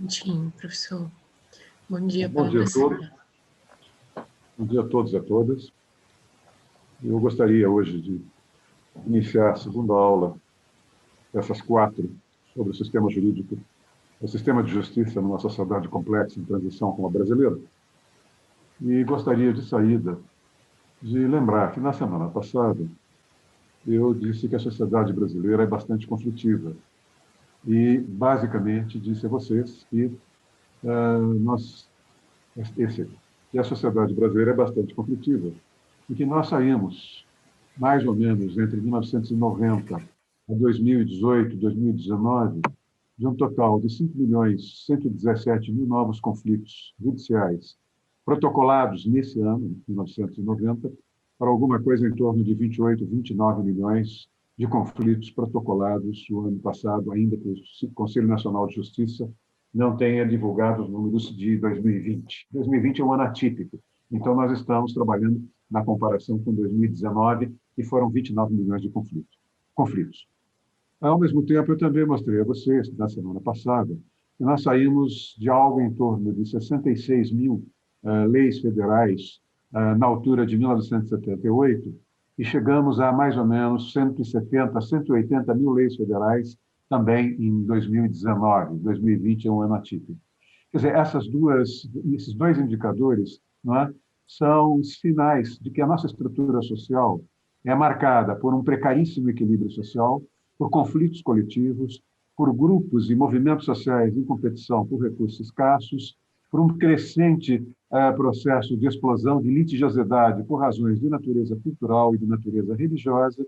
Sim, professor. Bom dia, Bom dia a todos. Bom dia a todos e a todas. Eu gostaria hoje de iniciar a segunda aula dessas 4 sobre o sistema jurídico, o sistema de justiça numa sociedade complexa em transição como a brasileira. E gostaria de saída de lembrar que na semana passada eu disse que a sociedade brasileira é bastante conflitiva e basicamente disse a vocês que a sociedade brasileira é bastante conflitiva e que nós saímos, mais ou menos, entre 1990 a 2018, 2019, de um total de 5.117.000 novos conflitos judiciais protocolados nesse ano, 1990, para alguma coisa em torno de 28, 29 milhões de conflitos protocolados no ano passado, ainda que o Conselho Nacional de Justiça não tenha divulgado os números de 2020. 2020 é um ano atípico, então nós estamos trabalhando na comparação com 2019, que foram 29 milhões de conflitos. Ao mesmo tempo, eu também mostrei a vocês, na semana passada, que nós saímos de algo em torno de 66 mil leis federais na altura de 1978 e chegamos a mais ou menos 170, 180 mil leis federais também em 2019. 2020 é um ano atípico. Quer dizer, esses dois indicadores, não é, são os sinais de que a nossa estrutura social é marcada por um precaríssimo equilíbrio social, por conflitos coletivos, por grupos e movimentos sociais em competição por recursos escassos, por um crescente processo de explosão de litigiosidade por razões de natureza cultural e de natureza religiosa,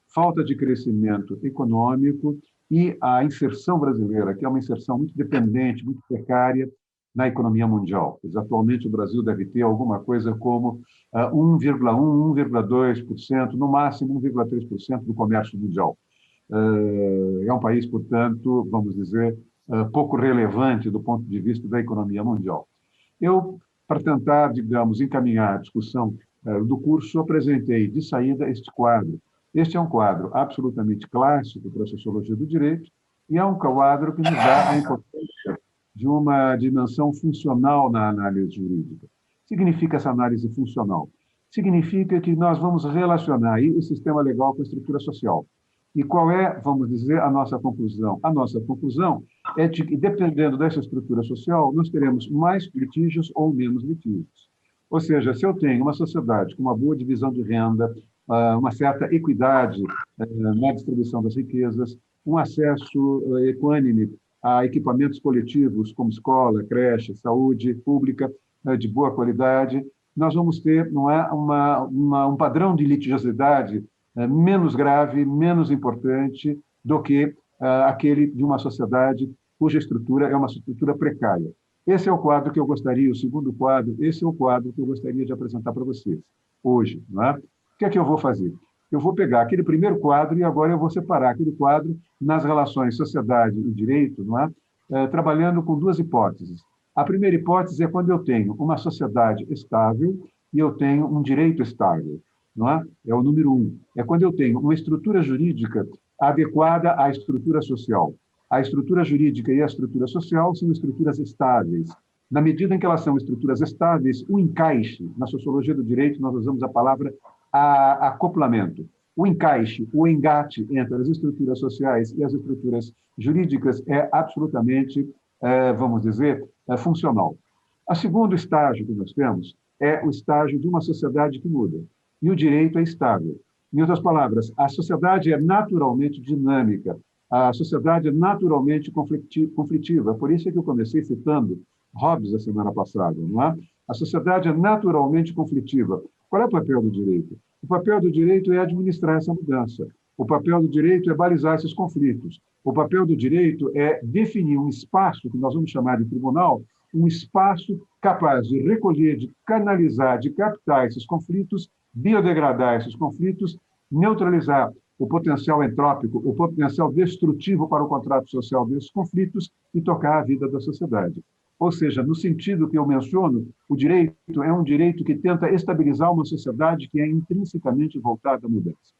falta de crescimento econômico e a inserção brasileira, que é uma inserção muito dependente, muito precária na economia mundial. Atualmente, o Brasil deve ter alguma coisa como 1,1%, 1,2%, no máximo 1,3% do comércio mundial. É um país, portanto, vamos dizer, pouco relevante do ponto de vista da economia mundial. Eu, para tentar, digamos, encaminhar a discussão do curso, apresentei de saída este quadro. Este é um quadro absolutamente clássico para a sociologia do direito e é um quadro que nos dá a importância de uma dimensão funcional na análise jurídica. O que significa essa análise funcional? Significa que nós vamos relacionar aí o sistema legal com a estrutura social. E qual é, vamos dizer, a nossa conclusão? A nossa conclusão é de que, dependendo dessa estrutura social, nós teremos mais litígios ou menos litígios. Ou seja, se eu tenho uma sociedade com uma boa divisão de renda, uma certa equidade na distribuição das riquezas, um acesso equânime a equipamentos coletivos como escola, creche, saúde pública de boa qualidade, nós vamos ter, não é, um padrão de litigiosidade menos grave, menos importante do que aquele de uma sociedade cuja estrutura é uma estrutura precária. Esse é o quadro que eu gostaria, o segundo quadro, esse é o quadro que eu gostaria de apresentar para vocês hoje. Não é? O que é que eu vou fazer? Eu vou pegar aquele primeiro quadro e agora eu vou separar aquele quadro nas relações sociedade e direito, não é? Trabalhando com 2 hipóteses. A primeira hipótese é quando eu tenho uma sociedade estável e eu tenho um direito estável. Não é? É o número 1. É quando eu tenho uma estrutura jurídica adequada à estrutura social. A estrutura jurídica e a estrutura social são estruturas estáveis. Na medida em que elas são estruturas estáveis, o encaixe, na sociologia do direito, nós usamos a palavra acoplamento. O encaixe, o engate entre as estruturas sociais e as estruturas jurídicas é absolutamente, vamos dizer, funcional. O segundo estágio que nós temos é o estágio de uma sociedade que muda. E o direito é estável. Em outras palavras, a sociedade é naturalmente dinâmica, a sociedade é naturalmente conflitiva. Por isso é que eu comecei citando Hobbes a semana passada, não é? A sociedade é naturalmente conflitiva. Qual é o papel do direito? O papel do direito é administrar essa mudança. O papel do direito é balizar esses conflitos. O papel do direito é definir um espaço, que nós vamos chamar de tribunal, um espaço capaz de recolher, de canalizar, de captar esses conflitos, biodegradar esses conflitos, neutralizar o potencial entrópico, o potencial destrutivo para o contrato social desses conflitos e tocar a vida da sociedade. Ou seja, no sentido que eu menciono, o direito é um direito que tenta estabilizar uma sociedade que é intrinsecamente voltada à mudança.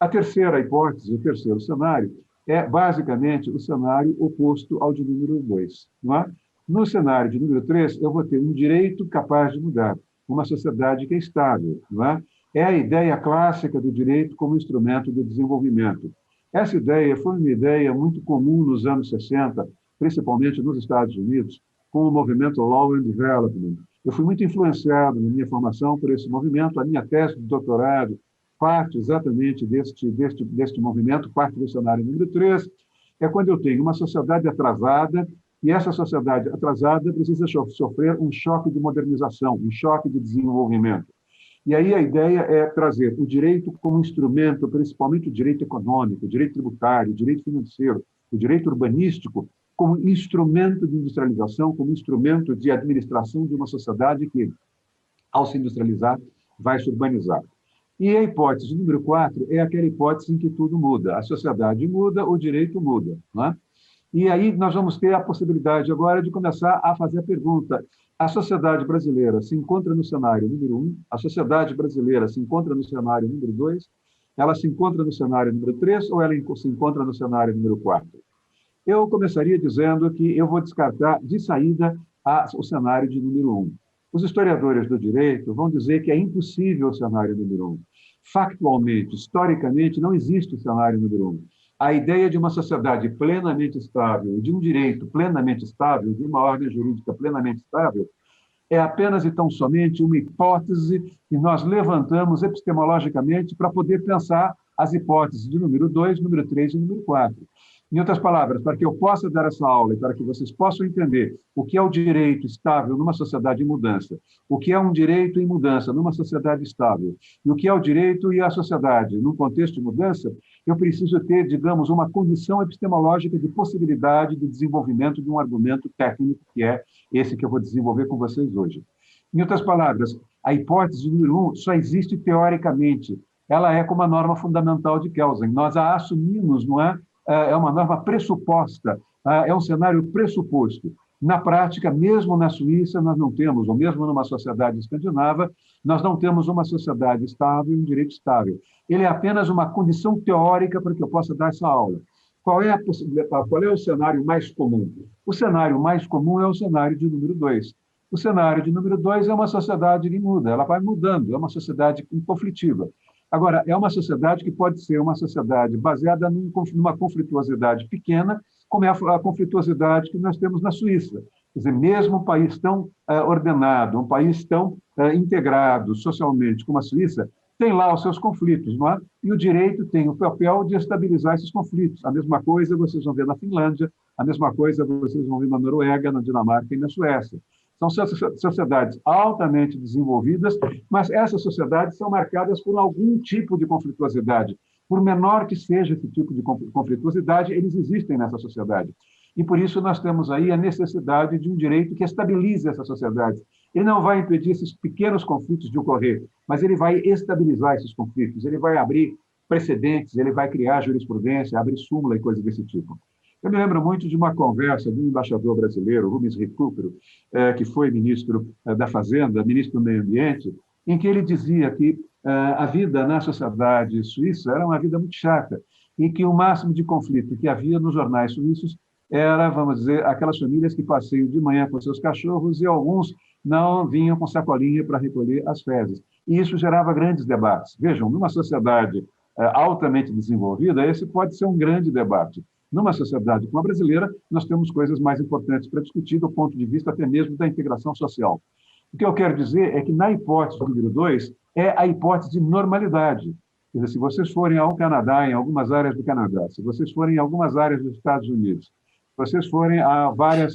A terceira hipótese, o terceiro cenário, é basicamente o cenário oposto ao de número 2. Não é? No cenário de número 3, eu vou ter um direito capaz de mudar, uma sociedade que é estável. Não é? É a ideia clássica do direito como instrumento do desenvolvimento. Essa ideia foi uma ideia muito comum nos anos 60, principalmente nos Estados Unidos, com o movimento Law and Development. Eu fui muito influenciado na minha formação por esse movimento. A minha tese de doutorado parte exatamente deste movimento, parte do cenário número 3, é quando eu tenho uma sociedade atrasada, e essa sociedade atrasada precisa sofrer um choque de modernização, um choque de desenvolvimento. E aí a ideia é trazer o direito como instrumento, principalmente o direito econômico, o direito tributário, o direito financeiro, o direito urbanístico, como instrumento de industrialização, como instrumento de administração de uma sociedade que, ao se industrializar, vai se urbanizar. E a hipótese número 4 é aquela hipótese em que tudo muda. A sociedade muda, o direito muda. Não é? E aí nós vamos ter a possibilidade agora de começar a fazer a pergunta: a sociedade brasileira se encontra no cenário número 1, a sociedade brasileira se encontra no cenário número 2, ela se encontra no cenário número 3 ou ela se encontra no cenário número 4? Eu começaria dizendo que eu vou descartar de saída o cenário de número 1. Os historiadores do direito vão dizer que é impossível o cenário número 1. Factualmente, historicamente, não existe o cenário número 1. A ideia de uma sociedade plenamente estável, de um direito plenamente estável, de uma ordem jurídica plenamente estável, é apenas e tão somente uma hipótese que nós levantamos epistemologicamente para poder pensar as hipóteses de número 2, número 3 e número 4. Em outras palavras, para que eu possa dar essa aula e para que vocês possam entender o que é o direito estável numa sociedade em mudança, o que é um direito em mudança numa sociedade estável, e o que é o direito e a sociedade num contexto de mudança, eu preciso ter, digamos, uma condição epistemológica de possibilidade de desenvolvimento de um argumento técnico, que é esse que eu vou desenvolver com vocês hoje. Em outras palavras, a hipótese número 1 só existe teoricamente. Ela é como a norma fundamental de Kelsen. Nós a assumimos, não é? É uma norma pressuposta, é um cenário pressuposto. Na prática, mesmo na Suíça, nós não temos, ou mesmo numa sociedade escandinava, nós não temos uma sociedade estável e um direito estável. Ele é apenas uma condição teórica para que eu possa dar essa aula. Qual é o cenário mais comum? O cenário mais comum é o cenário de número 2. O cenário de número 2 é uma sociedade que muda, ela vai mudando, é uma sociedade conflitiva. Agora, é uma sociedade que pode ser uma sociedade baseada numa conflituosidade pequena, como é a conflituosidade que nós temos na Suíça. Quer dizer, mesmo um país tão ordenado, um país tão integrado socialmente como a Suíça, tem lá os seus conflitos, não é? E o direito tem o papel de estabilizar esses conflitos. A mesma coisa vocês vão ver na Finlândia, a mesma coisa vocês vão ver na Noruega, na Dinamarca e na Suécia. São sociedades altamente desenvolvidas, mas essas sociedades são marcadas por algum tipo de conflituosidade. Por menor que seja esse tipo de conflituosidade, eles existem nessa sociedade. E por isso nós temos aí a necessidade de um direito que estabilize essa sociedade. Ele não vai impedir esses pequenos conflitos de ocorrer, mas ele vai estabilizar esses conflitos, ele vai abrir precedentes, ele vai criar jurisprudência, abrir súmula e coisas desse tipo. Eu me lembro muito de uma conversa de um embaixador brasileiro, Rubens Recupero, que foi ministro da Fazenda, ministro do Meio Ambiente, em que ele dizia que a vida na sociedade suíça era uma vida muito chata e que o máximo de conflito que havia nos jornais suíços era, vamos dizer, aquelas famílias que passeiam de manhã com seus cachorros e alguns não vinham com sacolinha para recolher as fezes. E isso gerava grandes debates. Vejam, numa sociedade altamente desenvolvida, esse pode ser um grande debate. Numa sociedade como a brasileira, nós temos coisas mais importantes para discutir do ponto de vista até mesmo da integração social. O que eu quero dizer é que, na hipótese número 2, é a hipótese de normalidade. Quer dizer, se vocês forem ao Canadá, em algumas áreas do Canadá, se vocês forem em algumas áreas dos Estados Unidos, se vocês forem a várias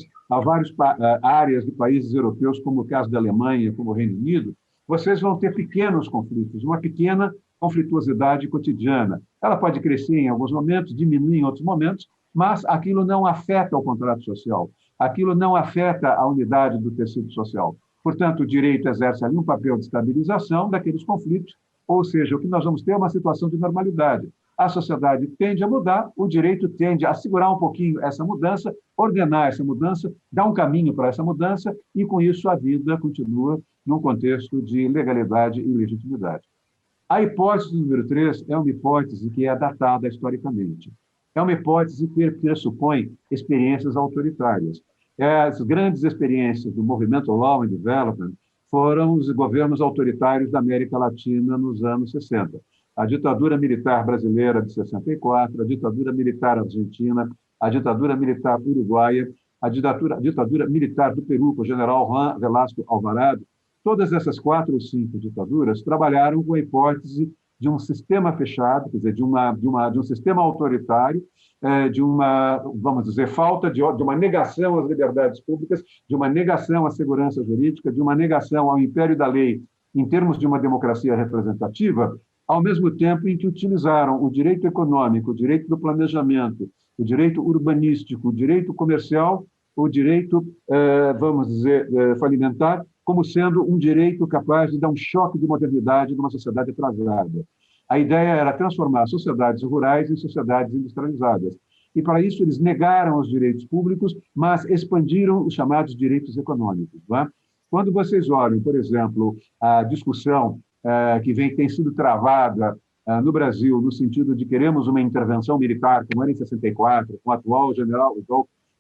áreas de países europeus, como o caso da Alemanha, como o Reino Unido, vocês vão ter pequenos conflitos, uma pequena conflituosidade cotidiana. Ela pode crescer em alguns momentos, diminuir em outros momentos, mas aquilo não afeta o contrato social, aquilo não afeta a unidade do tecido social. Portanto, o direito exerce ali um papel de estabilização daqueles conflitos, ou seja, o que nós vamos ter é uma situação de normalidade. A sociedade tende a mudar, o direito tende a segurar um pouquinho essa mudança, ordenar essa mudança, dar um caminho para essa mudança, e com isso a vida continua num contexto de legalidade e legitimidade. A hipótese número 3 é uma hipótese que é datada historicamente. é uma hipótese que pressupõe experiências autoritárias. As grandes experiências do movimento Law and Development foram os governos autoritários da América Latina nos anos 60. A ditadura militar brasileira de 64, a ditadura militar argentina, a ditadura militar uruguaia, a ditadura militar do Peru, com o general Juan Velasco Alvarado. Todas essas 4 ou 5 ditaduras trabalharam com a hipótese de um sistema fechado, quer dizer, de um sistema autoritário, de uma, vamos dizer, falta de uma negação às liberdades públicas, de uma negação à segurança jurídica, de uma negação ao império da lei em termos de uma democracia representativa, ao mesmo tempo em que utilizaram o direito econômico, o direito do planejamento, o direito urbanístico, o direito comercial, o direito, vamos dizer, falimentar, como sendo um direito capaz de dar um choque de modernidade numa sociedade atrasada. A ideia era transformar sociedades rurais em sociedades industrializadas. E, para isso, eles negaram os direitos públicos, mas expandiram os chamados direitos econômicos. Não é? Quando vocês olham, por exemplo, a discussão que tem sido travada no Brasil, no sentido de queremos uma intervenção militar, como era em 64, com o atual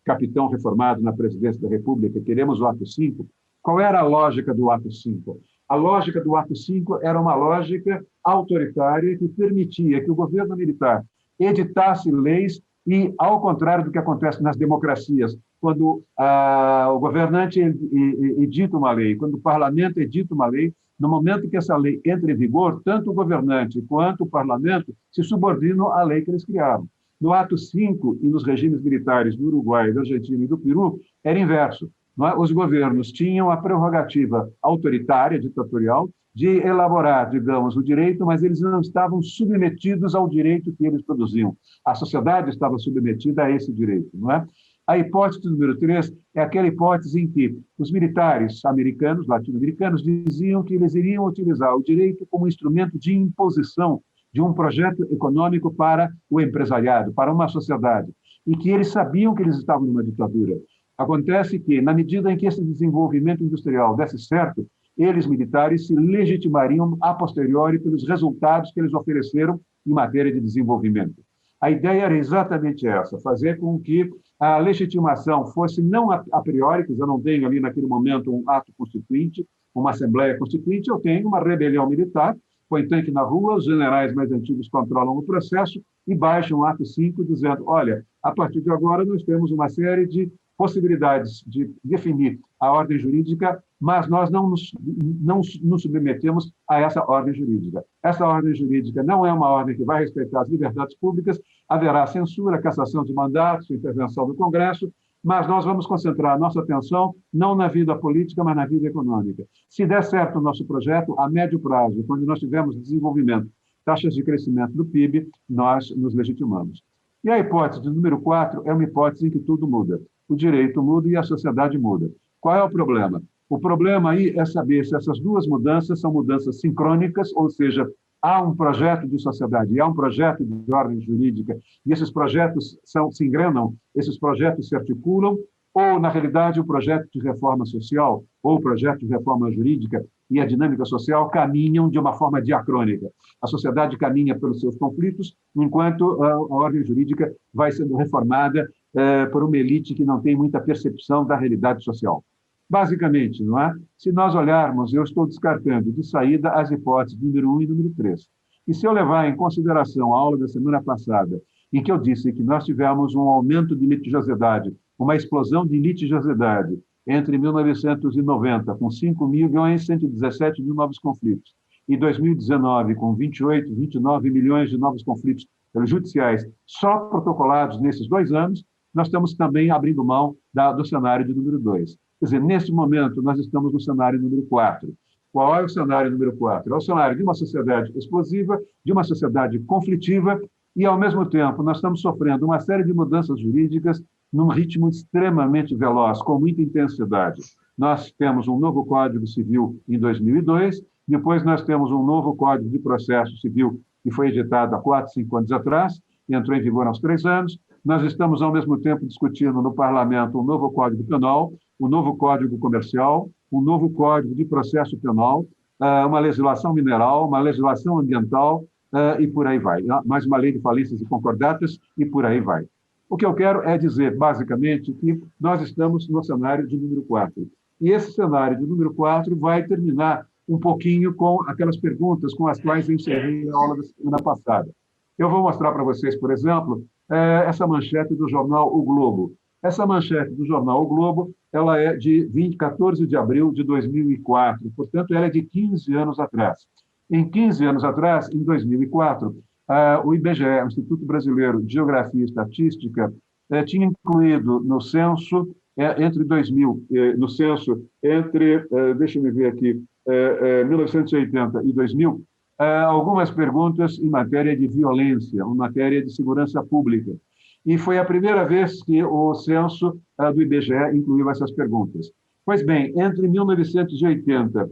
capitão reformado na presidência da República, queremos o ato 5, qual era a lógica do ato 5? A lógica do ato 5 era uma lógica autoritária que permitia que o governo militar editasse leis e, ao contrário do que acontece nas democracias, quando o governante edita uma lei, quando o parlamento edita uma lei, no momento que essa lei entra em vigor, tanto o governante quanto o parlamento se subordinam à lei que eles criaram. No ato 5 e nos regimes militares do Uruguai, da Argentina e do Peru, era inverso. Os governos tinham a prerrogativa autoritária, ditatorial, de elaborar, digamos, o direito, mas eles não estavam submetidos ao direito que eles produziam. A sociedade estava submetida a esse direito, não é? A hipótese número 3 é aquela hipótese em que os militares americanos, latino-americanos, diziam que eles iriam utilizar o direito como instrumento de imposição de um projeto econômico para o empresariado, para uma sociedade, e que eles sabiam que eles estavam numa ditadura. Acontece que, na medida em que esse desenvolvimento industrial desse certo, eles, militares, se legitimariam a posteriori pelos resultados que eles ofereceram em matéria de desenvolvimento. A ideia era exatamente essa, fazer com que a legitimação fosse não a priori, que eu não tenho ali naquele momento um ato constituinte, uma assembleia constituinte, eu tenho uma rebelião militar, põe tanque na rua, os generais mais antigos controlam o processo e baixam o ato 5 dizendo, olha, a partir de agora nós temos uma série de possibilidades de definir a ordem jurídica, mas nós não nos submetemos a essa ordem jurídica. Essa ordem jurídica não é uma ordem que vai respeitar as liberdades públicas, haverá censura, cassação de mandatos, intervenção do Congresso, mas nós vamos concentrar a nossa atenção não na vida política, mas na vida econômica. Se der certo o nosso projeto, a médio prazo, quando nós tivermos desenvolvimento, taxas de crescimento do PIB, nós nos legitimamos. E a hipótese de número 4 é uma hipótese em que tudo muda. O direito muda e a sociedade muda. Qual é o problema? O problema aí é saber se essas duas mudanças são mudanças sincrônicas, ou seja, há um projeto de sociedade, há um projeto de ordem jurídica, e esses projetos se engrenam, esses projetos se articulam, ou, na realidade, o projeto de reforma social, ou o projeto de reforma jurídica e a dinâmica social caminham de uma forma diacrônica. A sociedade caminha pelos seus conflitos, enquanto a ordem jurídica vai sendo reformada por uma elite que não tem muita percepção da realidade social. Basicamente, não é? Se nós olharmos, eu estou descartando de saída as hipóteses número 1 e número 3. E se eu levar em consideração a aula da semana passada, em que eu disse que nós tivemos um aumento de litigiosidade, uma explosão de litigiosidade entre 1990, com 5.117.000 novos conflitos, e 2019, com 28, 29 milhões de novos conflitos judiciais só protocolados nesses 2 anos, nós estamos também abrindo mão do cenário de número 2. Quer dizer, nesse momento, nós estamos no cenário número 4. Qual é o cenário número 4? É o cenário de uma sociedade explosiva, de uma sociedade conflitiva, e, ao mesmo tempo, nós estamos sofrendo uma série de mudanças jurídicas num ritmo extremamente veloz, com muita intensidade. Nós temos um novo Código Civil em 2002, depois nós temos um novo Código de Processo Civil que foi editado há 4, 5 anos atrás, e entrou em vigor há uns 3 anos. Nós estamos, ao mesmo tempo, discutindo no Parlamento um novo Código Penal, um novo Código Comercial, um novo Código de Processo Penal, uma legislação mineral, uma legislação ambiental, e por aí vai. Mais uma lei de falências e concordatas, e por aí vai. O que eu quero é dizer, basicamente, que nós estamos no cenário de número 4. E esse cenário de número 4 vai terminar um pouquinho com aquelas perguntas com as quais eu encerrei a aula da semana passada. Eu vou mostrar para vocês, por exemplo, essa manchete do jornal O Globo. Essa manchete do jornal O Globo, ela é de 14 de abril de 2004, portanto, ela é de 15 anos atrás. Em 15 anos atrás, em 2004, o IBGE, o Instituto Brasileiro de Geografia e Estatística, tinha incluído no censo, entre 2000, no censo, deixa eu ver aqui, 1980 e 2000, algumas perguntas em matéria de violência, em matéria de segurança pública. E foi a primeira vez que o censo do IBGE incluiu essas perguntas. Pois bem, entre 1980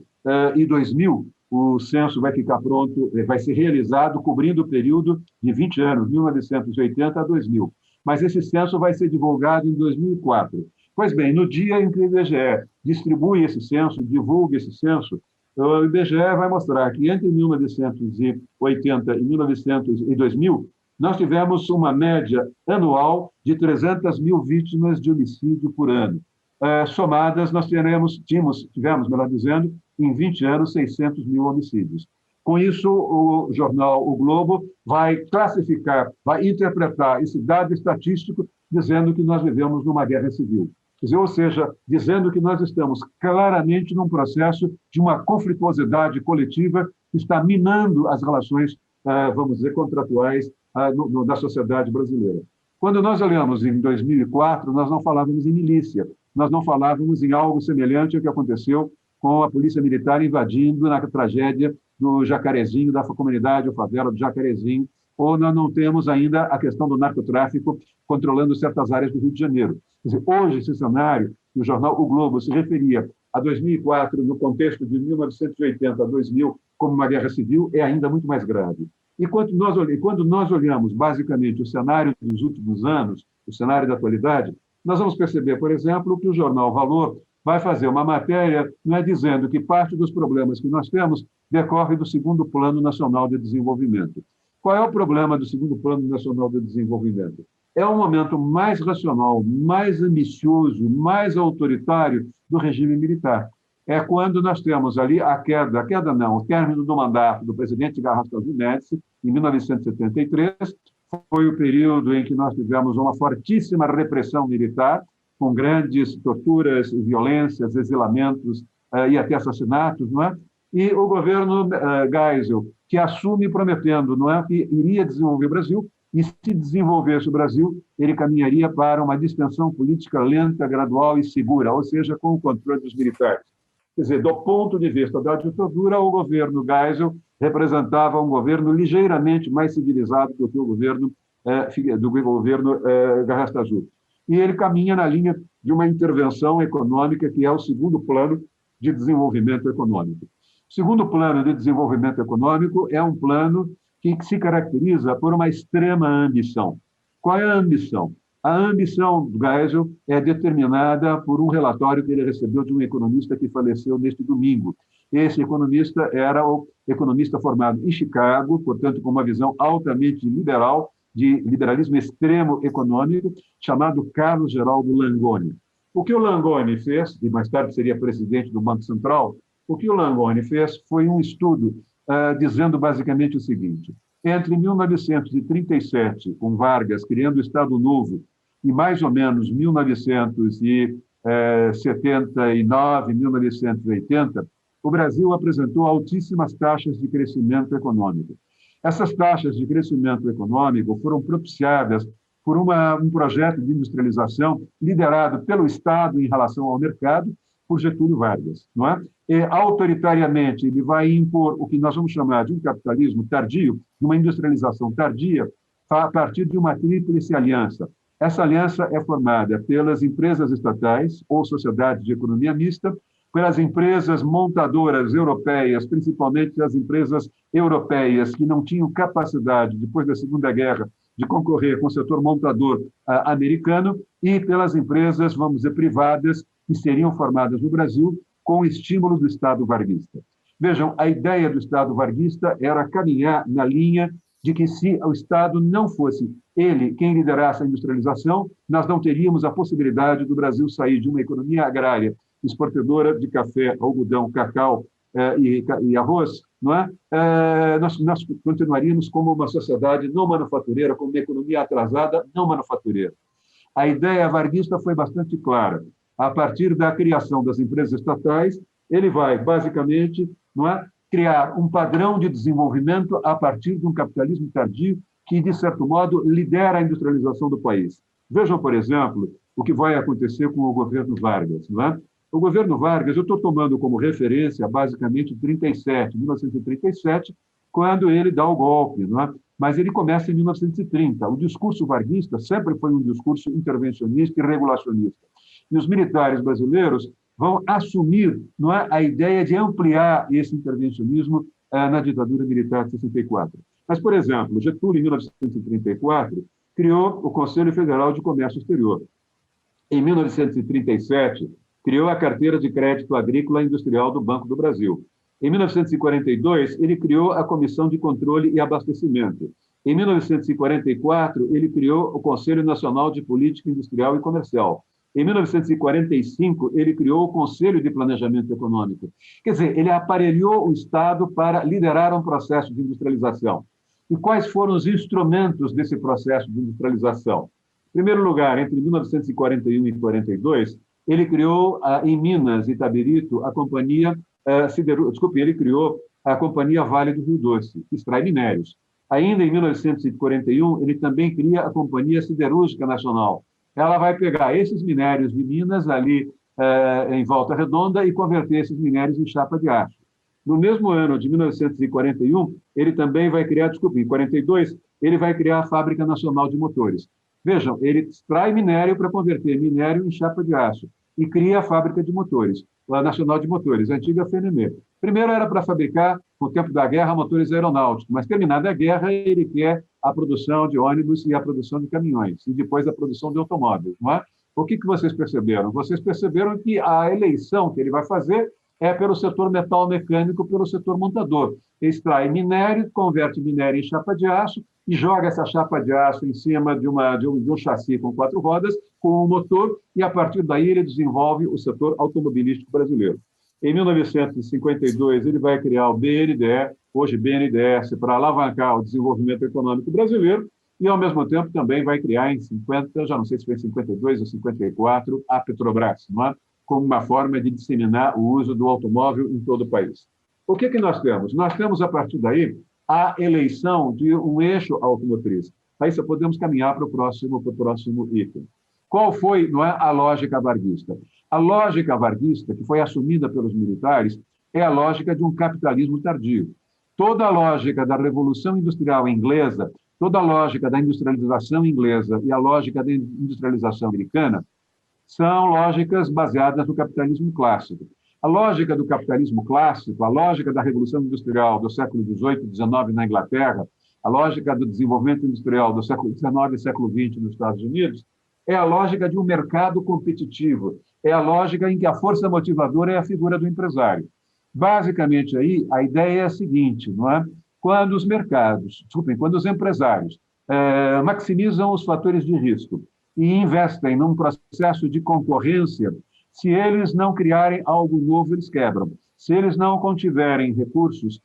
e 2000, o censo vai ficar pronto, vai ser realizado cobrindo o período de 20 anos, 1980 a 2000. Mas esse censo vai ser divulgado em 2004. Pois bem, no dia em que o IBGE distribui esse censo, divulga esse censo, o IBGE vai mostrar que entre 1980 e 2000, nós tivemos uma média anual de 300 mil vítimas de homicídio por ano. Somadas, nós tivemos, melhor dizendo, em 20 anos, 600 mil homicídios. Com isso, o jornal O Globo vai classificar, vai interpretar esse dado estatístico dizendo que nós vivemos numa guerra civil. Ou seja, dizendo que nós estamos claramente num processo de uma conflituosidade coletiva que está minando as relações, vamos dizer, contratuais da sociedade brasileira. Quando nós olhamos em 2004, nós não falávamos em milícia, nós não falávamos em algo semelhante ao que aconteceu com a polícia militar invadindo na tragédia do Jacarezinho, da comunidade ou favela do Jacarezinho, ou nós não temos ainda a questão do narcotráfico controlando certas áreas do Rio de Janeiro. Quer dizer, hoje, esse cenário, o jornal O Globo se referia a 2004, no contexto de 1980 a 2000, como uma guerra civil, é ainda muito mais grave. E quando nós olhamos, basicamente, o cenário dos últimos anos, o cenário da atualidade, nós vamos perceber, por exemplo, que o jornal Valor vai fazer uma matéria dizendo que parte dos problemas que nós temos decorre do segundo Plano Nacional de Desenvolvimento. Qual é o problema do segundo Plano Nacional de Desenvolvimento? É um momento mais racional, mais ambicioso, mais autoritário do regime militar. É quando nós temos ali o término do mandato do presidente Garrastazu Médici, em 1973, foi o período em que nós tivemos uma fortíssima repressão militar, com grandes torturas, violências, exilamentos e até assassinatos, não é? E o governo Geisel, que assume prometendo, não é, que iria desenvolver o Brasil, e se desenvolvesse o Brasil, ele caminharia para uma distensão política lenta, gradual e segura, ou seja, com o controle dos militares. Quer dizer, do ponto de vista da ditadura, o governo Geisel representava um governo ligeiramente mais civilizado do que o governo Garrastazu. E ele caminha na linha de uma intervenção econômica, que é o segundo plano de desenvolvimento econômico. O segundo plano de desenvolvimento econômico é um plano que se caracteriza por uma extrema ambição. Qual é a ambição? A ambição do Geisel é determinada por um relatório que ele recebeu de um economista que faleceu neste domingo. Esse economista era o economista formado em Chicago, portanto, com uma visão altamente liberal, de liberalismo extremo econômico, chamado Carlos Geraldo Langoni. O que o Langoni fez, e mais tarde seria presidente do Banco Central, o que o Langoni fez foi um estudo dizendo basicamente o seguinte: entre 1937, com Vargas criando o Estado Novo, e mais ou menos 1979, 1980, o Brasil apresentou altíssimas taxas de crescimento econômico. Essas taxas de crescimento econômico foram propiciadas por um projeto de industrialização liderado pelo Estado em relação ao mercado, por Getúlio Vargas, não é? E, autoritariamente, ele vai impor o que nós vamos chamar de um capitalismo tardio, de uma industrialização tardia, a partir de uma tríplice aliança. Essa aliança é formada pelas empresas estatais ou sociedades de economia mista, pelas empresas montadoras europeias, principalmente as empresas europeias que não tinham capacidade, depois da Segunda Guerra, de concorrer com o setor montador americano, e pelas empresas, vamos dizer, privadas, que seriam formadas no Brasil com estímulo do Estado varguista. Vejam, a ideia do Estado varguista era caminhar na linha de que, se o Estado não fosse ele quem liderasse a industrialização, nós não teríamos a possibilidade do Brasil sair de uma economia agrária exportadora de café, algodão, cacau e arroz, não é? Nós continuaríamos como uma sociedade não manufatureira, como uma economia atrasada não manufatureira. A ideia varguista foi bastante clara. A partir da criação das empresas estatais, ele vai, basicamente, não é, criar um padrão de desenvolvimento a partir de um capitalismo tardio que, de certo modo, lidera a industrialização do país. Vejam, por exemplo, o que vai acontecer com o governo Vargas, não é? O governo Vargas, eu estou tomando como referência, basicamente, 1937, quando ele dá o golpe, não é? Mas ele começa em 1930. O discurso varguista sempre foi um discurso intervencionista e regulacionista. E os militares brasileiros vão assumir, não é, a ideia de ampliar esse intervencionismo na ditadura militar de 64. Mas, por exemplo, Getúlio, em 1934, criou o Conselho Federal de Comércio Exterior. Em 1937, criou a Carteira de Crédito Agrícola e Industrial do Banco do Brasil. Em 1942, ele criou a Comissão de Controle e Abastecimento. Em 1944, ele criou o Conselho Nacional de Política Industrial e Comercial. Em 1945, ele criou o Conselho de Planejamento Econômico. Quer dizer, ele aparelhou o Estado para liderar um processo de industrialização. E quais foram os instrumentos desse processo de industrialização? Em primeiro lugar, entre 1941 e 1942, ele criou, em Minas, Itabirito, a Companhia ele criou a Companhia Vale do Rio Doce, que extrai minérios. Ainda em 1941, ele também cria a Companhia Siderúrgica Nacional. Ela vai pegar esses minérios de Minas, ali em Volta Redonda, e converter esses minérios em chapa de aço. No mesmo ano de 1941, ele também vai criar, em 42, ele vai criar a Fábrica Nacional de Motores. Vejam, ele extrai minério para converter minério em chapa de aço e cria a Fábrica de Motores, a Nacional de Motores, a antiga FNM. Primeiro era para fabricar, no tempo da guerra, motores aeronáuticos, mas terminada a guerra, ele quer a produção de ônibus e a produção de caminhões, e depois a produção de automóveis, não é? O que vocês perceberam? Vocês perceberam que a eleição que ele vai fazer é pelo setor metal mecânico, pelo setor montador. Ele extrai minério, converte minério em chapa de aço e joga essa chapa de aço em cima de um chassi com 4 rodas, com um motor, e a partir daí ele desenvolve o setor automobilístico brasileiro. Em 1952, ele vai criar o BNDE, hoje BNDES, para alavancar o desenvolvimento econômico brasileiro, e, ao mesmo tempo, também vai criar em 50, já não sei se foi em 52 ou 54, a Petrobras, não é? Como uma forma de disseminar o uso do automóvel em todo o país. O que nós temos? Nós temos, a partir daí, a eleição de um eixo automotriz. Aí só podemos caminhar para o próximo item. Qual foi, não é, a lógica varguista? A lógica varguista, que foi assumida pelos militares, é a lógica de um capitalismo tardio. Toda a lógica da Revolução Industrial Inglesa, toda a lógica da industrialização inglesa e a lógica da industrialização americana são lógicas baseadas no capitalismo clássico. A lógica do capitalismo clássico, a lógica da Revolução Industrial do século XVIII e XIX na Inglaterra, a lógica do desenvolvimento industrial do século XIX e século XX nos Estados Unidos, é a lógica de um mercado competitivo, é a lógica em que a força motivadora é a figura do empresário. Basicamente, aí, a ideia é a seguinte, não é? Quando os empresários maximizam os fatores de risco e investem num processo de concorrência, se eles não criarem algo novo, eles quebram. Se eles não contiverem recursos,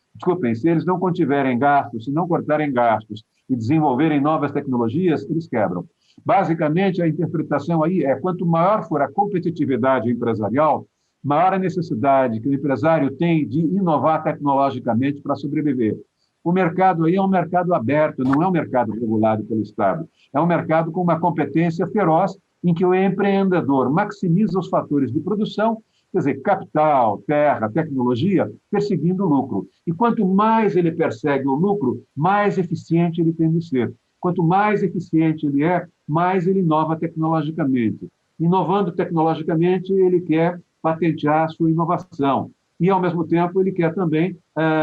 se eles não contiverem gastos, se não cortarem gastos e desenvolverem novas tecnologias, eles quebram. Basicamente, a interpretação aí é: quanto maior for a competitividade empresarial, maior a necessidade que o empresário tem de inovar tecnologicamente para sobreviver. O mercado aí é um mercado aberto, não é um mercado regulado pelo Estado. É um mercado com uma competência feroz, em que o empreendedor maximiza os fatores de produção, quer dizer, capital, terra, tecnologia, perseguindo o lucro. E quanto mais ele persegue o lucro, mais eficiente ele tem de ser. Quanto mais eficiente ele é, mais ele inova tecnologicamente. Inovando tecnologicamente, ele quer patentear a sua inovação. E, ao mesmo tempo, ele quer também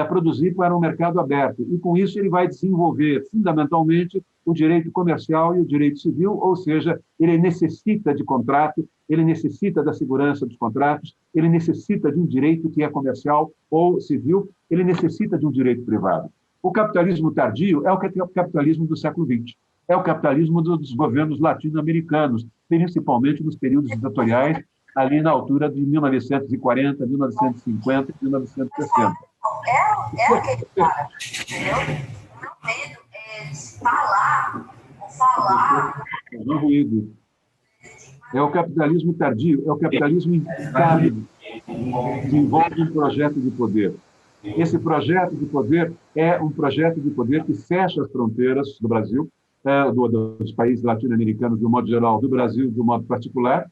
produzir para um mercado aberto. E, com isso, ele vai desenvolver, fundamentalmente, o direito comercial e o direito civil, ou seja, ele necessita de contrato, ele necessita da segurança dos contratos, ele necessita de um direito que é comercial ou civil, ele necessita de um direito privado. O capitalismo tardio é o capitalismo do século XX. É o capitalismo dos governos latino-americanos, principalmente nos períodos ditatoriais, ali na altura de 1940, 1950 e 1960. É aquele cara, entendeu? O meu medo é falar ou falar. É um ruído. É o capitalismo tardio, é o capitalismo instável, que envolve um projeto de poder. Esse projeto de poder é um projeto de poder que fecha as fronteiras do Brasil, dos países latino-americanos de um modo geral, do Brasil de um modo particular.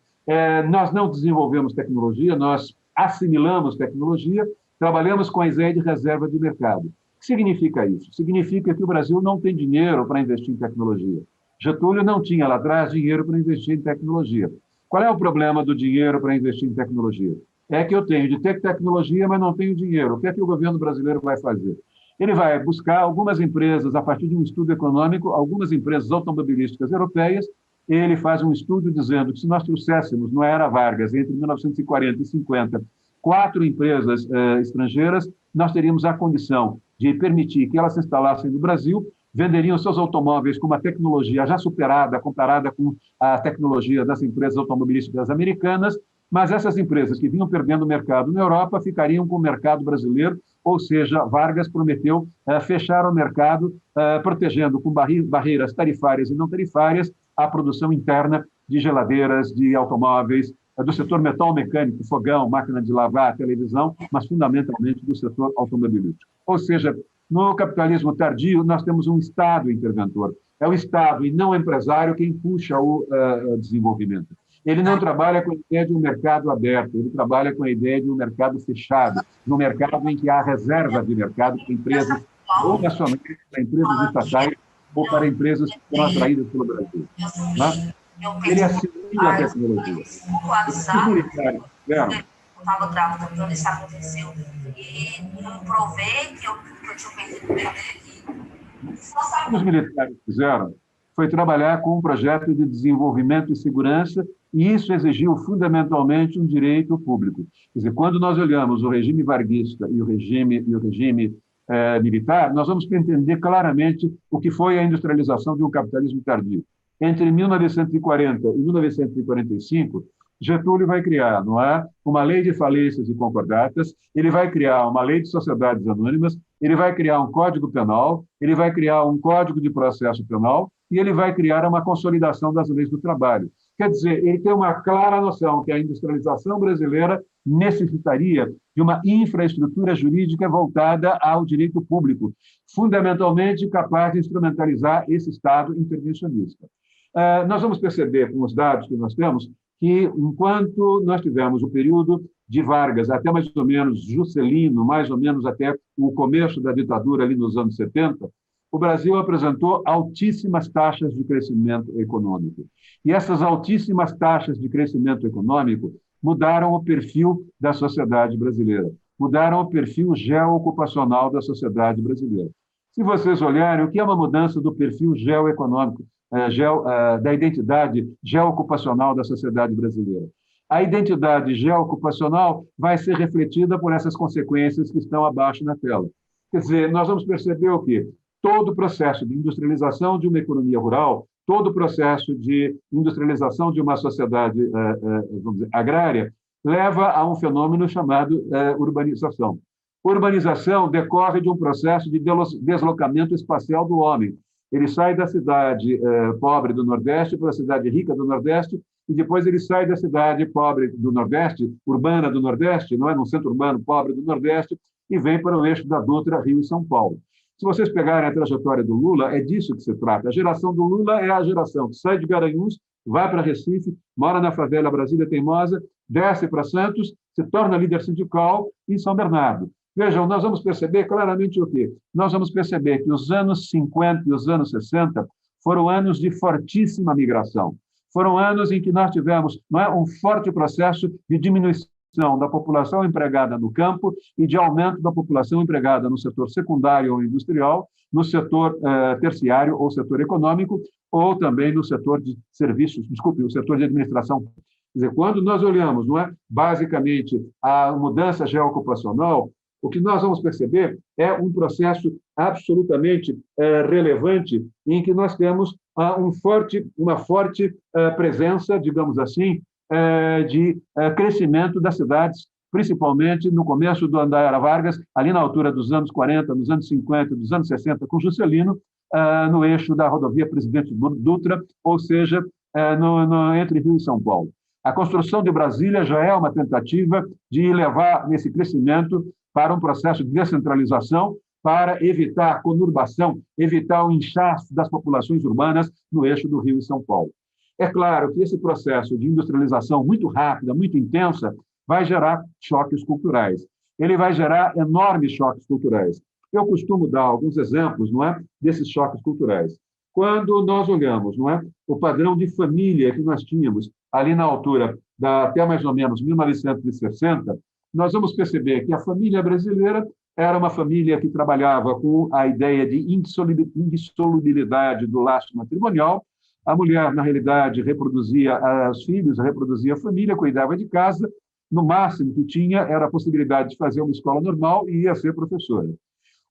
Nós não desenvolvemos tecnologia, nós assimilamos tecnologia, trabalhamos com a ideia de reserva de mercado. O que significa isso? Significa que o Brasil não tem dinheiro para investir em tecnologia. Getúlio não tinha lá atrás dinheiro para investir em tecnologia. Qual é o problema do dinheiro para investir em tecnologia? É que eu tenho de ter tecnologia, mas não tenho dinheiro. O que é que o governo brasileiro vai fazer? Ele vai buscar algumas empresas, a partir de um estudo econômico, algumas empresas automobilísticas europeias. Ele faz um estudo dizendo que se nós trouxéssemos, no era Vargas, entre 1940 e 50, 4 empresas estrangeiras, nós teríamos a condição de permitir que elas se instalassem no Brasil, venderiam seus automóveis com uma tecnologia já superada, comparada com a tecnologia das empresas automobilísticas americanas, mas essas empresas que vinham perdendo o mercado na Europa ficariam com o mercado brasileiro, ou seja, Vargas prometeu fechar o mercado, protegendo com barreiras tarifárias e não tarifárias a produção interna de geladeiras, de automóveis, do setor metal mecânico, fogão, máquina de lavar, televisão, mas fundamentalmente do setor automobilístico. Ou seja, no capitalismo tardio, nós temos um Estado interventor. É o Estado e não o empresário quem puxa o desenvolvimento. Ele não trabalha com a ideia de um mercado aberto, ele trabalha com a ideia de um mercado fechado, no mercado em que há reserva de mercado para empresas ou nacionais, para empresas estatais ou para empresas que são atraídas pelo Brasil. Né? Ele assimila a tecnologia. Os militares fizeram. Eu estava grávida quando isso aconteceu e não provei que eu tinha perdido o bebê. O que os militares fizeram foi trabalhar com um projeto de desenvolvimento e segurança, e isso exigiu fundamentalmente um direito público. Quer dizer, quando nós olhamos o regime varguista e o regime militar, nós vamos entender claramente o que foi a industrialização de um capitalismo tardio. Entre 1940 e 1945, Getúlio vai criar, não é, uma lei de falências e concordatas, ele vai criar uma lei de sociedades anônimas, ele vai criar um código penal, ele vai criar um código de processo penal e ele vai criar uma consolidação das leis do trabalho. Quer dizer, ele tem uma clara noção que a industrialização brasileira necessitaria de uma infraestrutura jurídica voltada ao direito público, fundamentalmente capaz de instrumentalizar esse Estado intervencionista. Nós vamos perceber, com os dados que nós temos, que enquanto nós tivemos o período de Vargas até mais ou menos Juscelino, mais ou menos até o começo da ditadura ali nos anos 70, o Brasil apresentou altíssimas taxas de crescimento econômico. E essas altíssimas taxas de crescimento econômico mudaram o perfil da sociedade brasileira, mudaram o perfil geoocupacional da sociedade brasileira. Se vocês olharem, o que é uma mudança do perfil geoeconômico, da identidade geoocupacional da sociedade brasileira? A identidade geoocupacional vai ser refletida por essas consequências que estão abaixo na tela. Quer dizer, nós vamos perceber o quê? Todo o processo de industrialização de uma economia rural, todo o processo de industrialização de uma sociedade vamos dizer, agrária, leva a um fenômeno chamado urbanização. Urbanização decorre de um processo de deslocamento espacial do homem. Ele sai da cidade pobre do Nordeste para a cidade rica do Nordeste, e depois ele sai da cidade pobre do Nordeste, urbana do Nordeste, não é, num centro urbano pobre do Nordeste, e vem para o eixo da Dutra, Rio e São Paulo. Se vocês pegarem a trajetória do Lula, é disso que se trata. A geração do Lula é a geração que sai de Garanhuns, vai para Recife, mora na favela Brasília Teimosa, desce para Santos, se torna líder sindical em São Bernardo. Vejam, nós vamos perceber claramente o quê? Nós vamos perceber que os anos 50 e os anos 60 foram anos de fortíssima migração. Foram anos em que nós tivemos um forte processo de diminuição diminuição da população empregada no campo e de aumento da população empregada no setor secundário ou industrial, no setor terciário ou setor econômico, ou também no setor de serviços, desculpe, o setor de administração. Quer dizer, quando nós olhamos, não é, basicamente, a mudança geoocupacional, o que nós vamos perceber é um processo absolutamente relevante em que nós temos uma forte presença, digamos assim, de crescimento das cidades, principalmente no começo do Era Vargas, ali na altura dos anos 40, dos anos 50, dos anos 60, com Juscelino, no eixo da rodovia Presidente Dutra, ou seja, entre Rio e São Paulo. A construção de Brasília já é uma tentativa de levar esse crescimento para um processo de descentralização, para evitar a conurbação, evitar o inchaço das populações urbanas no eixo do Rio e São Paulo. É claro que esse processo de industrialização muito rápida, muito intensa, vai gerar choques culturais. Ele vai gerar enormes choques culturais. Eu costumo dar alguns exemplos, não é, desses choques culturais. Quando nós olhamos, não é, o padrão de família que nós tínhamos ali na altura até mais ou menos 1960, nós vamos perceber que a família brasileira era uma família que trabalhava com a ideia de indissolubilidade do laço matrimonial. A mulher, na realidade, reproduzia os filhos, reproduzia a família, cuidava de casa. No máximo que tinha era a possibilidade de fazer uma escola normal e ia ser professora.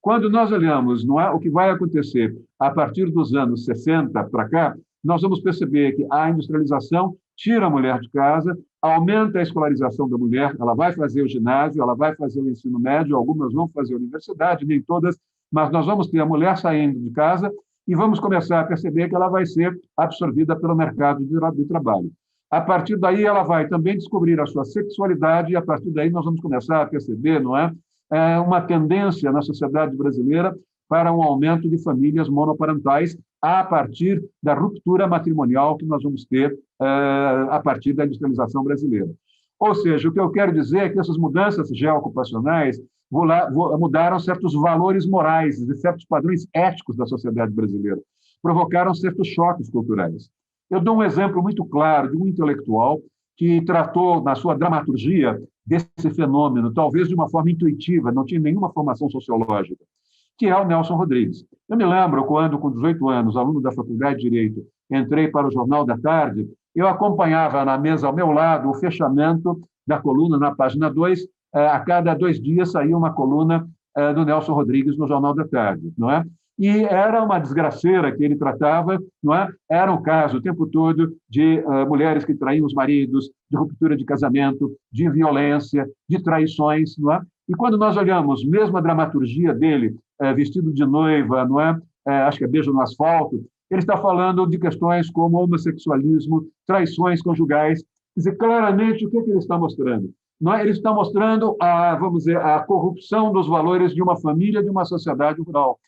Quando nós olhamos, não é, o que vai acontecer a partir dos anos 60 para cá, nós vamos perceber que a industrialização tira a mulher de casa, aumenta a escolarização da mulher, ela vai fazer o ginásio, ela vai fazer o ensino médio, algumas vão fazer a universidade, nem todas, mas nós vamos ter a mulher saindo de casa e vamos começar a perceber que ela vai ser absorvida pelo mercado de trabalho. A partir daí, ela vai também descobrir a sua sexualidade e, a partir daí, nós vamos começar a perceber, não é, uma tendência na sociedade brasileira para um aumento de famílias monoparentais a partir da ruptura matrimonial que nós vamos ter a partir da industrialização brasileira. Ou seja, o que eu quero dizer é que essas mudanças geoocupacionais mudaram certos valores morais e certos padrões éticos da sociedade brasileira, provocaram certos choques culturais. Eu dou um exemplo muito claro de um intelectual que tratou, na sua dramaturgia, desse fenômeno, talvez de uma forma intuitiva, não tinha nenhuma formação sociológica, que é o Nelson Rodrigues. Eu me lembro quando, com 18 anos, aluno da Faculdade de Direito, entrei para o Jornal da Tarde, eu acompanhava na mesa ao meu lado o fechamento da coluna na página 2, a cada 2 dias saía uma coluna do Nelson Rodrigues no Jornal da Tarde, não é? E era uma desgraceira que ele tratava, não é? Era um caso o tempo todo de mulheres que traíam os maridos, de ruptura de casamento, de violência, de traições, não é? E quando nós olhamos mesmo a dramaturgia dele, vestido de noiva, não é? Acho que é Beijo no Asfalto, ele está falando de questões como homossexualismo, traições conjugais. Quer dizer, claramente, o que ele está mostrando? Não é? Ele está mostrando vamos dizer, a corrupção dos valores de uma família, de uma sociedade rural,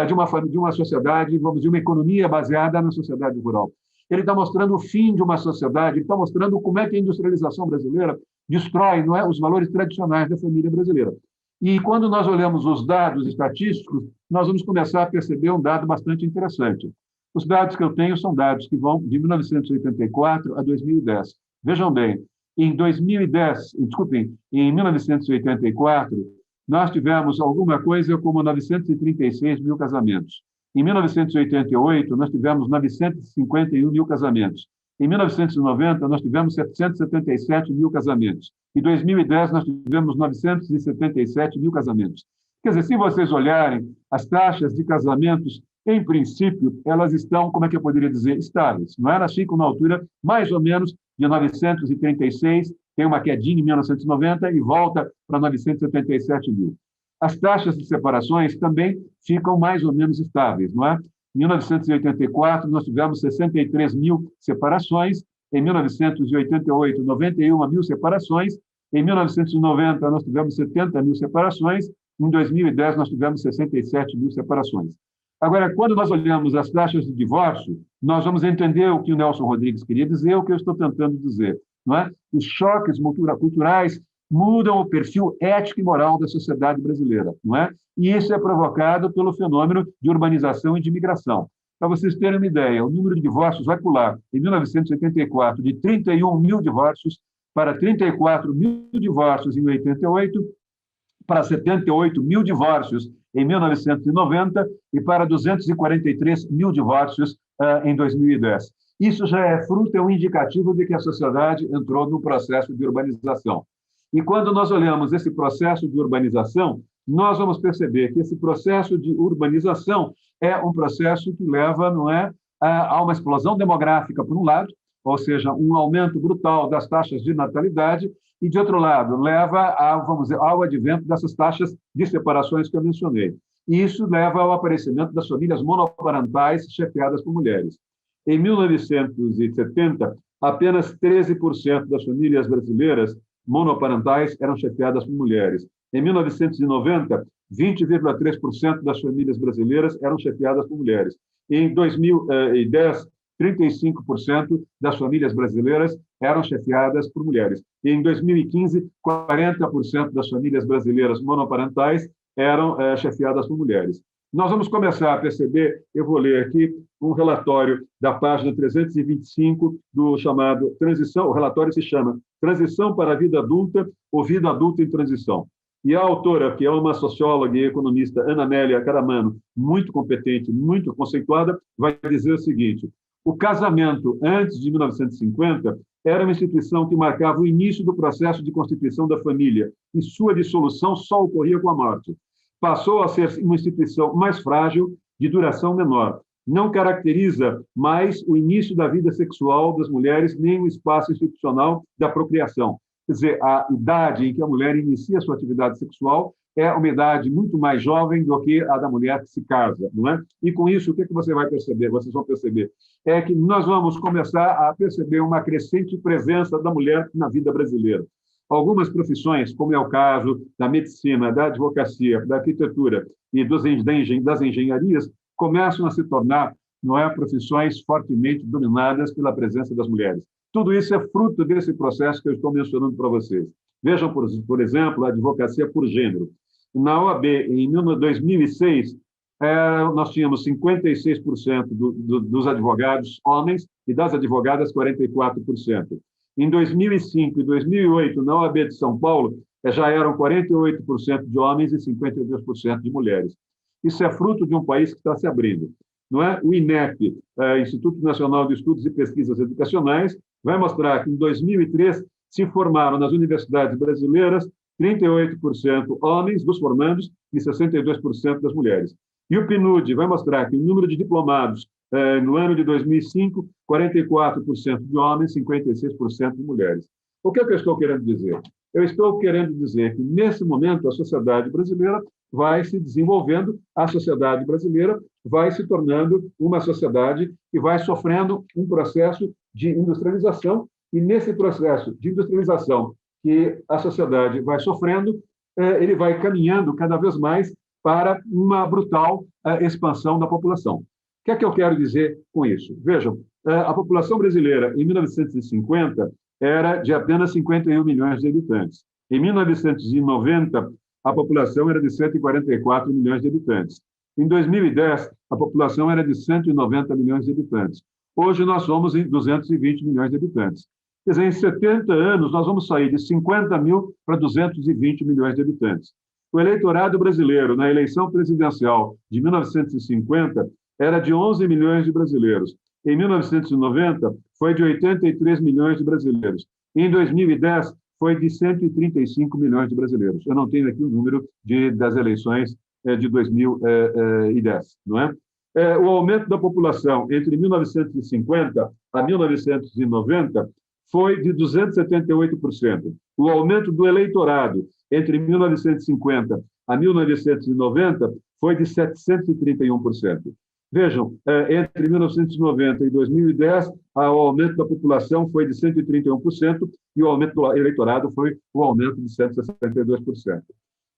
de uma sociedade, vamos dizer, uma economia baseada na sociedade rural. Ele está mostrando o fim de uma sociedade, ele está mostrando como é que a industrialização brasileira destrói, não é, os valores tradicionais da família brasileira. E quando nós olhamos os dados estatísticos, nós vamos começar a perceber um dado bastante interessante. Os dados que eu tenho são dados que vão de 1984 a 2010. Vejam bem, em 1984, nós tivemos alguma coisa como 936 mil casamentos. Em 1988, nós tivemos 951 mil casamentos. Em 1990, nós tivemos 777 mil casamentos. Em 2010, nós tivemos 977 mil casamentos. Quer dizer, se vocês olharem, as taxas de casamentos, em princípio, elas estão, como é que eu poderia dizer, estáveis. Não é? Elas ficam na altura, mais ou menos, de 936, tem uma quedinha em 1990 e volta para 977 mil. As taxas de separações também ficam mais ou menos estáveis, não é? Em 1984, nós tivemos 63 mil separações, em 1988, 91 mil separações, em 1990, nós tivemos 70 mil separações, em 2010, nós tivemos 67 mil separações. Agora, quando nós olhamos as taxas de divórcio, nós vamos entender o que o Nelson Rodrigues queria dizer, o que eu estou tentando dizer, não é? Os choques culturais mudam o perfil ético e moral da sociedade brasileira, não é? E isso é provocado pelo fenômeno de urbanização e de imigração. Para vocês terem uma ideia, o número de divórcios vai pular, em 1984, de 31 mil divórcios para 34 mil divórcios em 88, para 78 mil divórcios em 1990 e para 243 mil divórcios em 2010. Isso já é fruto, é um indicativo de que a sociedade entrou no processo de urbanização. E quando nós olhamos esse processo de urbanização, nós vamos perceber que esse processo de urbanização é um processo que leva, não é, a uma explosão demográfica, por um lado, ou seja, um aumento brutal das taxas de natalidade, e, de outro lado, leva vamos dizer, ao advento dessas taxas de separações que eu mencionei. E isso leva ao aparecimento das famílias monoparentais chefiadas por mulheres. Em 1970, apenas 13% das famílias brasileiras monoparentais eram chefiadas por mulheres. Em 1990, 20,3% das famílias brasileiras eram chefiadas por mulheres. Em 2010, 35% das famílias brasileiras eram chefiadas por mulheres. E em 2015, 40% das famílias brasileiras monoparentais eram chefiadas por mulheres. Nós vamos começar a perceber, eu vou ler aqui um relatório da página 325 do chamado Transição, o relatório se chama Transição para a Vida Adulta ou Vida Adulta em Transição. E a autora, que é uma socióloga e economista, Ana Amélia Caramano, muito competente, muito conceituada, vai dizer o seguinte: o casamento antes de 1950 era uma instituição que marcava o início do processo de constituição da família e sua dissolução só ocorria com a morte. Passou a ser uma instituição mais frágil, de duração menor. Não caracteriza mais o início da vida sexual das mulheres, nem o espaço institucional da procriação. Quer dizer, a idade em que a mulher inicia sua atividade sexual é uma idade muito mais jovem do que a da mulher que se casa, não é? E com isso, o que você vai perceber? Vocês vão perceber é que nós vamos começar a perceber uma crescente presença da mulher na vida brasileira. Algumas profissões, como é o caso da medicina, da advocacia, da arquitetura e das engenharias, começam a se tornar, não é, profissões fortemente dominadas pela presença das mulheres. Tudo isso é fruto desse processo que eu estou mencionando para vocês. Vejam, por exemplo, a advocacia por gênero. Na OAB, em 2006, nós tínhamos 56% dos advogados homens e das advogadas 44%. Em 2005 e 2008, na OAB de São Paulo, já eram 48% de homens e 52% de mulheres. Isso é fruto de um país que está se abrindo. Não é? O INEP, Instituto Nacional de Estudos e Pesquisas Educacionais, vai mostrar que em 2003 se formaram nas universidades brasileiras 38% homens dos formandos e 62% das mulheres. E o PNUD vai mostrar que o número de diplomados no ano de 2005, 44% de homens, 56% de mulheres. O que é que eu estou querendo dizer? Eu estou querendo dizer que, nesse momento, a sociedade brasileira vai se desenvolvendo, a sociedade brasileira vai se tornando uma sociedade que vai sofrendo um processo de industrialização, e nesse processo de industrialização que a sociedade vai sofrendo, ele vai caminhando cada vez mais para uma brutal expansão da população. O que é que eu quero dizer com isso? Vejam, a população brasileira, em 1950, era de apenas 51 milhões de habitantes. Em 1990, a população era de 144 milhões de habitantes. Em 2010, a população era de 190 milhões de habitantes. Hoje, nós somos em 220 milhões de habitantes. Quer dizer, em 70 anos, nós vamos sair de 50 mil para 220 milhões de habitantes. O eleitorado brasileiro, na eleição presidencial de 1950, era de 11 milhões de brasileiros. Em 1990, foi de 83 milhões de brasileiros. Em 2010, foi de 135 milhões de brasileiros. Eu não tenho aqui o número das eleições de 2010, não é? O aumento da população entre 1950 a 1990 foi de 278%. O aumento do eleitorado entre 1950 a 1990 foi de 731%. Vejam, entre 1990 e 2010, o aumento da população foi de 131% e o aumento do eleitorado foi o aumento de 162%.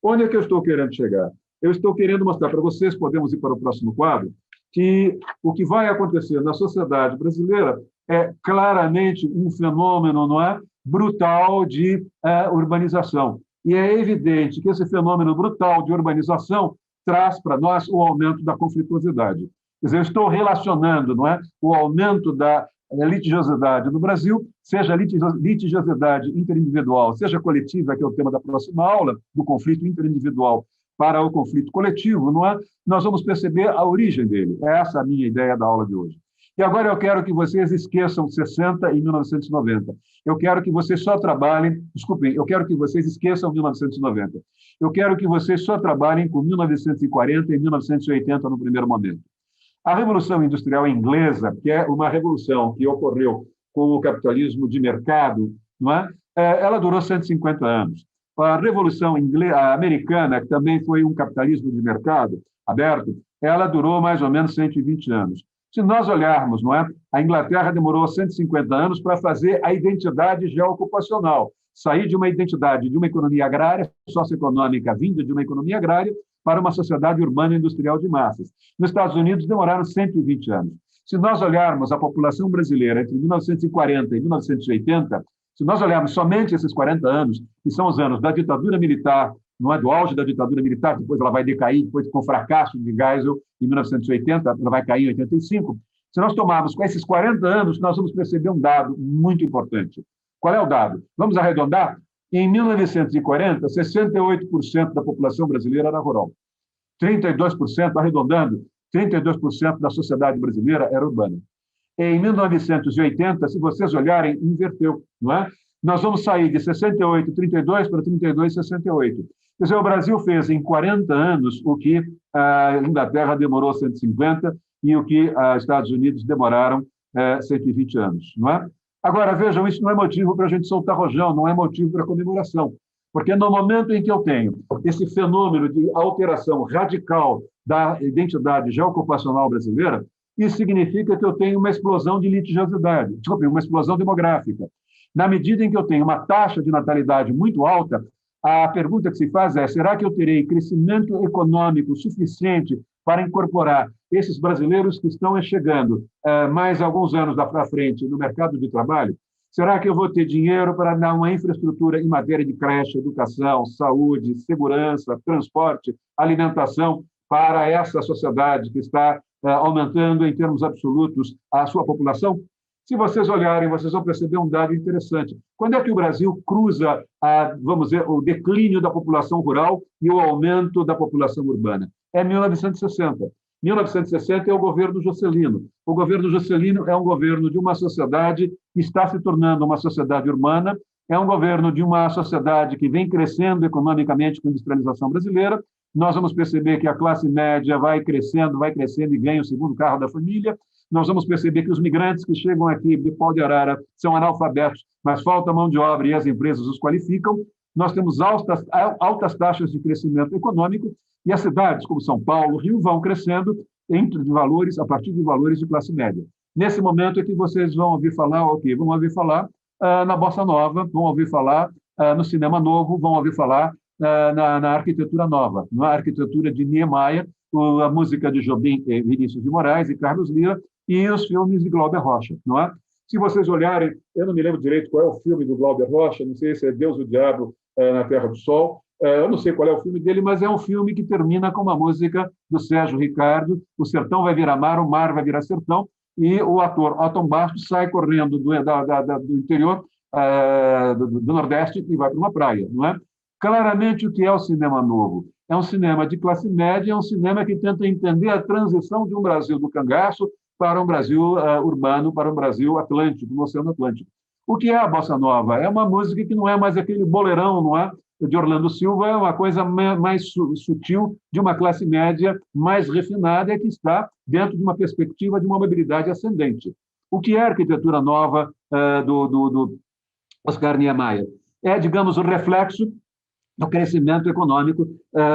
Onde é que eu estou querendo chegar? Eu estou querendo mostrar para vocês, podemos ir para o próximo quadro, que o que vai acontecer na sociedade brasileira é claramente um fenômeno, não é, brutal de urbanização. E é evidente que esse fenômeno brutal de urbanização traz para nós o aumento da conflituosidade. Quer dizer, eu estou relacionando, não é, o aumento da litigiosidade no Brasil seja litigiosidade interindividual, seja coletiva, que é o tema da próxima aula, do conflito interindividual para o conflito coletivo, não é? Nós vamos perceber a origem dele. É essa a minha ideia da aula de hoje. E agora eu quero que vocês esqueçam 60 e 1990. Eu quero que vocês só trabalhem... Desculpem, eu quero que vocês esqueçam 1990. Eu quero que vocês só trabalhem com 1940 e 1980 no primeiro momento. A Revolução Industrial Inglesa, que é uma revolução que ocorreu com o capitalismo de mercado, não é? Ela durou 150 anos. A Revolução Americana, que também foi um capitalismo de mercado aberto, ela durou mais ou menos 120 anos. Se nós olharmos, não é? A Inglaterra demorou 150 anos para fazer a identidade geoocupacional, sair de uma identidade de uma economia agrária, socioeconômica, vinda de uma economia agrária, para uma sociedade urbana e industrial de massas. Nos Estados Unidos, demoraram 120 anos. Se nós olharmos a população brasileira entre 1940 e 1980, se nós olharmos somente esses 40 anos, que são os anos da ditadura militar, não é do auge da ditadura militar, depois ela vai decair, depois com o fracasso de Geisel em 1980, ela vai cair em 85. Se nós tomarmos com esses 40 anos, nós vamos perceber um dado muito importante. Qual é o dado? Vamos arredondar? Em 1940, 68% da população brasileira era rural. 32%, arredondando, 32% da sociedade brasileira era urbana. Em 1980, se vocês olharem, inverteu, não é? Nós vamos sair de 68, 32 para 32, 68. Quer dizer, o Brasil fez em 40 anos o que a Inglaterra demorou 150 e o que os Estados Unidos demoraram 120 anos, não é? Agora, vejam, isso não é motivo para a gente soltar rojão, não é motivo para comemoração, porque no momento em que eu tenho esse fenômeno de alteração radical da identidade geoocupacional brasileira, isso significa que eu tenho uma explosão de litigiosidade, desculpe, uma explosão demográfica. Na medida em que eu tenho uma taxa de natalidade muito alta, a pergunta que se faz é: será que eu terei crescimento econômico suficiente para incorporar esses brasileiros que estão chegando mais alguns anos para frente no mercado de trabalho? Será que eu vou ter dinheiro para dar uma infraestrutura em matéria de creche, educação, saúde, segurança, transporte, alimentação para essa sociedade que está aumentando em termos absolutos a sua população? Se vocês olharem, vocês vão perceber um dado interessante. Quando é que o Brasil cruza, vamos dizer, o declínio da população rural e o aumento da população urbana? É 1960. 1960 é o governo Juscelino. O governo Juscelino é um governo de uma sociedade que está se tornando uma sociedade urbana, é um governo de uma sociedade que vem crescendo economicamente com a industrialização brasileira. Nós vamos perceber que a classe média vai crescendo e ganha o segundo carro da família. Nós vamos perceber que os migrantes que chegam aqui de pau de arara são analfabetos, mas falta mão de obra e as empresas os qualificam. Nós temos altas taxas de crescimento econômico e as cidades, como São Paulo, Rio, vão crescendo a partir de valores de classe média. Nesse momento é que vocês vão ouvir falar, vão ouvir falar na Bossa Nova, vão ouvir falar no Cinema Novo, vão ouvir falar na arquitetura nova, na arquitetura de Niemeyer, a música de Jobim, Vinícius de Moraes e Carlos Lira, e os filmes de Glauber Rocha, não é? Se vocês olharem, eu não me lembro direito qual é o filme do Glauber Rocha, não sei se é Deus e o Diabo na Terra do Sol, eu não sei qual é o filme dele, mas é um filme que termina com uma música do Sérgio Ricardo, o sertão vai virar mar, o mar vai virar sertão, e o ator Otton Bastos sai correndo do interior do Nordeste e vai para uma praia, não é? Claramente, o que é o cinema novo? É um cinema de classe média, é um cinema que tenta entender a transição de um Brasil do cangaço para um Brasil urbano, para um Brasil atlântico, no Oceano Atlântico. O que é a Bossa Nova? É uma música que não é mais aquele boleirão, não é? De Orlando Silva, é uma coisa mais sutil, de uma classe média mais refinada, e que está dentro de uma perspectiva de uma mobilidade ascendente. O que é a arquitetura nova do Oscar Niemeyer? É, digamos, o reflexo do crescimento econômico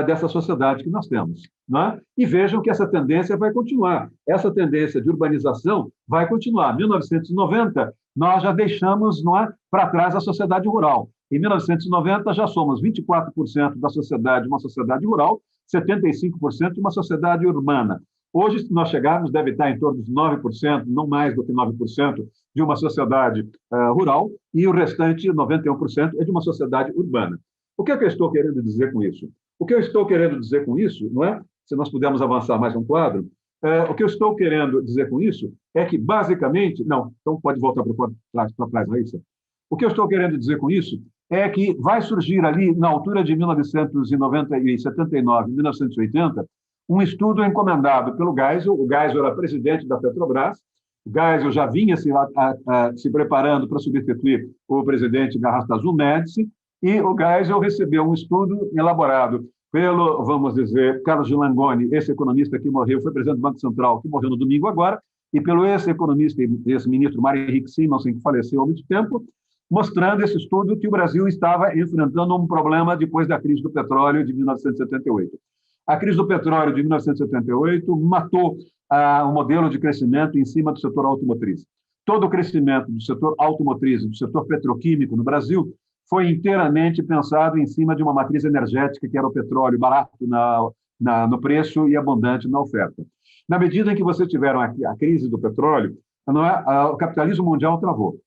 dessa sociedade que nós temos. Não é? E vejam que essa tendência vai continuar. Essa tendência de urbanização vai continuar. Em 1990, nós já deixamos para trás a sociedade rural. Em 1990, já somos 24% da sociedade uma sociedade rural, 75% de uma sociedade urbana. Hoje, se nós chegarmos, deve estar em torno de 9%, não mais do que 9%, de uma sociedade rural, e o restante, 91%, é de uma sociedade urbana. O que é que eu estou querendo dizer com isso? O que eu estou querendo dizer com isso, não é? Se nós pudermos avançar mais um quadro, O que eu estou querendo dizer com isso é que, basicamente... Não, então pode voltar para trás, Raíssa. O que eu estou querendo dizer com isso é que vai surgir ali, na altura de 1979, 1980, um estudo encomendado pelo Geisel. O Geisel era presidente da Petrobras. O Geisel já vinha se preparando para substituir o presidente Garrastazu Médici, e o Geisel recebeu um estudo elaborado pelo, vamos dizer, Carlos de Langoni, esse economista que morreu, foi presidente do Banco Central, que morreu no domingo agora, e pelo ex-economista e ex-ministro Mário Henrique Simonsen, que faleceu há muito tempo, mostrando esse estudo que o Brasil estava enfrentando um problema depois da crise do petróleo de 1978. A crise do petróleo de 1978 matou o modelo de crescimento em cima do setor automotriz. Todo o crescimento do setor automotriz, do setor petroquímico no Brasil, foi inteiramente pensado em cima de uma matriz energética, que era o petróleo barato no preço e abundante na oferta. Na medida em que vocês tiveram a crise do petróleo, o capitalismo mundial travou.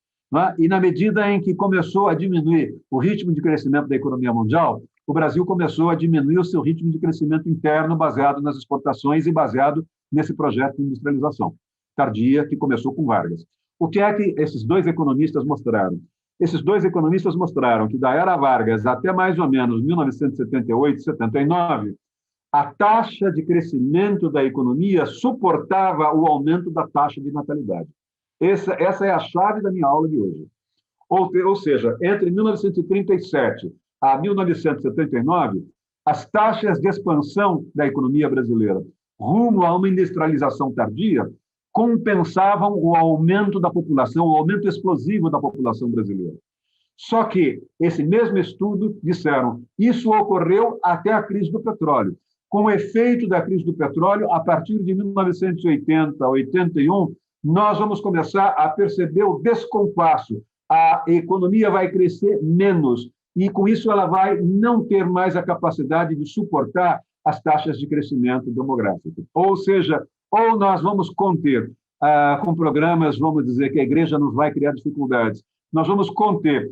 E na medida em que começou a diminuir o ritmo de crescimento da economia mundial, o Brasil começou a diminuir o seu ritmo de crescimento interno baseado nas exportações e baseado nesse projeto de industrialização tardia que começou com Vargas. O que é que esses dois economistas mostraram? Esses dois economistas mostraram que da era Vargas até mais ou menos 1978, 79, a taxa de crescimento da economia suportava o aumento da taxa de natalidade. Essa é a chave da minha aula de hoje. Ou seja, entre 1937 a 1979, as taxas de expansão da economia brasileira rumo a uma industrialização tardia compensavam o aumento da população, o aumento explosivo da população brasileira. Só que esse mesmo estudo disseram isso ocorreu até a crise do petróleo. Com o efeito da crise do petróleo, a partir de 1980, 81, nós vamos começar a perceber o descompasso. A economia vai crescer menos e, com isso, ela vai não ter mais a capacidade de suportar as taxas de crescimento demográfico. Ou seja, ou nós vamos conter, com programas, vamos dizer que a igreja nos vai criar dificuldades, nós vamos conter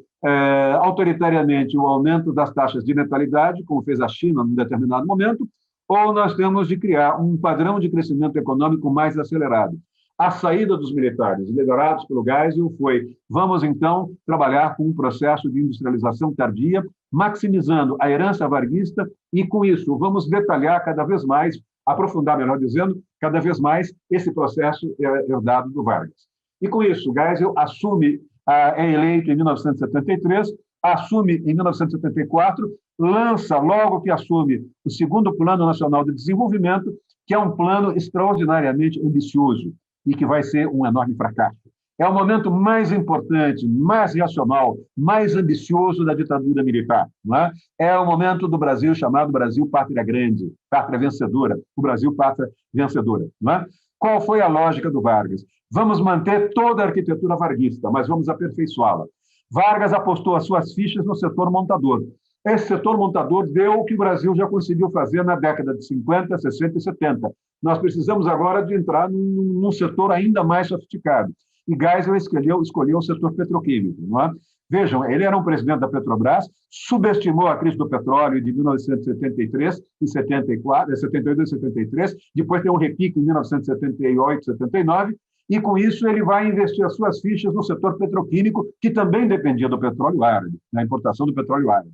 autoritariamente o aumento das taxas de natalidade, como fez a China num determinado momento, ou nós temos de criar um padrão de crescimento econômico mais acelerado. A saída dos militares, liderados pelo Geisel, foi: vamos, então, trabalhar com um processo de industrialização tardia, maximizando a herança varguista, e, com isso, vamos detalhar cada vez mais, aprofundar, melhor dizendo, cada vez mais esse processo herdado do Vargas. E, com isso, Geisel assume, é eleito em 1973, assume em 1974, lança, logo que assume, o segundo Plano Nacional de Desenvolvimento, que é um plano extraordinariamente ambicioso e que vai ser um enorme fracasso. É o momento mais importante, mais racional, mais ambicioso da ditadura militar. Não é? É o momento do Brasil chamado Brasil Pátria Grande, Pátria Vencedora, o Brasil Pátria Vencedora. Não é? Qual foi a lógica do Vargas? Vamos manter toda a arquitetura varguista, mas vamos aperfeiçoá-la. Vargas apostou as suas fichas no setor montador. Esse setor montador deu o que o Brasil já conseguiu fazer na década de 50, 60 e 70. Nós precisamos agora de entrar num setor ainda mais sofisticado. E Geisel escolheu o setor petroquímico. Não é? Vejam, ele era um presidente da Petrobras, subestimou a crise do petróleo de 1973 e 74, 72 e 73, depois tem um repique em 1978, 79, e com isso ele vai investir as suas fichas no setor petroquímico, que também dependia do petróleo árabe, da importação do petróleo árabe.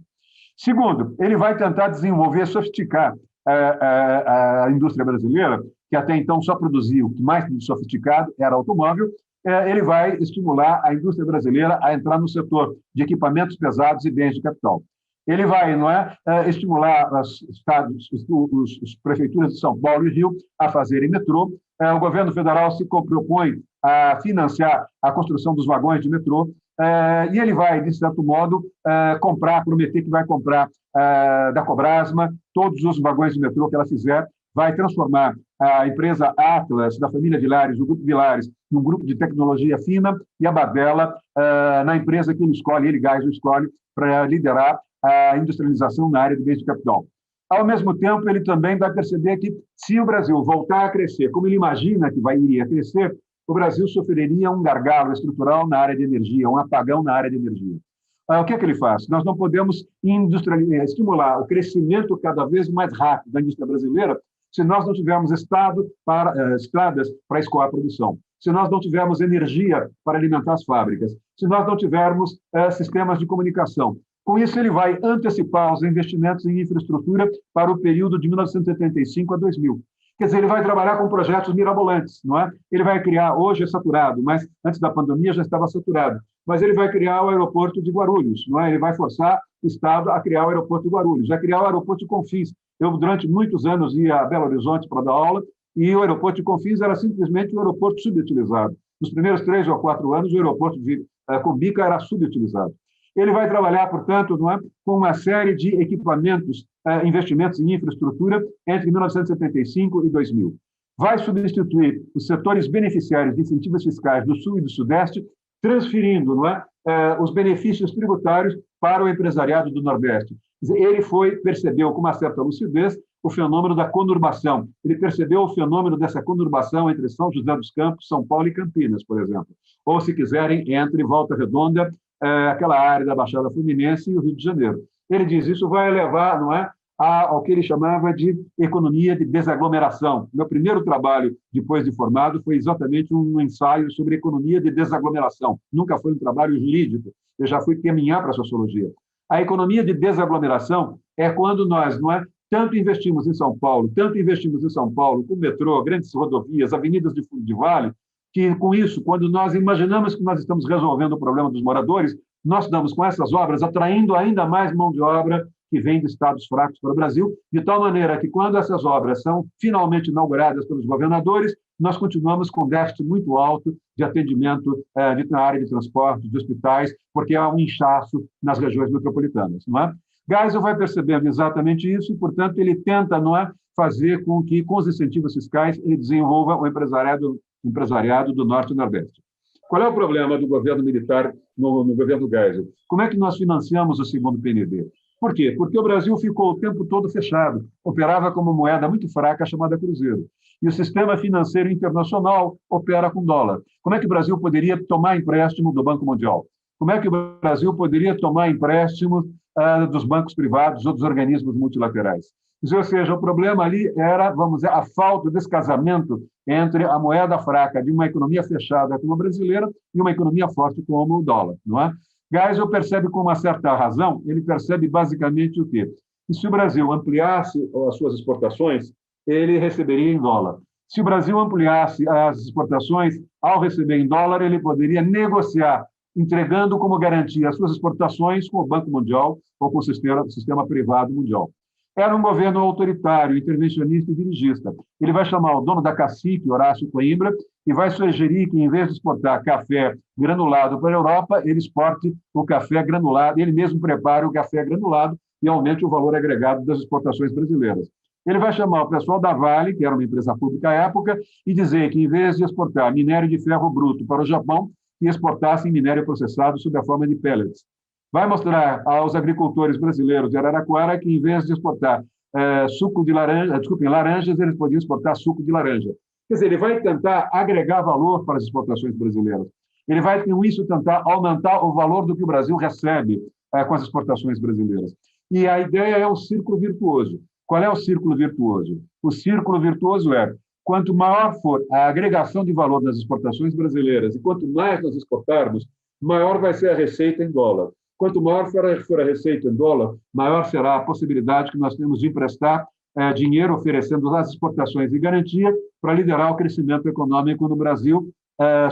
Segundo, ele vai tentar desenvolver, sofisticar a indústria brasileira, que até então só produzia o que mais sofisticado era automóvel. Ele vai estimular a indústria brasileira a entrar no setor de equipamentos pesados e bens de capital. Ele vai, estimular as prefeituras de São Paulo e Rio a fazerem metrô. O governo federal se propõe a financiar a construção dos vagões de metrô, e ele vai, de certo modo, prometer que vai comprar da Cobrasma todos os vagões de metrô que ela fizer, vai transformar a empresa Atlas, da família Vilares, o Grupo Vilares, num grupo de tecnologia fina, e a Badella na empresa que ele escolhe, ele, Geisel, escolhe para liderar a industrialização na área de bens de capital. Ao mesmo tempo, ele também vai perceber que, se o Brasil voltar a crescer, como ele imagina que iria crescer, o Brasil sofreria um gargalo estrutural na área de energia, um apagão na área de energia. O que ele faz? Nós não podemos estimular o crescimento cada vez mais rápido da indústria brasileira se nós não tivermos estradas para escoar a produção, se nós não tivermos energia para alimentar as fábricas, se nós não tivermos sistemas de comunicação. Com isso, ele vai antecipar os investimentos em infraestrutura para o período de 1975 a 2000. Quer dizer, ele vai trabalhar com projetos mirabolantes, não é? Ele vai criar, hoje é saturado, mas antes da pandemia já estava saturado, mas ele vai criar o aeroporto de Guarulhos, não é? Ele vai forçar o Estado a criar o aeroporto de Guarulhos, vai criar o aeroporto de Confins. Eu, durante muitos anos, ia a Belo Horizonte para dar aula, e o aeroporto de Confins era simplesmente um aeroporto subutilizado. Nos primeiros 3 ou 4 anos, o aeroporto de Cumbica era subutilizado. Ele vai trabalhar, portanto, não é, com uma série de equipamentos, investimentos em infraestrutura entre 1975 e 2000. Vai substituir os setores beneficiários de incentivos fiscais do Sul e do Sudeste, transferindo, não é, os benefícios tributários para o empresariado do Nordeste. Ele percebeu com uma certa lucidez o fenômeno da conurbação. Ele percebeu o fenômeno dessa conurbação entre São José dos Campos, São Paulo e Campinas, por exemplo. Ou, se quiserem, entre Volta Redonda, aquela área da Baixada Fluminense e o Rio de Janeiro. Ele diz isso vai levar, não é, ao que ele chamava de economia de desaglomeração. Meu primeiro trabalho, depois de formado, foi exatamente um ensaio sobre economia de desaglomeração. Nunca foi um trabalho jurídico, eu já fui caminhar para a sociologia. A economia de desaglomeração é quando nós, não é, tanto investimos em São Paulo, com metrô, grandes rodovias, avenidas de fundo de vale, que, com isso, quando nós imaginamos que nós estamos resolvendo o problema dos moradores, nós estamos, com essas obras, atraindo ainda mais mão de obra que vem de estados fracos para o Brasil, de tal maneira que, quando essas obras são finalmente inauguradas pelos governadores, nós continuamos com déficit muito alto de atendimento na área de transporte, de hospitais, porque há um inchaço nas regiões metropolitanas, não é? Geisel vai percebendo exatamente isso e, portanto, ele tenta, não é, fazer com que, com os incentivos fiscais, ele desenvolva o empresariado do Norte e Nordeste. Qual é o problema do governo militar no governo Geisel? Como é que nós financiamos o segundo PNB? Por quê? Porque o Brasil ficou o tempo todo fechado, operava com uma moeda muito fraca chamada cruzeiro. E o sistema financeiro internacional opera com dólar. Como é que o Brasil poderia tomar empréstimo do Banco Mundial? Como é que o Brasil poderia tomar empréstimo dos bancos privados ou dos organismos multilaterais? Ou seja, o problema ali era, vamos dizer, a falta desse casamento entre a moeda fraca de uma economia fechada como a brasileira e uma economia forte como o dólar, não é? Geisel percebe com uma certa razão, ele percebe basicamente o quê? Que se o Brasil ampliasse as suas exportações, ele receberia em dólar. Se o Brasil ampliasse as exportações, ao receber em dólar, ele poderia negociar, entregando como garantia as suas exportações com o Banco Mundial ou com o sistema privado mundial. Era um governo autoritário, intervencionista e dirigista. Ele vai chamar o dono da Cacique, Horácio Coimbra, e vai sugerir que, em vez de exportar café granulado para a Europa, ele exporte o café granulado, ele mesmo prepare o café granulado e aumente o valor agregado das exportações brasileiras. Ele vai chamar o pessoal da Vale, que era uma empresa pública à época, e dizer que, em vez de exportar minério de ferro bruto para o Japão, que exportassem minério processado sob a forma de pellets. Vai mostrar aos agricultores brasileiros de Araraquara que, em vez de exportar laranjas, eles podiam exportar suco de laranja. Quer dizer, ele vai tentar agregar valor para as exportações brasileiras. Ele vai, com isso, tentar aumentar o valor do que o Brasil recebe com as exportações brasileiras. E a ideia é um círculo virtuoso. Qual é o círculo virtuoso? O círculo virtuoso é, quanto maior for a agregação de valor nas exportações brasileiras e quanto mais nós exportarmos, maior vai ser a receita em dólar. Quanto maior for a receita em dólar, maior será a possibilidade que nós temos de emprestar dinheiro, oferecendo as exportações e garantia para liderar o crescimento econômico no Brasil,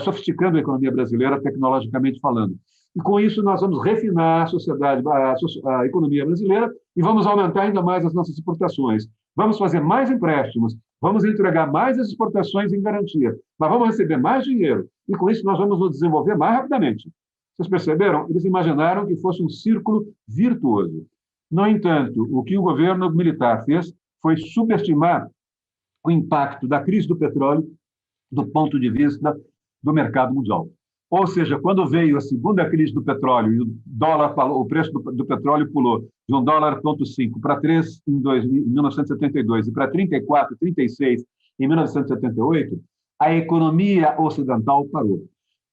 sofisticando a economia brasileira, tecnologicamente falando. E, com isso, nós vamos refinar a sociedade, a economia brasileira e vamos aumentar ainda mais as nossas exportações. Vamos fazer mais empréstimos, vamos entregar mais as exportações em garantia, mas vamos receber mais dinheiro. E, com isso, nós vamos nos desenvolver mais rapidamente. Vocês perceberam? Eles imaginaram que fosse um círculo virtuoso. No entanto, o que o governo militar fez foi subestimar o impacto da crise do petróleo do ponto de vista do mercado mundial. Ou seja, quando veio a segunda crise do petróleo e o preço do petróleo pulou de $1,5 para 3 em 1972 e para 34, 36 em 1978, a economia ocidental parou.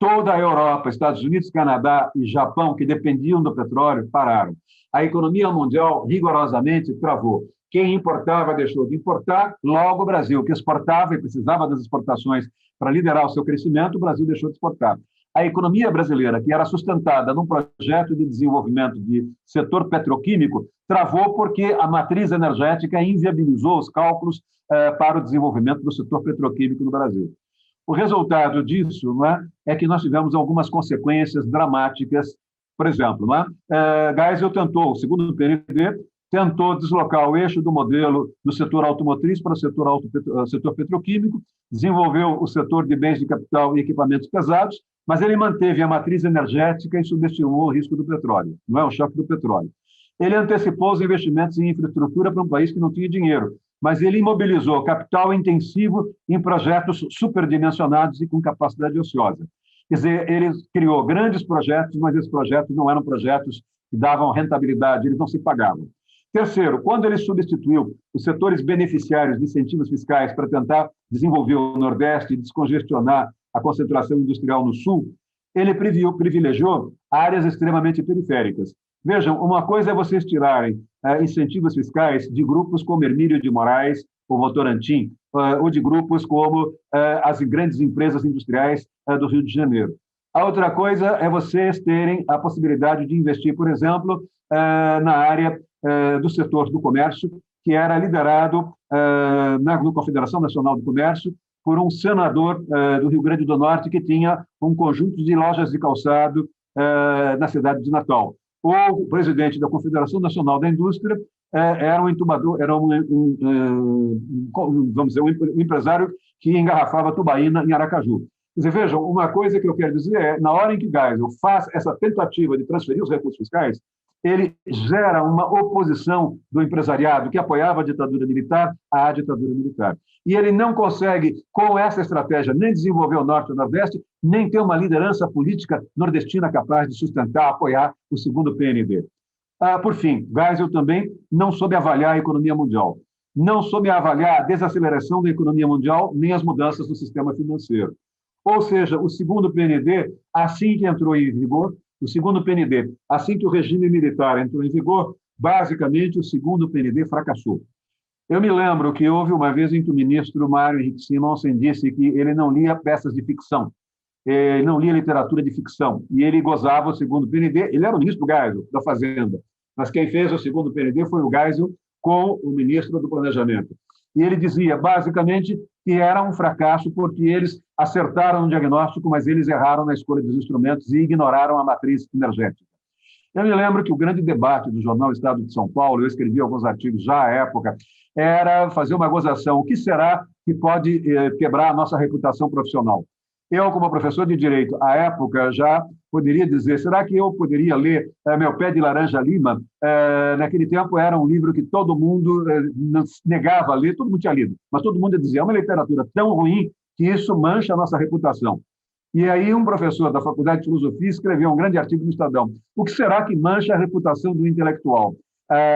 Toda a Europa, Estados Unidos, Canadá e Japão, que dependiam do petróleo, pararam. A economia mundial rigorosamente travou. Quem importava deixou de importar, logo o Brasil, que exportava e precisava das exportações para liderar o seu crescimento, o Brasil deixou de exportar. A economia brasileira, que era sustentada num projeto de desenvolvimento de setor petroquímico, travou porque a matriz energética inviabilizou os cálculos para o desenvolvimento do setor petroquímico no Brasil. O resultado disso, não é que nós tivemos algumas consequências dramáticas. Por exemplo, Geisel tentou, segundo o PND, tentou deslocar o eixo do modelo do setor automotriz para o setor petroquímico, desenvolveu o setor de bens de capital e equipamentos pesados, mas ele manteve a matriz energética e subestimou o risco do petróleo, não é o choque do petróleo. Ele antecipou os investimentos em infraestrutura para um país que não tinha dinheiro, mas ele imobilizou capital intensivo em projetos superdimensionados e com capacidade ociosa. Quer dizer, ele criou grandes projetos, mas esses projetos não eram projetos que davam rentabilidade, eles não se pagavam. Terceiro, quando ele substituiu os setores beneficiários de incentivos fiscais para tentar desenvolver o Nordeste e descongestionar a concentração industrial no Sul, ele privilegiou áreas extremamente periféricas. Vejam, uma coisa é vocês tirarem incentivos fiscais de grupos como Hermílio de Moraes ou Votorantim, ou de grupos como as grandes empresas industriais do Rio de Janeiro. A outra coisa é vocês terem a possibilidade de investir, por exemplo, na área do setor do comércio, que era liderado na Confederação Nacional do Comércio por um senador do Rio Grande do Norte que tinha um conjunto de lojas de calçado na cidade de Natal. O presidente da Confederação Nacional da Indústria era um entubador, era vamos dizer, um empresário que engarrafava tubaína em Aracaju. Quer dizer, vejam, uma coisa que eu quero dizer é, na hora em que Geisel faz essa tentativa de transferir os recursos fiscais, ele gera uma oposição do empresariado que apoiava a ditadura militar à ditadura militar. E ele não consegue, com essa estratégia, nem desenvolver o Norte e o Nordeste, nem ter uma liderança política nordestina capaz de sustentar, apoiar o segundo PND. Por fim, Geisel também não soube avaliar a economia mundial. Não soube avaliar a desaceleração da economia mundial, nem as mudanças no sistema financeiro. Ou seja, o segundo PND, assim que entrou em vigor, o segundo PND, assim que o regime militar entrou em vigor, basicamente o segundo PND fracassou. Eu me lembro que houve uma vez em que o ministro Mário Henrique Simonsen disse que ele não lia peças de ficção, não lia literatura de ficção, e ele gozava o segundo PND, ele era o ministro Geisel, da Fazenda, mas quem fez o segundo PND foi o Geisel com o ministro do Planejamento. E ele dizia, basicamente, que era um fracasso porque eles acertaram no diagnóstico, mas eles erraram na escolha dos instrumentos e ignoraram a matriz energética. Eu me lembro que o grande debate do jornal Estado de São Paulo, eu escrevi alguns artigos já à época, era fazer uma gozação. O que será que pode quebrar a nossa reputação profissional? Eu, como professor de Direito, à época, já poderia dizer, será que eu poderia ler Meu Pé de Laranja Lima? Naquele tempo era um livro que todo mundo negava a ler, todo mundo tinha lido, mas todo mundo dizia, é uma literatura tão ruim que isso mancha a nossa reputação. E aí um professor da Faculdade de Filosofia escreveu um grande artigo no Estadão. O que será que mancha a reputação do intelectual?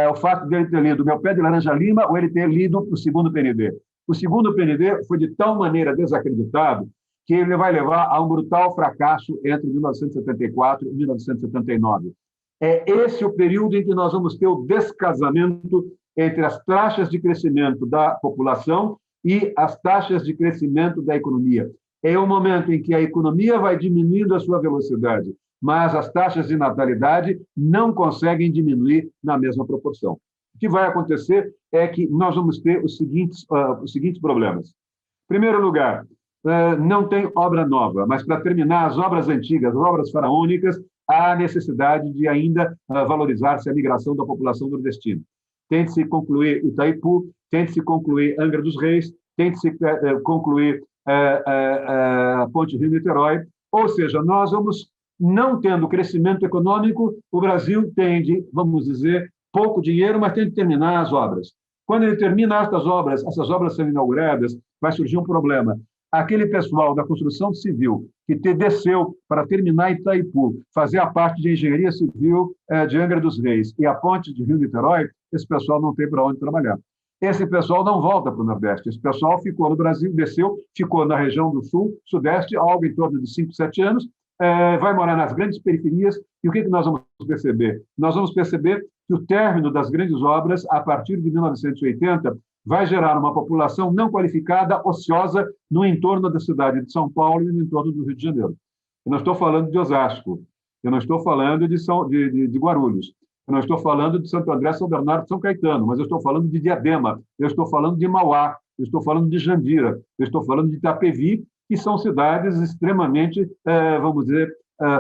O fato de ele ter lido Meu Pé de Laranja Lima ou ele ter lido o segundo PND? O segundo PND foi de tal maneira desacreditado que ele vai levar a um brutal fracasso entre 1974 e 1979. É esse o período em que nós vamos ter o descasamento entre as taxas de crescimento da população e as taxas de crescimento da economia. É o momento em que a economia vai diminuindo a sua velocidade, mas as taxas de natalidade não conseguem diminuir na mesma proporção. O que vai acontecer é que nós vamos ter os seguintes problemas. Em primeiro lugar, não tem obra nova, mas para terminar as obras antigas, as obras faraônicas, há necessidade de ainda valorizar-se a migração da população nordestina. Tente-se concluir Itaipu, tente-se concluir Angra dos Reis, tente-se concluir a Ponte Rio-Niterói, ou seja, nós vamos, não tendo crescimento econômico, o Brasil tem de, vamos dizer, pouco dinheiro, mas tem de terminar as obras. Quando ele termina essas obras são inauguradas, vai surgir um problema. Aquele pessoal da construção civil que desceu para terminar Itaipu, fazer a parte de engenharia civil de Angra dos Reis e a ponte de Rio-Niterói, esse pessoal não tem para onde trabalhar. esse pessoal não volta para o Nordeste. Esse pessoal ficou no Brasil, desceu, ficou na região do Sul, Sudeste, algo em torno de 5, 7 anos, vai morar nas grandes periferias. E o que nós vamos perceber? Nós vamos perceber que o término das grandes obras, a partir de 1980, vai gerar uma população não qualificada, ociosa, no entorno da cidade de São Paulo e no entorno do Rio de Janeiro. Eu não estou falando de Osasco, eu não estou falando de Guarulhos, eu não estou falando de Santo André, São Bernardo, São Caetano, mas eu estou falando de Diadema, eu estou falando de Mauá, eu estou falando de Jandira, eu estou falando de Itapevi, que são cidades extremamente, vamos dizer,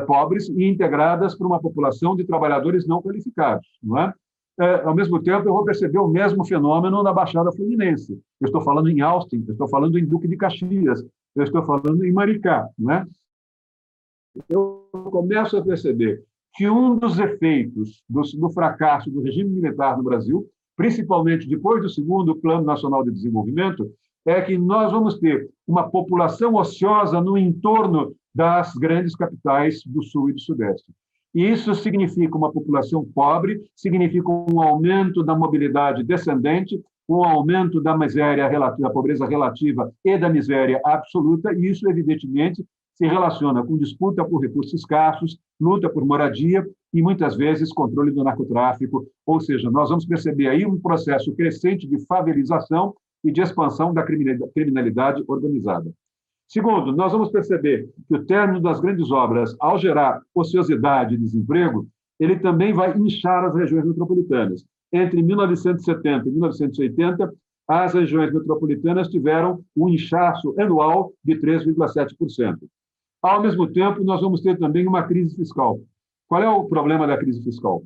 pobres e integradas por uma população de trabalhadores não qualificados, não é? Ao mesmo tempo, eu vou perceber o mesmo fenômeno na Baixada Fluminense. Eu estou falando em Austin, eu estou falando em Duque de Caxias, eu estou falando em Maricá, não é? Eu começo a perceber que um dos efeitos do fracasso do regime militar no Brasil, principalmente depois do segundo Plano Nacional de Desenvolvimento, é que nós vamos ter uma população ociosa no entorno das grandes capitais do Sul e do Sudeste. E isso significa uma população pobre, significa um aumento da mobilidade descendente, um aumento da miséria relativa, da pobreza relativa e da miséria absoluta, e isso, evidentemente, se relaciona com disputa por recursos escassos, luta por moradia e, muitas vezes, controle do narcotráfico. Ou seja, nós vamos perceber aí um processo crescente de favelização e de expansão da criminalidade organizada. Segundo, nós vamos perceber que o término das grandes obras, ao gerar ociosidade e desemprego, ele também vai inchar as regiões metropolitanas. Entre 1970 e 1980, as regiões metropolitanas tiveram um inchaço anual de 3,7%. Ao mesmo tempo, nós vamos ter também uma crise fiscal. Qual é o problema da crise fiscal?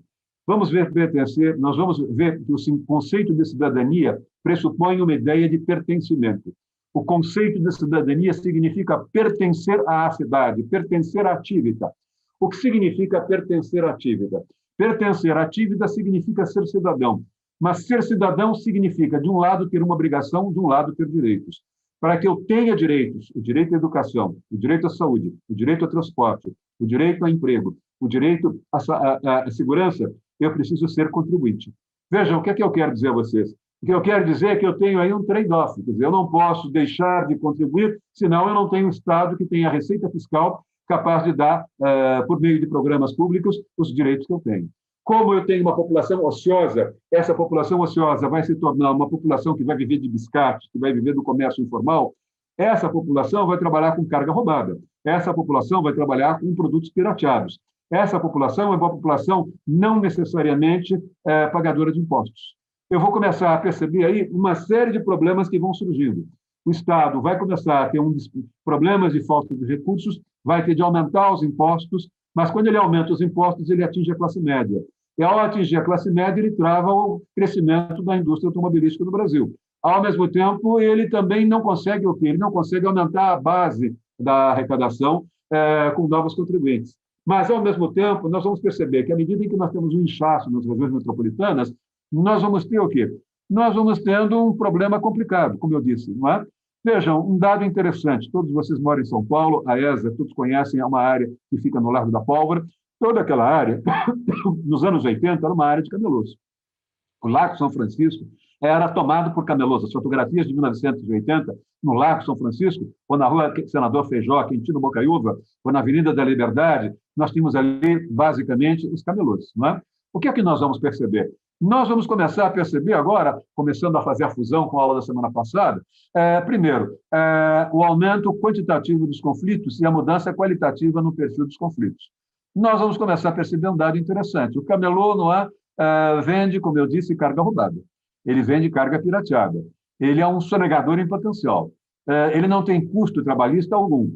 Nós vamos ver que o conceito de cidadania pressupõe uma ideia de pertencimento. O conceito de cidadania significa pertencer à cidade, pertencer à atividade. O que significa pertencer à atividade? Pertencer à atividade significa ser cidadão. Mas ser cidadão significa, de um lado, ter uma obrigação, de um lado, ter direitos. Para que eu tenha direitos, o direito à educação, o direito à saúde, o direito ao transporte, o direito ao emprego, o direito à segurança, eu preciso ser contribuinte. Vejam, o que é que eu quero dizer a vocês? O que eu quero dizer é que eu tenho aí um trade-off, quer dizer, eu não posso deixar de contribuir, senão eu não tenho um Estado que tenha receita fiscal capaz de dar, por meio de programas públicos, os direitos que eu tenho. Como eu tenho uma população ociosa, essa população ociosa vai se tornar uma população que vai viver de biscate, que vai viver do comércio informal, essa população vai trabalhar com carga roubada, essa população vai trabalhar com produtos pirateados, essa população é uma população não necessariamente pagadora de impostos. Eu vou começar a perceber aí uma série de problemas que vão surgindo. O Estado vai começar a ter problemas de falta de recursos, vai ter de aumentar os impostos, mas quando ele aumenta os impostos, ele atinge a classe média. E ao atingir a classe média, ele trava o crescimento da indústria automobilística no Brasil. Ao mesmo tempo, ele também não consegue o quê? Ele não consegue aumentar a base da arrecadação com novos contribuintes. Mas, ao mesmo tempo, nós vamos perceber que, à medida em que nós temos um inchaço nas regiões metropolitanas, nós vamos ter o quê? Nós vamos tendo um problema complicado, como eu disse, não é? Vejam, um dado interessante, todos vocês moram em São Paulo, a ESA, todos conhecem, é uma área que fica no Largo da Pólvora, toda aquela área, nos anos 80, era uma área de camelôs. O Lago São Francisco era tomado por camelôs. As fotografias de 1980, no Lago São Francisco, ou na Rua Senador Feijó, Quintino Bocaiúva, ou na Avenida da Liberdade, nós tínhamos ali, basicamente, os camelôs, não é? O que é que nós vamos perceber? Nós vamos começar a perceber agora, começando a fazer a fusão com a aula da semana passada, primeiro, o aumento quantitativo dos conflitos e a mudança qualitativa no perfil dos conflitos. Nós vamos começar a perceber um dado interessante. O camelô não vende, como eu disse, carga roubada. Ele vende carga pirateada. Ele é um sonegador em potencial. Ele não tem custo trabalhista algum.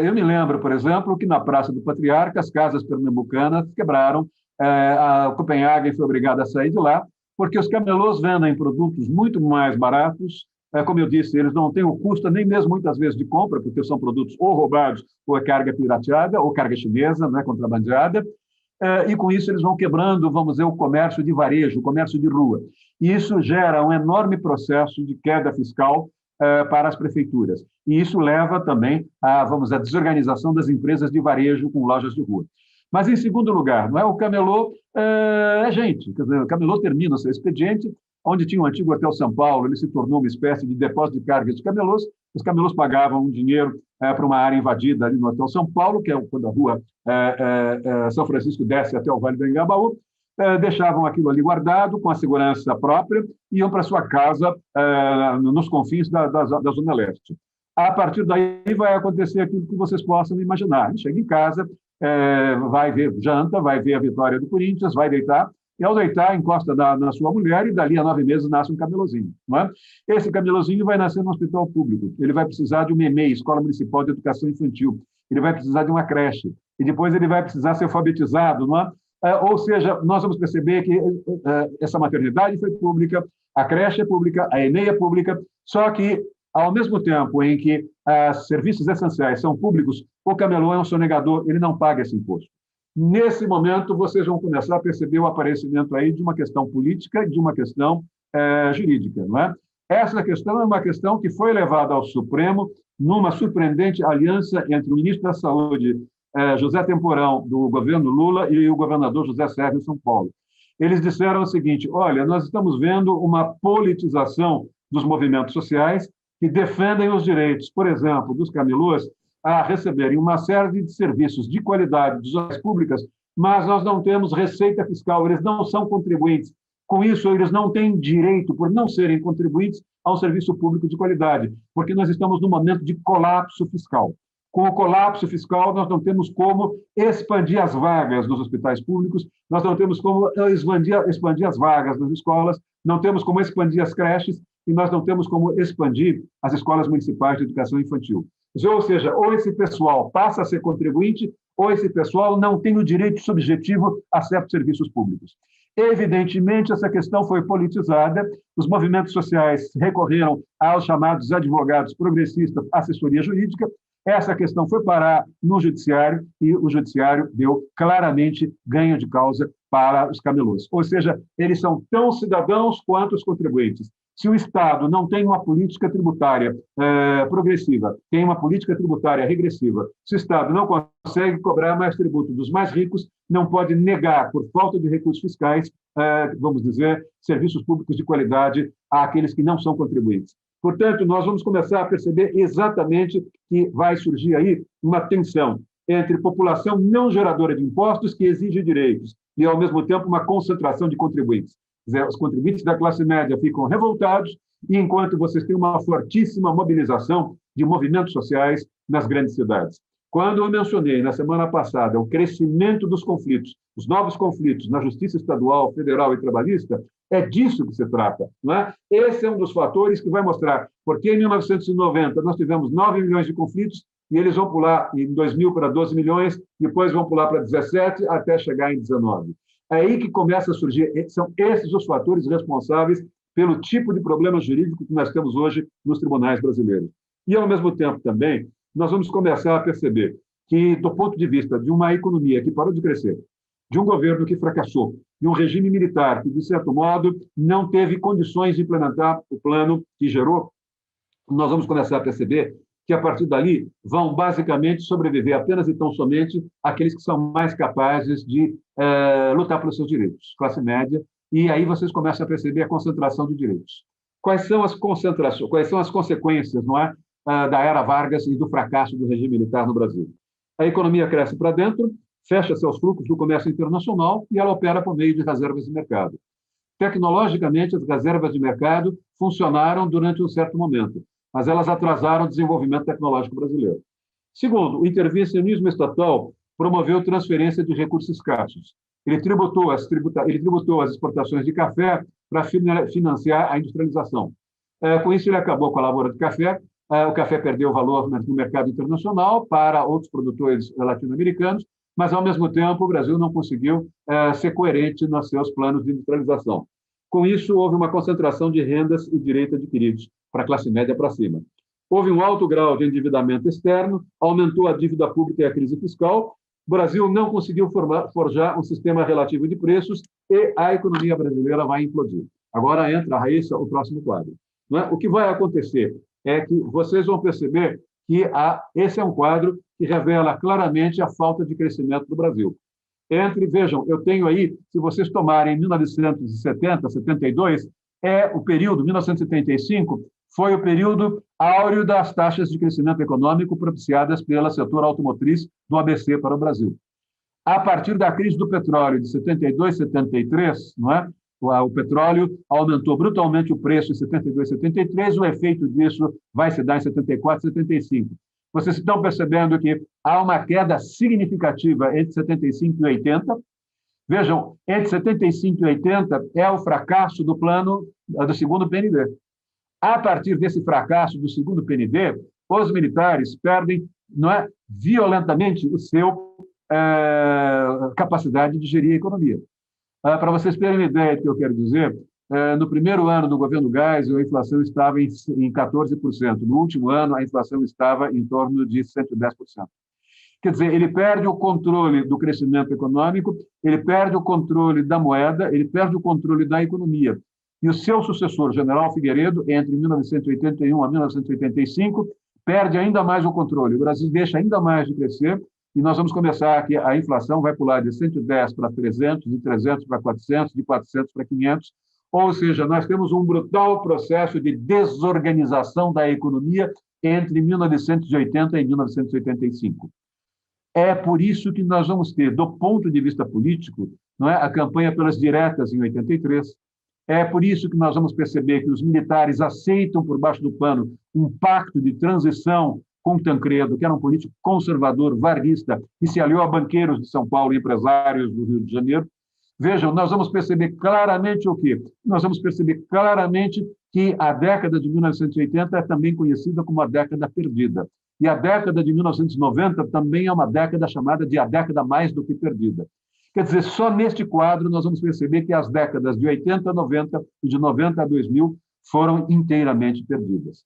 Eu me lembro, por exemplo, que na Praça do Patriarca as casas pernambucanas quebraram. A Copenhague foi obrigada a sair de lá, porque os camelôs vendem produtos muito mais baratos. Como eu disse, eles não têm o custo nem mesmo muitas vezes de compra, porque são produtos ou roubados, ou é carga pirateada, ou carga chinesa, né, contrabandeada, e com isso eles vão quebrando, vamos dizer, o comércio de varejo, o comércio de rua. E isso gera um enorme processo de queda fiscal para as prefeituras. E isso leva também a, vamos dizer, a desorganização das empresas de varejo com lojas de rua. Mas, em segundo lugar, não é? O camelô é gente. Quer dizer, o camelô termina o seu expediente, onde tinha o antigo Hotel São Paulo, ele se tornou uma espécie de depósito de cargas de camelôs. Os camelôs pagavam um dinheiro para uma área invadida ali no Hotel São Paulo, que é quando a rua São Francisco desce até o Vale do Engabaú, deixavam aquilo ali guardado, com a segurança própria, e iam para sua casa nos confins da Zona Leste. A partir daí vai acontecer aquilo que vocês possam imaginar. Chega em casa, vai ver janta, vai ver a vitória do Corinthians, vai deitar, e ao deitar encosta na sua mulher e dali a 9 meses nasce um camelozinho. Não é? Esse camelozinho vai nascer no hospital público. Ele vai precisar de uma EMEI, Escola Municipal de Educação Infantil. Ele vai precisar de uma creche. E depois ele vai precisar ser alfabetizado. Não é? Ou seja, nós vamos perceber que essa maternidade foi pública, a creche é pública, a EMEI é pública, só que, ao mesmo tempo em que serviços essenciais são públicos, o camelô é um sonegador, ele não paga esse imposto. Nesse momento, vocês vão começar a perceber o aparecimento aí de uma questão política e de uma questão jurídica. Não é? Essa questão é uma questão que foi levada ao Supremo numa surpreendente aliança entre o ministro da Saúde, José Temporão, do governo Lula, e o governador José Serra, de São Paulo. Eles disseram o seguinte: olha, nós estamos vendo uma politização dos movimentos sociais que defendem os direitos, por exemplo, dos camelôs, a receberem uma série de serviços de qualidade das hospitais públicas, mas nós não temos receita fiscal, eles não são contribuintes. Com isso, eles não têm direito, por não serem contribuintes, a um serviço público de qualidade, porque nós estamos num momento de colapso fiscal. Com o colapso fiscal, nós não temos como expandir as vagas nos hospitais públicos, nós não temos como expandir as vagas nas escolas, não temos como expandir as creches e nós não temos como expandir as escolas municipais de educação infantil. Ou seja, ou esse pessoal passa a ser contribuinte, ou esse pessoal não tem o direito subjetivo a certos serviços públicos. Evidentemente, essa questão foi politizada, os movimentos sociais recorreram aos chamados advogados progressistas, assessoria jurídica, essa questão foi parar no judiciário e o judiciário deu claramente ganho de causa para os camelôs. Ou seja, eles são tão cidadãos quanto os contribuintes. Se o Estado não tem uma política tributária progressiva, tem uma política tributária regressiva, se o Estado não consegue cobrar mais tributo dos mais ricos, não pode negar, por falta de recursos fiscais, vamos dizer, serviços públicos de qualidade àqueles que não são contribuintes. Portanto, nós vamos começar a perceber exatamente que vai surgir aí uma tensão entre população não geradora de impostos que exige direitos e, ao mesmo tempo, uma concentração de contribuintes. Os contribuintes da classe média ficam revoltados, e enquanto vocês têm uma fortíssima mobilização de movimentos sociais nas grandes cidades. Quando eu mencionei, na semana passada, o crescimento dos conflitos, os novos conflitos na justiça estadual, federal e trabalhista, é disso que se trata. Não é? Esse é um dos fatores que vai mostrar porque em 1990 nós tivemos 9 milhões de conflitos e eles vão pular em 2000 para 12 milhões, depois vão pular para 17 até chegar em 19. É aí que começa a surgir, são esses os fatores responsáveis pelo tipo de problema jurídico que nós temos hoje nos tribunais brasileiros. E, ao mesmo tempo, também, nós vamos começar a perceber que, do ponto de vista de uma economia que parou de crescer, de um governo que fracassou, de um regime militar que, de certo modo, não teve condições de implementar o plano que gerou, nós vamos começar a perceber que, a partir dali, vão basicamente sobreviver apenas e tão somente aqueles que são mais capazes de lutar pelos seus direitos, classe média, e aí vocês começam a perceber a concentração de direitos. Quais são as concentrações, quais são as consequências, não é, da era Vargas e do fracasso do regime militar no Brasil? A economia cresce para dentro, fecha seus fluxos do comércio internacional e ela opera por meio de reservas de mercado. Tecnologicamente, as reservas de mercado funcionaram durante um certo momento, mas elas atrasaram o desenvolvimento tecnológico brasileiro. Segundo, o intervencionismo estatal promoveu transferência de recursos escassos. Ele tributou as exportações de café para financiar a industrialização. Com isso, ele acabou com a lavoura de café, o café perdeu valor no mercado internacional para outros produtores latino-americanos, mas, ao mesmo tempo, o Brasil não conseguiu ser coerente nos seus planos de industrialização. Com isso, houve uma concentração de rendas e direitos adquiridos para a classe média para cima. Houve um alto grau de endividamento externo, aumentou a dívida pública e a crise fiscal, o Brasil não conseguiu forjar um sistema relativo de preços e a economia brasileira vai implodir. Agora entra, Raíssa, o próximo quadro. Não é? O que vai acontecer é que vocês vão perceber que esse é um quadro que revela claramente a falta de crescimento do Brasil. Vejam, eu tenho aí, se vocês tomarem 1970, 72, o período, 1975, foi o período áureo das taxas de crescimento econômico propiciadas pelo setor automotriz do ABC para o Brasil. A partir da crise do petróleo de 72, 73, não é? O petróleo aumentou brutalmente o preço em 72, 73, o efeito disso vai se dar em 74, 75. Vocês estão percebendo que há uma queda significativa entre 75 e 80. Vejam, entre 75 e 80 é o fracasso do plano do segundo PND. A partir desse fracasso do segundo PND, os militares perdem, não é, violentamente o seu capacidade de gerir a economia. Para vocês terem uma ideia do que eu quero dizer, no primeiro ano do governo Geisel, a inflação estava em 14%. No último ano, a inflação estava em torno de 110%. Quer dizer, ele perde o controle do crescimento econômico, ele perde o controle da moeda, ele perde o controle da economia. E o seu sucessor, General Figueiredo, entre 1981 a 1985, perde ainda mais o controle. O Brasil deixa ainda mais de crescer, e nós vamos começar aqui, a inflação vai pular de 110 para 300, de 300 para 400, de 400 para 500, ou seja, nós temos um brutal processo de desorganização da economia entre 1980 e 1985. É por isso que nós vamos ter, do ponto de vista político, não é, a campanha pelas diretas em 83. É por isso que nós vamos perceber que os militares aceitam, por baixo do pano, um pacto de transição com Tancredo, que era um político conservador, varguista, que se aliou a banqueiros de São Paulo e empresários do Rio de Janeiro. Vejam, nós vamos perceber claramente o quê? Nós vamos perceber claramente que a década de 1980 é também conhecida como a década perdida. E a década de 1990 também é uma década chamada de a década mais do que perdida. Quer dizer, só neste quadro nós vamos perceber que as décadas de 80 a 90 e de 90 a 2000 foram inteiramente perdidas.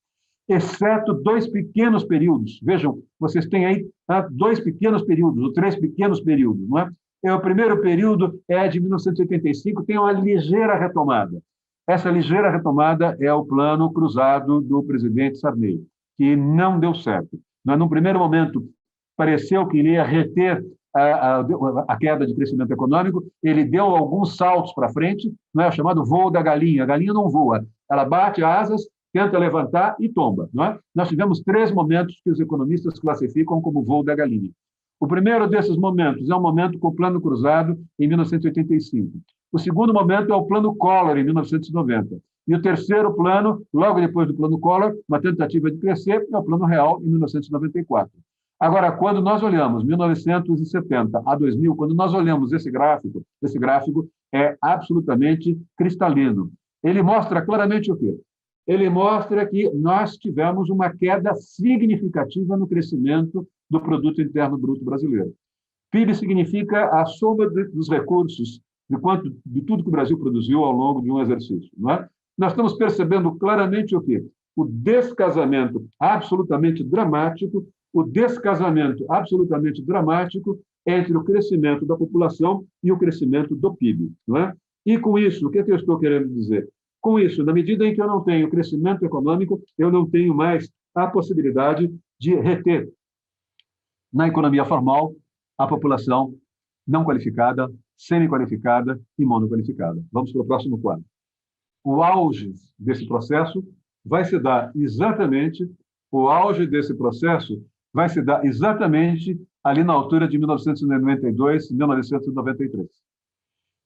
Exceto dois pequenos períodos. Vejam, vocês têm aí dois pequenos períodos, ou três pequenos períodos, não é? O primeiro período é de 1985, tem uma ligeira retomada. Essa ligeira retomada é o plano cruzado do presidente Sarney, que não deu certo. Num primeiro momento, pareceu que ele ia reter a queda de crescimento econômico, ele deu alguns saltos para frente, não é? O chamado voo da galinha. A galinha não voa, ela bate asas, tenta levantar e tomba. Não é? Nós tivemos três momentos que os economistas classificam como voo da galinha. O primeiro desses momentos é o momento com o plano cruzado em 1985. O segundo momento é o plano Collor, em 1990. E o terceiro plano, logo depois do plano Collor, uma tentativa de crescer, é o plano real, em 1994. Agora, quando nós olhamos 1970 a 2000, quando nós olhamos esse gráfico é absolutamente cristalino. Ele mostra claramente o quê? Ele mostra que nós tivemos uma queda significativa no crescimento do Produto Interno Bruto brasileiro. PIB significa a soma dos recursos de tudo que o Brasil produziu ao longo de um exercício. Não é? Nós estamos percebendo claramente o quê? O descasamento absolutamente dramático entre o crescimento da população e o crescimento do PIB. Não é? E com isso, o que eu estou querendo dizer? Com isso, na medida em que eu não tenho crescimento econômico, eu não tenho mais a possibilidade de reter na economia formal a população não qualificada, semi-qualificada e monoqualificada. Vamos para o próximo quadro. O auge desse processo vai se dar exatamente ali na altura de 1992, 1993.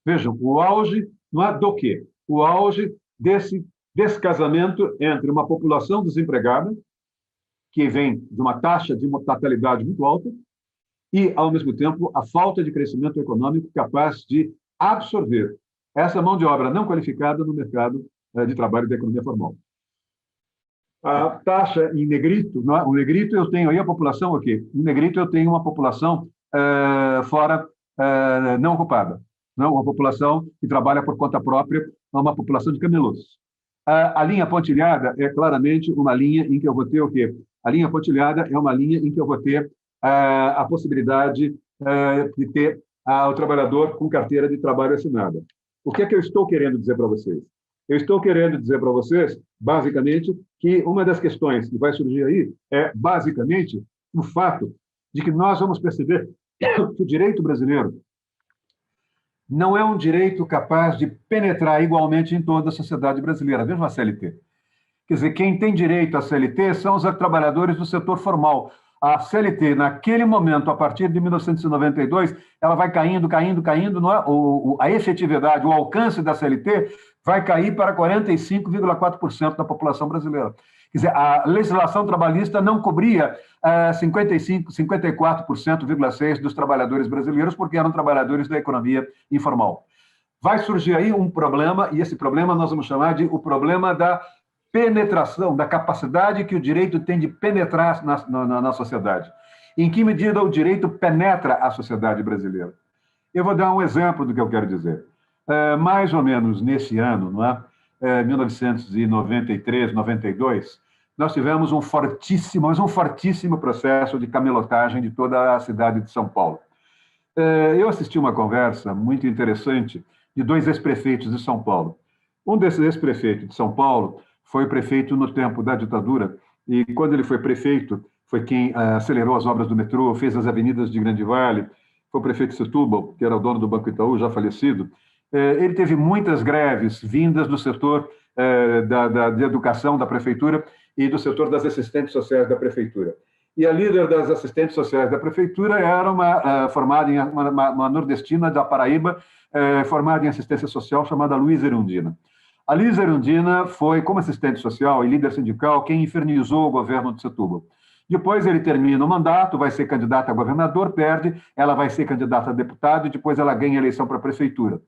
Vejam, o auge não é do quê? O auge desse descasamento entre uma população desempregada, que vem de uma taxa de mortalidade muito alta, e, ao mesmo tempo, a falta de crescimento econômico capaz de absorver essa mão de obra não qualificada no mercado de trabalho da economia formal. A taxa em negrito, não é? O negrito eu tenho aí a população o quê? Em negrito eu tenho uma população não ocupada, não? Uma população que trabalha por conta própria, uma população de camelôs. A linha pontilhada é claramente uma linha em que eu vou ter o quê? A linha pontilhada é uma linha em que eu vou ter a possibilidade de ter o trabalhador com carteira de trabalho assinada. O que é que eu estou querendo dizer para vocês? Eu estou querendo dizer para vocês, basicamente, que uma das questões que vai surgir aí é, basicamente, o fato de que nós vamos perceber que o direito brasileiro não é um direito capaz de penetrar igualmente em toda a sociedade brasileira. Vejam a CLT. Quer dizer, quem tem direito à CLT são os trabalhadores do setor formal. A CLT, naquele momento, a partir de 1992, ela vai caindo, não é? A efetividade, o alcance da CLT vai cair para 45,4% da população brasileira. Quer dizer, a legislação trabalhista não cobria 54,6% dos trabalhadores brasileiros, porque eram trabalhadores da economia informal. Vai surgir aí um problema, e esse problema nós vamos chamar de o problema da penetração, da capacidade que o direito tem de penetrar na sociedade. Em que medida o direito penetra a sociedade brasileira? Eu vou dar um exemplo do que eu quero dizer. Mais ou menos nesse ano, não é? 1993, 92, nós tivemos um fortíssimo processo de camelotagem de toda a cidade de São Paulo. Eu assisti uma conversa muito interessante de dois ex-prefeitos de São Paulo. Um desses ex-prefeitos de São Paulo foi prefeito no tempo da ditadura, e quando ele foi prefeito, foi quem acelerou as obras do metrô, fez as avenidas de Grande Vale, foi o prefeito Setúbal, que era o dono do Banco Itaú, já falecido. Ele teve muitas greves vindas do setor de educação da prefeitura e do setor das assistentes sociais da prefeitura. E a líder das assistentes sociais da prefeitura era uma nordestina da Paraíba, formada em assistência social, chamada Luísa Erundina. A Luísa Erundina foi, como assistente social e líder sindical, quem infernizou o governo de Setúbal. Depois ele termina o mandato, vai ser candidata a governador, perde, ela vai ser candidata a deputado e depois ela ganha a eleição para a prefeitura.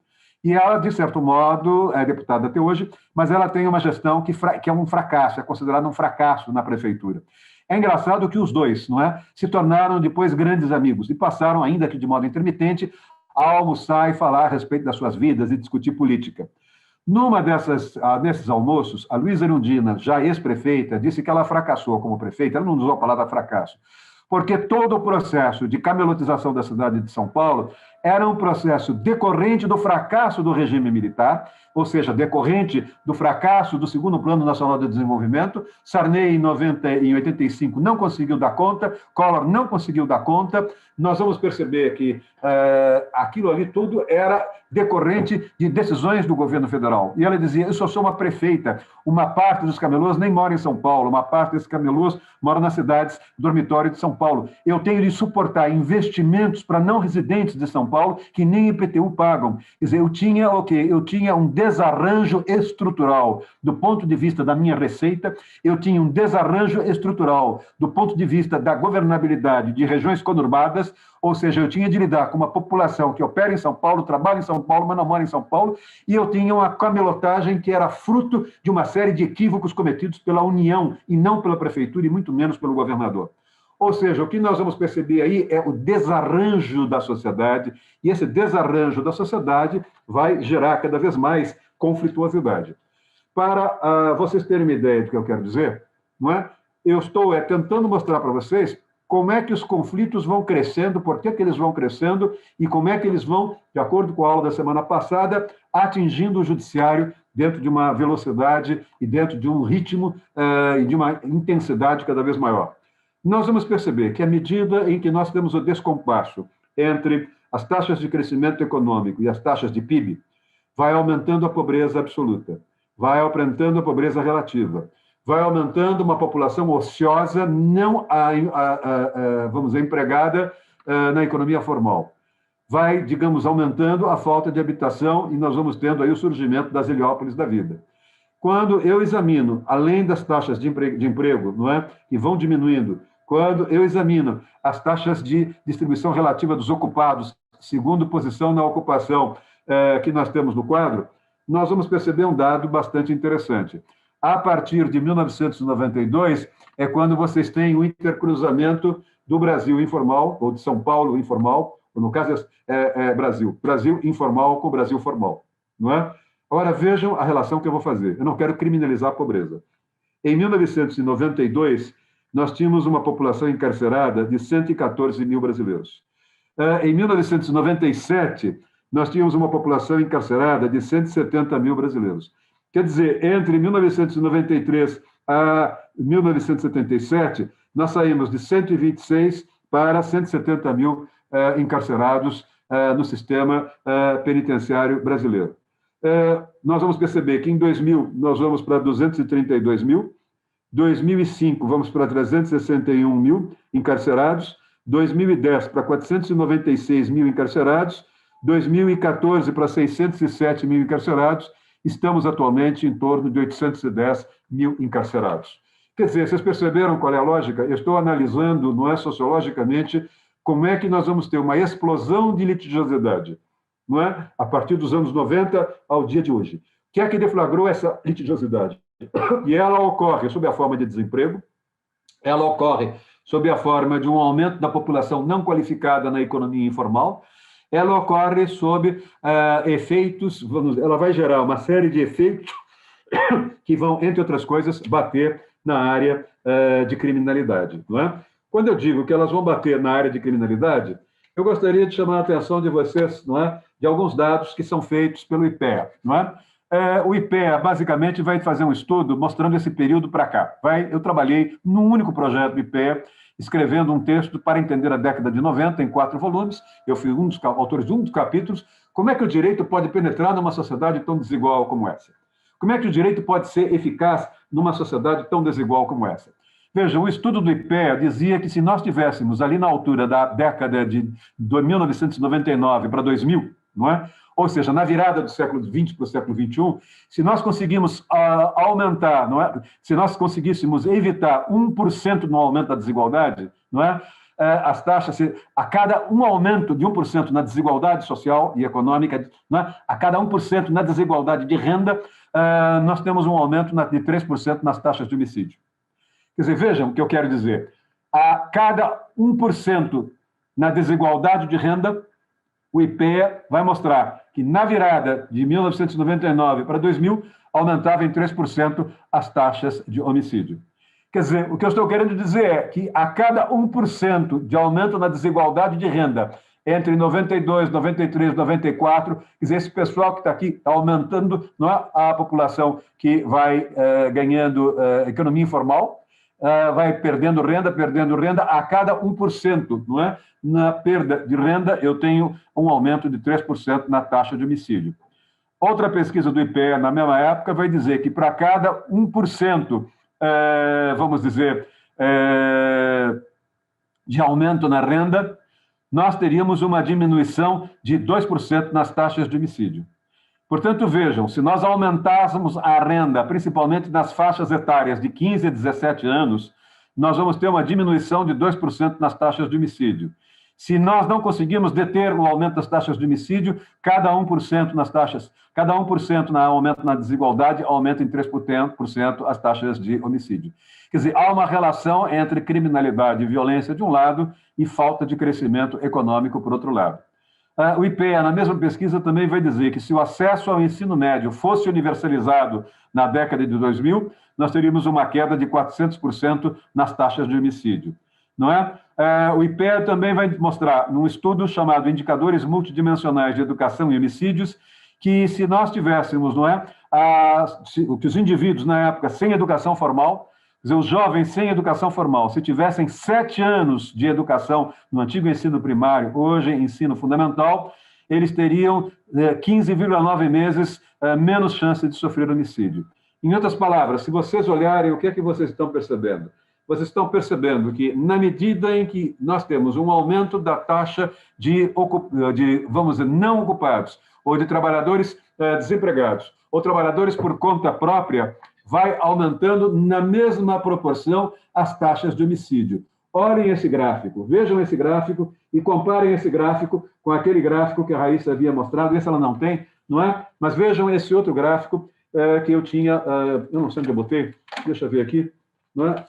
E ela, de certo modo, é deputada até hoje, mas ela tem uma gestão que é um fracasso, é considerado um fracasso na prefeitura. É engraçado que os dois, não é, se tornaram depois grandes amigos e passaram, ainda que de modo intermitente, a almoçar e falar a respeito das suas vidas e discutir política. Nesses almoços, a Luísa Erundina, já ex-prefeita, disse que ela fracassou como prefeita, ela não usou a palavra fracasso, porque todo o processo de camelotização da cidade de São Paulo era um processo decorrente do fracasso do regime militar, ou seja, decorrente do fracasso do segundo Plano Nacional de Desenvolvimento. Sarney, em 85, não conseguiu dar conta, Collor não conseguiu dar conta. Nós vamos perceber que aquilo ali tudo era decorrente de decisões do governo federal. E ela dizia, eu só sou uma prefeita, uma parte dos camelôs nem mora em São Paulo, uma parte desses camelôs mora nas cidades dormitório de São Paulo. Eu tenho de suportar investimentos para não residentes de São Paulo que nem IPTU pagam. Quer dizer, eu tinha um desarranjo estrutural do ponto de vista da minha receita, eu tinha um desarranjo estrutural do ponto de vista da governabilidade de regiões conurbadas, ou seja, eu tinha de lidar com uma população que opera em São Paulo, trabalha em São Paulo, mas não mora em São Paulo, e eu tinha uma camelotagem que era fruto de uma série de equívocos cometidos pela União, e não pela prefeitura, e muito menos pelo governador. Ou seja, o que nós vamos perceber aí é o desarranjo da sociedade, e esse desarranjo da sociedade vai gerar cada vez mais conflituosidade. Para vocês terem uma ideia do que eu quero dizer, não é? Eu estou tentando mostrar para vocês como é que os conflitos vão crescendo, por que eles vão crescendo e como é que eles vão, de acordo com a aula da semana passada, atingindo o judiciário dentro de uma velocidade e dentro de um ritmo e de uma intensidade cada vez maior. Nós vamos perceber que à medida em que nós temos o descompasso entre as taxas de crescimento econômico e as taxas de PIB, vai aumentando a pobreza absoluta, vai aumentando a pobreza relativa, vai aumentando uma população ociosa, não vamos dizer, empregada na economia formal. Vai, digamos, aumentando a falta de habitação e nós vamos tendo aí o surgimento das heliópolis da vida. Quando eu examino, além das taxas de emprego, não é, que vão diminuindo, quando eu examino as taxas de distribuição relativa dos ocupados, segundo posição na ocupação que nós temos no quadro, nós vamos perceber um dado bastante interessante. A partir de 1992, é quando vocês têm o intercruzamento do Brasil informal, ou de São Paulo informal, ou no caso Brasil informal com Brasil formal, não é? Agora, vejam a relação que eu vou fazer. Eu não quero criminalizar a pobreza. Em 1992, nós tínhamos uma população encarcerada de 114 mil brasileiros. Em 1997, nós tínhamos uma população encarcerada de 170 mil brasileiros. Quer dizer, entre 1993 a 1977, nós saímos de 126 para 170 mil encarcerados no sistema penitenciário brasileiro. Nós vamos perceber que em 2000 nós vamos para 232 mil, 2005 vamos para 361 mil encarcerados, 2010 para 496 mil encarcerados, 2014 para 607 mil encarcerados, estamos atualmente em torno de 810 mil encarcerados. Quer dizer, vocês perceberam qual é a lógica? Eu estou analisando, não é sociologicamente, como é que nós vamos ter uma explosão de litigiosidade, não é? A partir dos anos 90 ao dia de hoje. O que é que deflagrou essa litigiosidade? E ela ocorre sob a forma de desemprego, ela ocorre sob a forma de um aumento da população não qualificada na economia informal, ela ocorre sob efeitos, ela vai gerar uma série de efeitos que vão, entre outras coisas, bater na área de criminalidade, não é? Quando eu digo que elas vão bater na área de criminalidade, eu gostaria de chamar a atenção de vocês, não é, de alguns dados que são feitos pelo IPEA, não é? O IPEA, basicamente, vai fazer um estudo mostrando esse período para cá. Eu trabalhei num único projeto do IPEA, escrevendo um texto para entender a década de 90, em 4 volumes. Eu fui um dos autores de um dos capítulos. Como é que o direito pode penetrar numa sociedade tão desigual como essa? Como é que o direito pode ser eficaz numa sociedade tão desigual como essa? Veja, o estudo do IPEA dizia que se nós tivéssemos ali na altura da década de 1999 para 2000, não é? Ou seja, na virada do século XX para o século XXI, se nós conseguimos aumentar, não é? Se nós conseguíssemos evitar 1% no aumento da desigualdade, não é? As taxas, a cada um aumento de 1% na desigualdade social e econômica, não é? A cada 1% na desigualdade de renda, nós temos um aumento de 3% nas taxas de homicídio. Quer dizer, vejam o que eu quero dizer. A cada 1% na desigualdade de renda, o IPEA vai mostrar que na virada de 1999 para 2000, aumentava em 3% as taxas de homicídio. Quer dizer, o que eu estou querendo dizer é que a cada 1% de aumento na desigualdade de renda entre 92, 93, 94, quer dizer, esse pessoal que está aqui está aumentando, não é, a população que vai ganhando economia informal, vai perdendo renda, a cada 1%, não é? Na perda de renda, eu tenho um aumento de 3% na taxa de homicídio. Outra pesquisa do IPEA, na mesma época, vai dizer que para cada 1%, vamos dizer, de aumento na renda, nós teríamos uma diminuição de 2% nas taxas de homicídio. Portanto, vejam, se nós aumentássemos a renda, principalmente nas faixas etárias de 15 a 17 anos, nós vamos ter uma diminuição de 2% nas taxas de homicídio. Se nós não conseguimos deter o aumento das taxas de homicídio, cada 1% nas taxas, cada 1% no aumento na desigualdade, aumenta em 3% as taxas de homicídio. Quer dizer, há uma relação entre criminalidade e violência de um lado e falta de crescimento econômico por outro lado. O IPEA, na mesma pesquisa, também vai dizer que se o acesso ao ensino médio fosse universalizado na década de 2000, nós teríamos uma queda de 400% nas taxas de homicídio. Não é? O IPEA também vai mostrar, num estudo chamado Indicadores Multidimensionais de Educação e Homicídios, que se nós tivéssemos, não é, que os indivíduos, na época, sem educação formal, quer dizer, os jovens sem educação formal, se tivessem 7 anos de educação no antigo ensino primário, hoje ensino fundamental, eles teriam 15,9 meses menos chance de sofrer homicídio. Em outras palavras, se vocês olharem, o que é que vocês estão percebendo? Vocês estão percebendo que, na medida em que nós temos um aumento da taxa de vamos dizer, não ocupados, ou de trabalhadores desempregados, ou trabalhadores por conta própria, vai aumentando na mesma proporção as taxas de homicídio. Olhem esse gráfico, vejam esse gráfico e comparem esse gráfico com aquele gráfico que a Raíssa havia mostrado, esse ela não tem, não é? Mas vejam esse outro gráfico que eu tinha, eu não sei onde eu botei, deixa eu ver aqui, não é?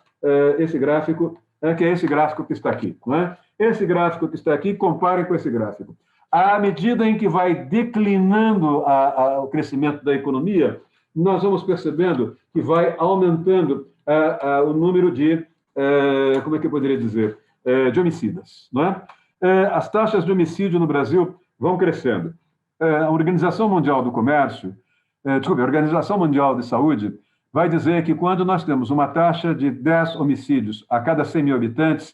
Esse gráfico, que é esse gráfico que está aqui, não é? Esse gráfico que está aqui, comparem com esse gráfico. À medida em que vai declinando o crescimento da economia, nós vamos percebendo que vai aumentando o número de, como é que eu poderia dizer, de homicidas, não é? As taxas de homicídio no Brasil vão crescendo. A Organização Mundial do Comércio, a Organização Mundial de Saúde, vai dizer que quando nós temos uma taxa de 10 homicídios a cada 100 mil habitantes,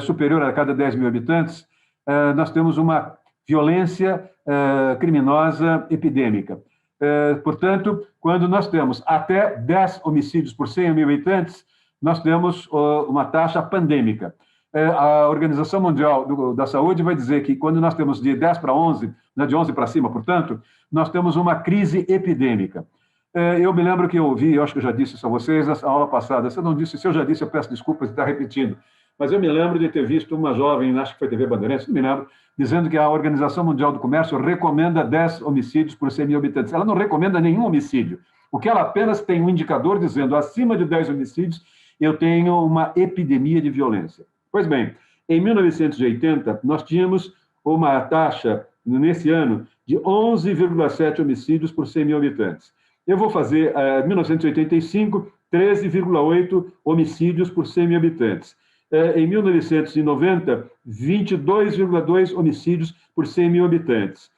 superior a cada 10 mil habitantes, nós temos uma violência criminosa epidêmica. Portanto, quando nós temos até 10 homicídios por 100 mil habitantes, nós temos uma taxa pandêmica. A Organização Mundial da Saúde vai dizer que quando nós temos de 10 para 11, né, de 11 para cima, portanto, nós temos uma crise epidêmica. Eu me lembro que eu ouvi, eu acho que eu já disse isso a vocês na aula passada, se eu não disse, se eu já disse, eu peço desculpas de estar repetindo, mas eu me lembro de ter visto uma jovem, acho que foi TV Bandeirantes, não me lembro, dizendo que a Organização Mundial do Comércio recomenda 10 homicídios por 100 mil habitantes. Ela não recomenda nenhum homicídio, porque ela apenas tem um indicador dizendo acima de 10 homicídios eu tenho uma epidemia de violência. Pois bem, em 1980, nós tínhamos uma taxa, nesse ano, de 11,7 homicídios por 100 mil habitantes. Eu vou fazer, em 1985, 13,8 homicídios por 100 mil habitantes. Em 1990, 22,2 homicídios por 100 mil habitantes.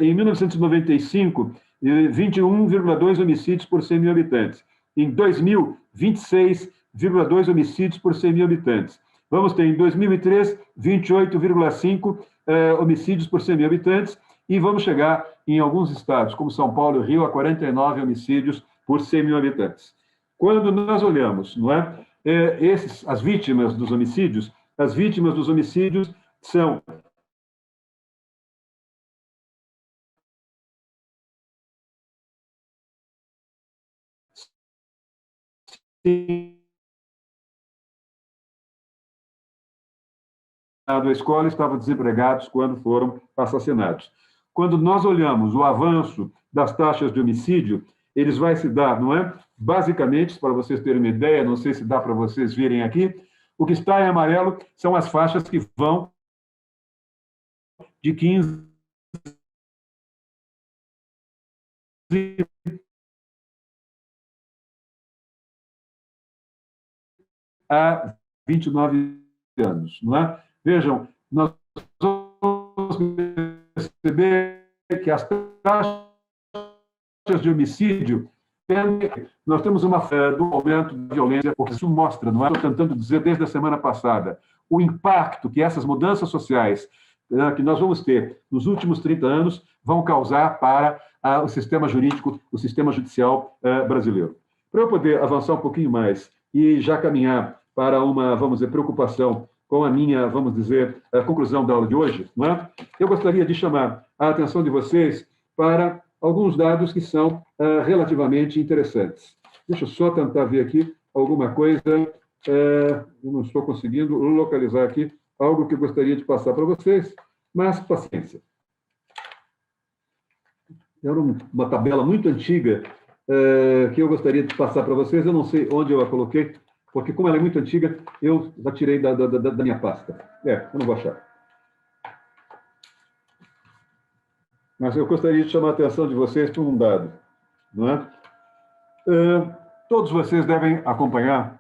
Em 1995, 21,2 homicídios por 100 mil habitantes. Em 2000, 26,2 homicídios por 100 mil habitantes. Vamos ter, em 2003, 28,5 homicídios por 100 mil habitantes, e vamos chegar, em alguns estados, como São Paulo e Rio, a 49 homicídios por 100 mil habitantes. Quando nós olhamos, não é, as vítimas dos homicídios são da escola estavam desempregados quando foram assassinados. Quando nós olhamos o avanço das taxas de homicídio, eles vai se dar, não é? Basicamente, para vocês terem uma ideia, não sei se dá para vocês verem aqui, o que está em amarelo são as faixas que vão de 15 a 29 anos, não é? Vejam, nós vamos perceber que as taxas de homicídio, nós temos uma do aumento da violência, porque isso mostra, não é? Estou tentando dizer desde a semana passada, o impacto que essas mudanças sociais que nós vamos ter nos últimos 30 anos vão causar para o sistema jurídico, o sistema judicial brasileiro. Para eu poder avançar um pouquinho mais e já caminhar para uma, vamos dizer, preocupação com a minha, vamos dizer, a conclusão da aula de hoje, não é? Eu gostaria de chamar a atenção de vocês para alguns dados que são relativamente interessantes. Deixa eu só tentar ver aqui alguma coisa, eu não estou conseguindo localizar aqui algo que eu gostaria de passar para vocês, mas paciência. Era uma tabela muito antiga que eu gostaria de passar para vocês, eu não sei onde eu a coloquei, porque como ela é muito antiga, eu já tirei da minha pasta. Eu não vou achar. Mas eu gostaria de chamar a atenção de vocês para um dado, não é? Todos vocês devem acompanhar,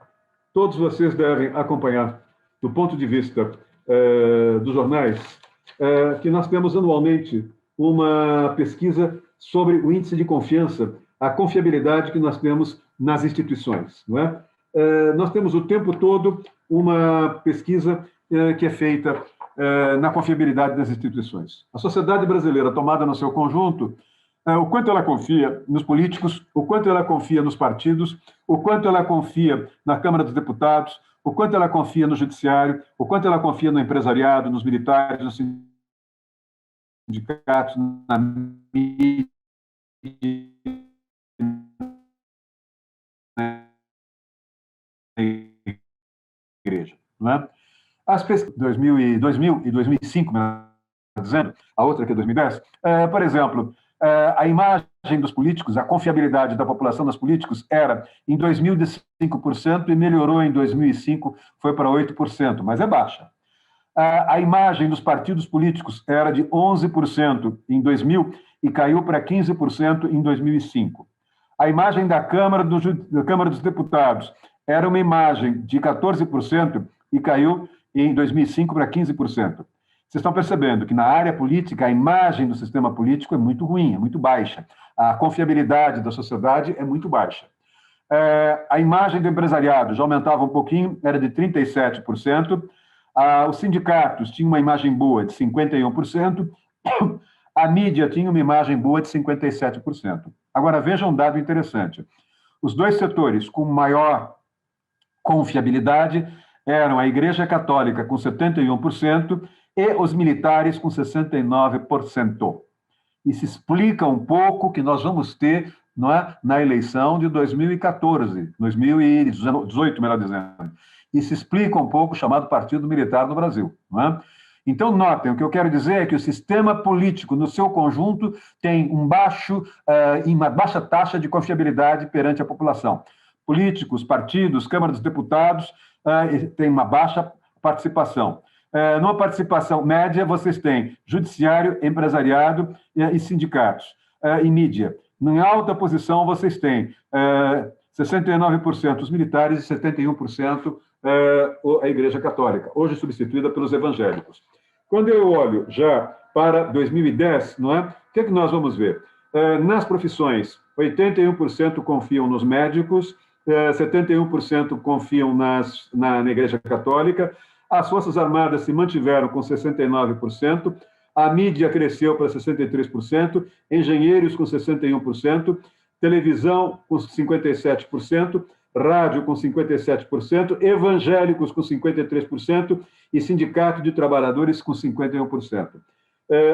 do ponto de vista dos jornais, que nós temos anualmente uma pesquisa sobre o índice de confiança, a confiabilidade que nós temos nas instituições, não é? Nós temos o tempo todo uma pesquisa que é feita na confiabilidade das instituições. A sociedade brasileira, tomada no seu conjunto, o quanto ela confia nos políticos, o quanto ela confia nos partidos, o quanto ela confia na Câmara dos Deputados, o quanto ela confia no judiciário, o quanto ela confia no empresariado, nos militares, nos sindicatos, na mídia, igreja, não é? As pesquisas de 2000 e 2005, dizendo, a outra que é 2010, por exemplo, a imagem dos políticos, a confiabilidade da população dos políticos era, em 2000, de 5% e melhorou em 2005, foi para 8%, mas é baixa. A imagem dos partidos políticos era de 11% em 2000 e caiu para 15% em 2005. A imagem da Câmara dos Deputados era uma imagem de 14% e caiu em 2005 para 15%. Vocês estão percebendo que na área política a imagem do sistema político é muito ruim, é muito baixa. A confiabilidade da sociedade é muito baixa. A imagem do empresariado já aumentava um pouquinho, era de 37%. Os sindicatos tinham uma imagem boa de 51%, a mídia tinha uma imagem boa de 57%. Agora, veja um dado interessante. Os dois setores com maior confiabilidade eram a Igreja Católica, com 71%, e os militares, com 69%. Isso explica um pouco o que nós vamos ter, não é, na eleição de 2014, 2018, melhor dizendo. Isso explica um pouco o chamado Partido Militar no Brasil. Não é? Então, notem, o que eu quero dizer é que o sistema político, no seu conjunto, tem uma baixa taxa de confiabilidade perante a população. Políticos, partidos, Câmara dos Deputados têm uma baixa participação. Numa participação média, vocês têm judiciário, empresariado e sindicatos, e mídia. Em alta posição, vocês têm 69% os militares e 71% a Igreja Católica, hoje substituída pelos evangélicos. Quando eu olho já para 2010, não é? O que é que nós vamos ver? Nas profissões, 81% confiam nos médicos, 71% confiam na Igreja Católica, as Forças Armadas se mantiveram com 69%, a mídia cresceu para 63%, engenheiros com 61%, televisão com 57%, rádio com 57%, evangélicos com 53% e sindicato de trabalhadores com 51%.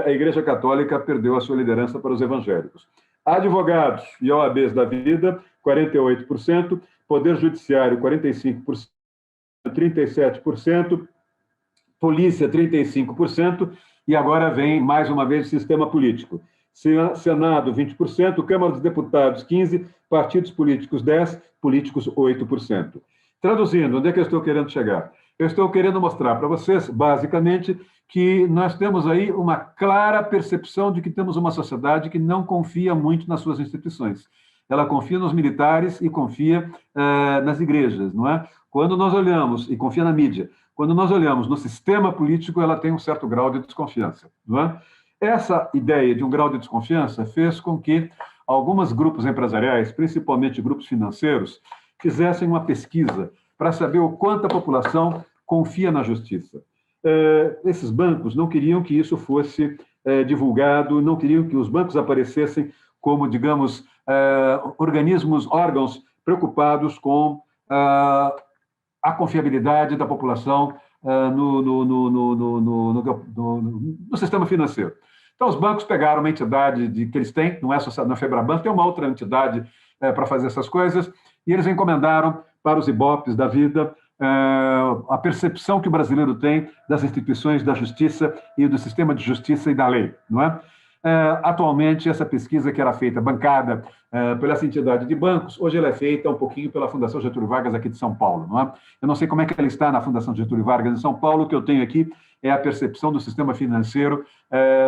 A Igreja Católica perdeu a sua liderança para os evangélicos. Advogados e OABs da vida, 48%, Poder Judiciário, 45%, 37%, Polícia, 35%, e agora vem, mais uma vez, o sistema político. Senado, 20%, Câmara dos Deputados, 15%, partidos políticos, 10%, políticos, 8%. Traduzindo, onde é que eu estou querendo chegar? Eu estou querendo mostrar para vocês, basicamente, que nós temos aí uma clara percepção de que temos uma sociedade que não confia muito nas suas instituições. Ela confia nos militares e confia nas igrejas, não é? Quando nós olhamos, e confia na mídia, quando nós olhamos no sistema político, ela tem um certo grau de desconfiança, não é? Essa ideia de um grau de desconfiança fez com que alguns grupos empresariais, principalmente grupos financeiros, fizessem uma pesquisa para saber o quanto a população confia na justiça. Esses bancos não queriam que isso fosse divulgado, não queriam que os bancos aparecessem como, digamos, órgãos preocupados com a confiabilidade da população no sistema financeiro. Então, os bancos pegaram uma entidade que eles têm, não é a Febraban, tem uma outra entidade para fazer essas coisas, e eles encomendaram para os ibopes da vida a percepção que o brasileiro tem das instituições da justiça e do sistema de justiça e da lei, não é? Atualmente, essa pesquisa que era feita, bancada pela essa entidade de bancos, hoje ela é feita um pouquinho pela Fundação Getúlio Vargas aqui de São Paulo, não é? Eu não sei como é que ela está na Fundação Getúlio Vargas em São Paulo, o que eu tenho aqui é a percepção do sistema financeiro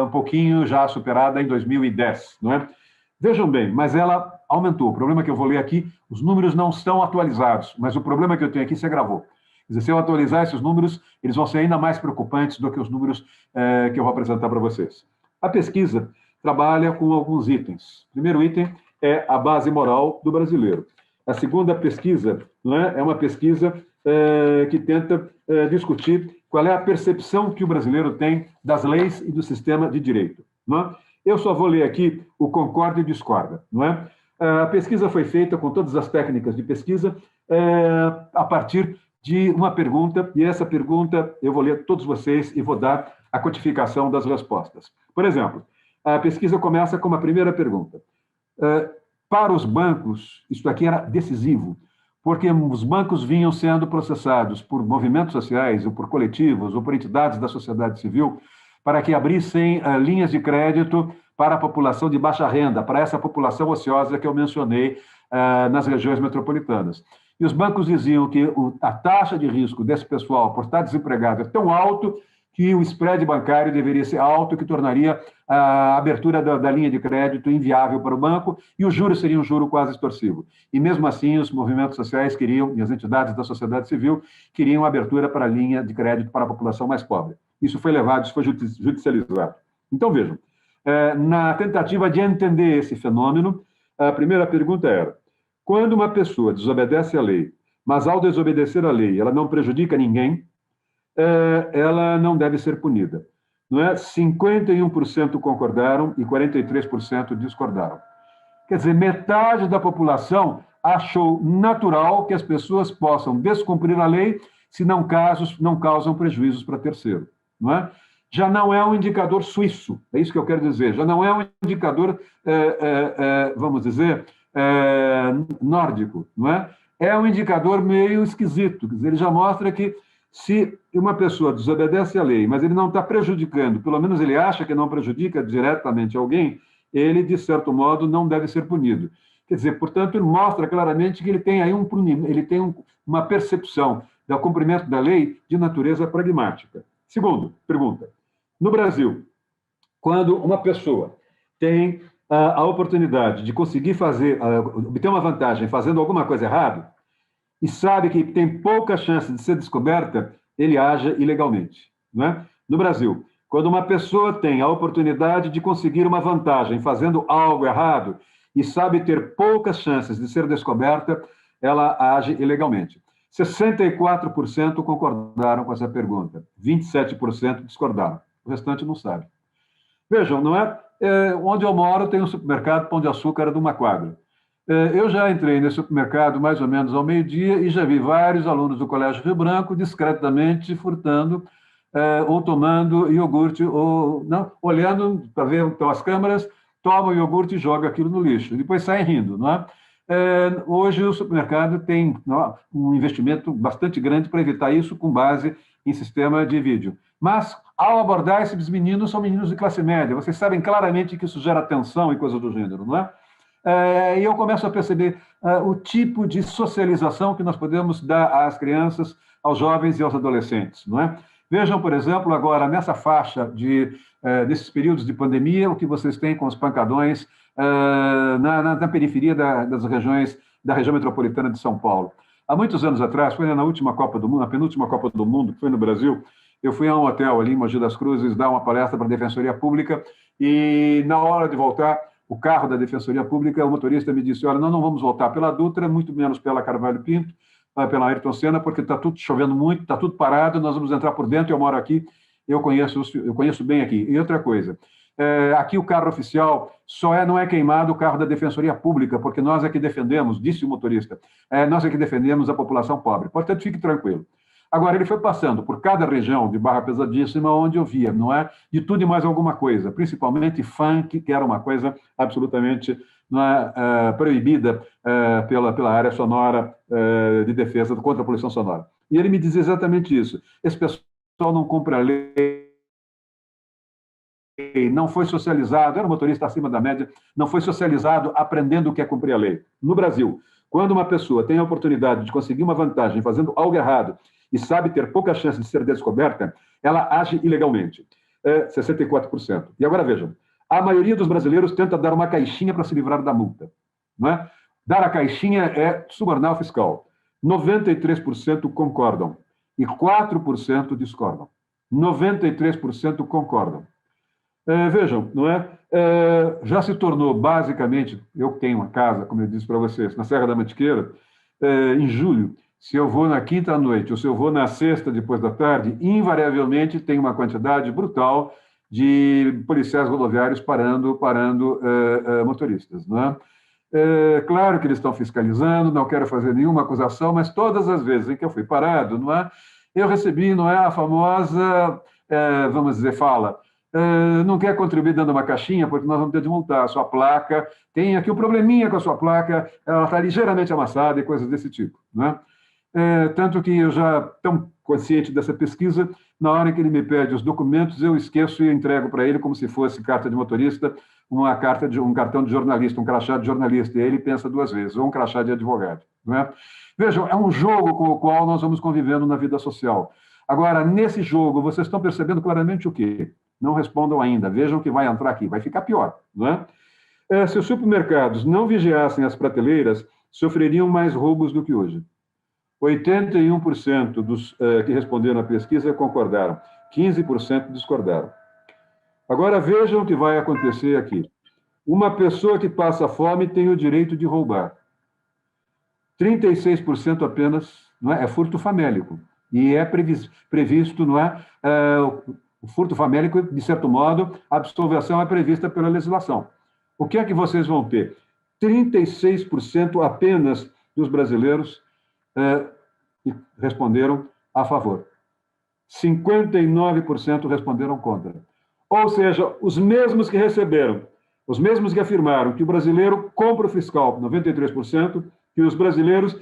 um pouquinho já superada em 2010, não é? Vejam bem, mas ela aumentou. O problema que eu vou ler aqui, os números não estão atualizados, mas o problema que eu tenho aqui se agravou. Quer dizer, se eu atualizar esses números, eles vão ser ainda mais preocupantes do que os números que eu vou apresentar para vocês. A pesquisa trabalha com alguns itens. O primeiro item é a base moral do brasileiro. A segunda pesquisa, não é uma pesquisa que tenta discutir qual é a percepção que o brasileiro tem das leis e do sistema de direito. Não é? Eu só vou ler aqui o concorda e discorda. Não é? A pesquisa foi feita com todas as técnicas de pesquisa a partir de uma pergunta, e essa pergunta eu vou ler todos vocês e vou dar a codificação das respostas. Por exemplo, a pesquisa começa com uma primeira pergunta. Para os bancos, isso aqui era decisivo, porque os bancos vinham sendo processados por movimentos sociais, ou por coletivos, ou por entidades da sociedade civil, para que abrissem linhas de crédito para a população de baixa renda, para essa população ociosa que eu mencionei nas regiões metropolitanas. E os bancos diziam que a taxa de risco desse pessoal por estar desempregado é tão alto que o spread bancário deveria ser alto, que tornaria a abertura da linha de crédito inviável para o banco, e os juros seriam um juro quase extorsivo. E mesmo assim, os movimentos sociais queriam, e as entidades da sociedade civil, queriam abertura para a linha de crédito para a população mais pobre. Isso foi levado, isso foi judicializado. Então, vejam, na tentativa de entender esse fenômeno, a primeira pergunta era: quando uma pessoa desobedece à lei, mas ao desobedecer à lei ela não prejudica ninguém, ela não deve ser punida. Não é? 51% concordaram e 43% discordaram. Quer dizer, metade da população achou natural que as pessoas possam descumprir a lei se não causam prejuízos para terceiro. Não é? Já não é um indicador suíço, é isso que eu quero dizer, já não é um indicador, vamos dizer, nórdico, não é? É um indicador meio esquisito, quer dizer, ele já mostra que se uma pessoa desobedece à lei, mas ele não está prejudicando, pelo menos ele acha que não prejudica diretamente alguém, ele, de certo modo, não deve ser punido. Quer dizer, portanto, ele mostra claramente que ele tem aí uma percepção do cumprimento da lei de natureza pragmática. Segundo, pergunta. No Brasil, quando uma pessoa tem a oportunidade de conseguir obter uma vantagem fazendo alguma coisa errada, e sabe que tem pouca chance de ser descoberta, ele age ilegalmente. Não é? No Brasil, quando uma pessoa tem a oportunidade de conseguir uma vantagem fazendo algo errado e sabe ter poucas chances de ser descoberta, ela age ilegalmente. 64% concordaram com essa pergunta, 27% discordaram. O restante não sabe. Vejam, não é? Onde eu moro tem um supermercado Pão de Açúcar de uma quadra. Eu já entrei nesse supermercado mais ou menos ao meio-dia e já vi vários alunos do Colégio Rio Branco discretamente furtando ou tomando iogurte, ou não, olhando para ver pelas câmeras, toma o iogurte e joga aquilo no lixo. Depois saem rindo, não é? Hoje o supermercado tem um investimento bastante grande para evitar isso com base em sistema de vídeo. Mas, ao abordar esses meninos, são meninos de classe média. Vocês sabem claramente que isso gera tensão e coisas do gênero, não é? E eu começo a perceber o tipo de socialização que nós podemos dar às crianças, aos jovens e aos adolescentes, não é? Vejam, por exemplo, agora, nessa faixa desses períodos de pandemia, o que vocês têm com os pancadões na periferia das regiões, da região metropolitana de São Paulo. Há muitos anos atrás, foi na última Copa do Mundo, na penúltima Copa do Mundo, que foi no Brasil, eu fui a um hotel ali em Mogi das Cruzes dar uma palestra para a Defensoria Pública e, na hora de voltar, o carro da Defensoria Pública, o motorista me disse, olha, não vamos voltar pela Dutra, muito menos pela Carvalho Pinto, pela Ayrton Senna, porque está tudo chovendo muito, está tudo parado, nós vamos entrar por dentro, eu moro aqui, eu conheço bem aqui. E outra coisa, aqui o carro oficial não é queimado o carro da Defensoria Pública, porque nós é que defendemos, disse o motorista, nós é que defendemos a população pobre, portanto, fique tranquilo. Agora, ele foi passando por cada região de Barra Pesadíssima, onde eu via, não é? De tudo e mais alguma coisa, principalmente funk, que era uma coisa absolutamente proibida pela área sonora de defesa contra a poluição sonora. E ele me dizia exatamente isso. Esse pessoal não cumpre a lei, não foi socializado, era um motorista acima da média, não foi socializado aprendendo o que é cumprir a lei. No Brasil, quando uma pessoa tem a oportunidade de conseguir uma vantagem fazendo algo errado, e sabe ter pouca chance de ser descoberta, ela age ilegalmente. 64%. E agora vejam, a maioria dos brasileiros tenta dar uma caixinha para se livrar da multa. Não é? Dar a caixinha é subornar o fiscal. 93% concordam e 4% discordam. 93% concordam. Vejam, não é? Já se tornou basicamente, eu tenho uma casa, como eu disse para vocês, na Serra da Mantiqueira, em julho. Se eu vou na quinta à noite ou se eu vou na sexta depois da tarde, invariavelmente tem uma quantidade brutal de policiais rodoviários parando motoristas. Não é? Claro que eles estão fiscalizando, não quero fazer nenhuma acusação, mas todas as vezes em que eu fui parado, não é? Eu recebi, não é, a famosa, vamos dizer, fala, não quer contribuir dando uma caixinha, porque nós vamos ter de multar a sua placa, tem aqui um probleminha com a sua placa, ela está ligeiramente amassada e coisas desse tipo, não é? Tanto que eu já, tão consciente dessa pesquisa, na hora que ele me pede os documentos, eu esqueço e entrego para ele como se fosse carta de motorista, um cartão de jornalista, um crachá de jornalista, e aí ele pensa duas vezes, ou um crachá de advogado. Não é? Vejam, é um jogo com o qual nós vamos convivendo na vida social. Agora, nesse jogo, vocês estão percebendo claramente o quê? Não respondam ainda, vejam o que vai entrar aqui, vai ficar pior. Não é? Se os supermercados não vigiassem as prateleiras, sofreriam mais roubos do que hoje. 81% dos que responderam à pesquisa concordaram, 15% discordaram. Agora vejam o que vai acontecer aqui. Uma pessoa que passa fome tem o direito de roubar. 36% apenas, não é furto famélico. E é previsto, não é, o furto famélico, de certo modo, a absolvição é prevista pela legislação. O que é que vocês vão ter? 36% apenas dos brasileiros responderam a favor. 59% responderam contra. Ou seja, os mesmos que receberam, os mesmos que afirmaram que o brasileiro compra o fiscal, 93%, que os brasileiros,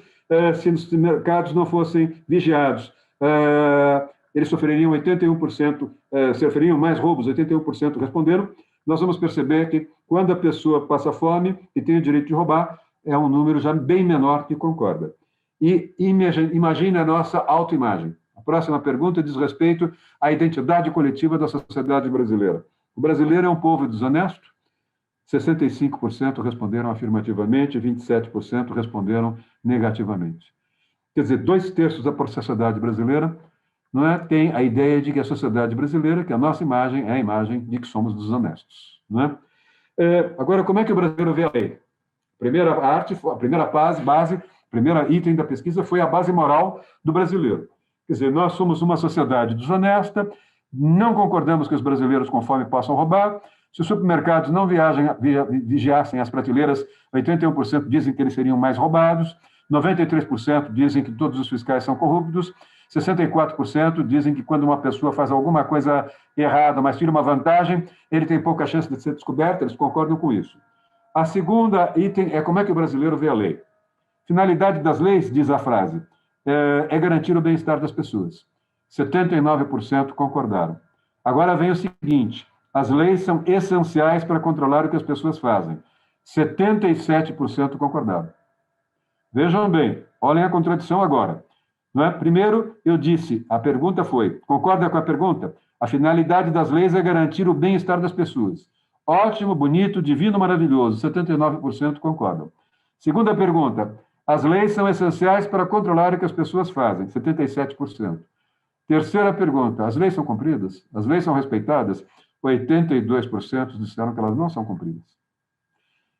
se os mercados não fossem vigiados, eles sofreriam 81%, sofreriam mais roubos, 81% responderam. Nós vamos perceber que, quando a pessoa passa fome e tem o direito de roubar, é um número já bem menor que concorda. E imagine a nossa autoimagem. A próxima pergunta diz respeito à identidade coletiva da sociedade brasileira. O brasileiro é um povo desonesto? 65% responderam afirmativamente, 27% responderam negativamente. Quer dizer, 2/3 da sociedade brasileira não é, tem a ideia de que a sociedade brasileira, que a nossa imagem é a imagem de que somos desonestos. Não é? Agora, como é que o brasileiro vê a lei? A primeira base, o primeiro item da pesquisa foi a base moral do brasileiro. Quer dizer, nós somos uma sociedade desonesta, não concordamos que os brasileiros com fome possam roubar. Se os supermercados não vigiassem as prateleiras, 81% dizem que eles seriam mais roubados, 93% dizem que todos os fiscais são corruptos, 64% dizem que quando uma pessoa faz alguma coisa errada, mas tira uma vantagem, ele tem pouca chance de ser descoberto, eles concordam com isso. A segunda item é como é que o brasileiro vê a lei. Finalidade das leis, diz a frase, é garantir o bem-estar das pessoas. 79% concordaram. Agora vem o seguinte, as leis são essenciais para controlar o que as pessoas fazem. 77% concordaram. Vejam bem, olhem a contradição agora. Não é? Primeiro, eu disse, a pergunta foi, concorda com a pergunta? A finalidade das leis é garantir o bem-estar das pessoas. Ótimo, bonito, divino, maravilhoso. 79% concordam. Segunda pergunta, as leis são essenciais para controlar o que as pessoas fazem. 77%. Terceira pergunta, as leis são cumpridas? As leis são respeitadas? 82% disseram que elas não são cumpridas.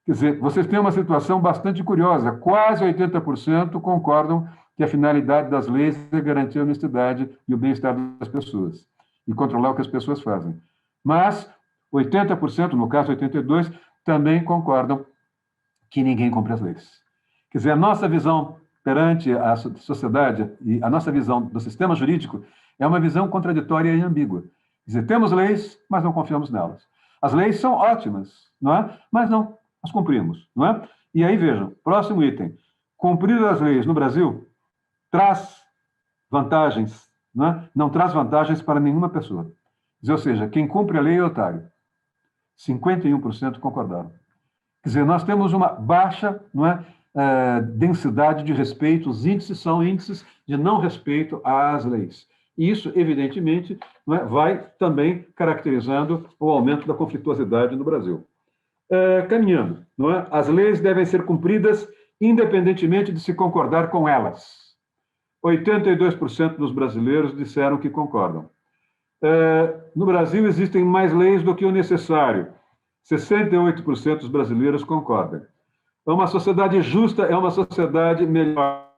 Quer dizer, vocês têm uma situação bastante curiosa. Quase 80% concordam que a finalidade das leis é garantir a honestidade e o bem-estar das pessoas e controlar o que as pessoas fazem. Mas 80%, no caso 82%, também concordam que ninguém cumpre as leis. Quer dizer, a nossa visão perante a sociedade e a nossa visão do sistema jurídico é uma visão contraditória e ambígua. Quer dizer, temos leis, mas não confiamos nelas. As leis são ótimas, não é? Mas não as cumprimos, não é? E aí, vejam, próximo item. Cumprir as leis no Brasil traz vantagens, não é? Não traz vantagens para nenhuma pessoa. Quer dizer, ou seja, quem cumpre a lei é otário. 51% concordaram. Quer dizer, nós temos uma baixa, não é, densidade de respeito, os índices são índices de não respeito às leis. E isso, evidentemente, não é, vai também caracterizando o aumento da conflituosidade no Brasil. Caminhando, não é? As leis devem ser cumpridas independentemente de se concordar com elas. 82% dos brasileiros disseram que concordam. No Brasil, existem mais leis do que o necessário. 68% dos brasileiros concordam. Uma sociedade justa é uma sociedade melhor.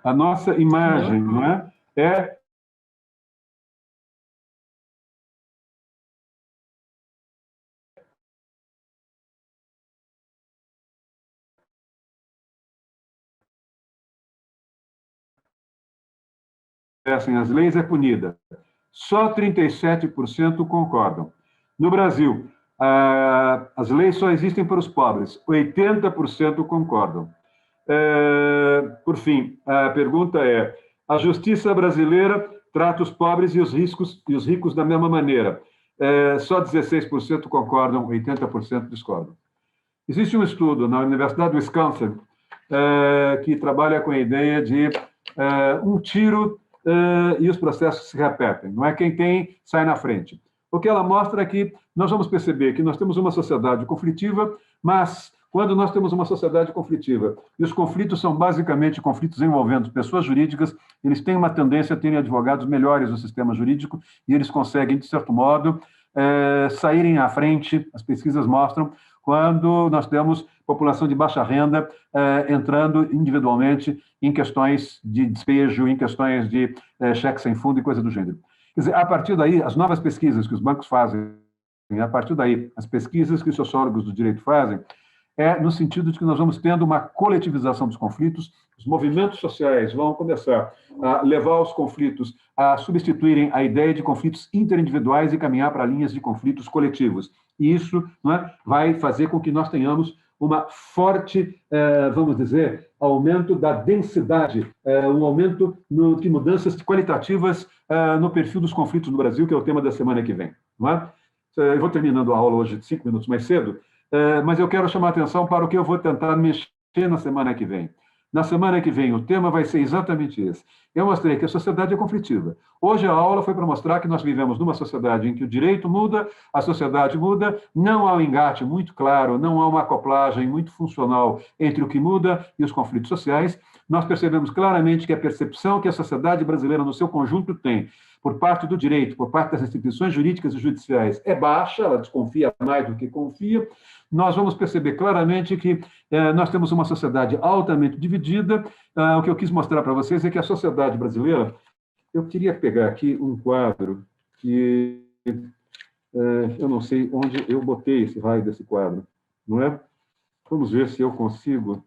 A nossa imagem, não é? As leis é punida. Só 37% concordam. No Brasil, as leis só existem para os pobres. 80% concordam. Por fim, a pergunta é: a justiça brasileira trata os pobres e os ricos da mesma maneira? só 16% concordam, 80% discordam. Existe um estudo na Universidade do Wisconsin que trabalha com a ideia de um tiro e os processos se repetem. Não é quem tem, sai na frente. O que ela mostra é que nós vamos perceber que nós temos uma sociedade conflitiva, mas quando nós temos uma sociedade conflitiva e os conflitos são basicamente conflitos envolvendo pessoas jurídicas, eles têm uma tendência a terem advogados melhores no sistema jurídico e eles conseguem, de certo modo, saírem à frente, as pesquisas mostram, quando nós temos população de baixa renda entrando individualmente em questões de despejo, em questões de cheque sem fundo e coisa do gênero. Quer dizer, a partir daí, as novas pesquisas que os bancos fazem, a partir daí, as pesquisas que os sociólogos do direito fazem, no sentido de que nós vamos tendo uma coletivização dos conflitos, os movimentos sociais vão começar a levar os conflitos a substituírem a ideia de conflitos interindividuais e caminhar para linhas de conflitos coletivos. E isso, não é, vai fazer com que nós tenhamos uma forte, vamos dizer, aumento da densidade, um aumento de mudanças qualitativas no perfil dos conflitos no Brasil, que é o tema da semana que vem. Não é? Eu vou terminando a aula hoje 5 minutos mais cedo, mas eu quero chamar a atenção para o que eu vou tentar mexer na semana que vem. Na semana que vem, o tema vai ser exatamente esse. Eu mostrei que a sociedade é conflitiva. Hoje a aula foi para mostrar que nós vivemos numa sociedade em que o direito muda, a sociedade muda, não há um engate muito claro, não há uma acoplagem muito funcional entre o que muda e os conflitos sociais. Nós percebemos claramente que a percepção que a sociedade brasileira no seu conjunto tem por parte do direito, por parte das instituições jurídicas e judiciais, é baixa, ela desconfia mais do que confia. Nós vamos perceber claramente que nós temos uma sociedade altamente dividida. O que eu quis mostrar para vocês é que a sociedade brasileira... Eu queria pegar aqui um quadro que eu não sei onde eu botei esse raio desse quadro, não é? Vamos ver se eu consigo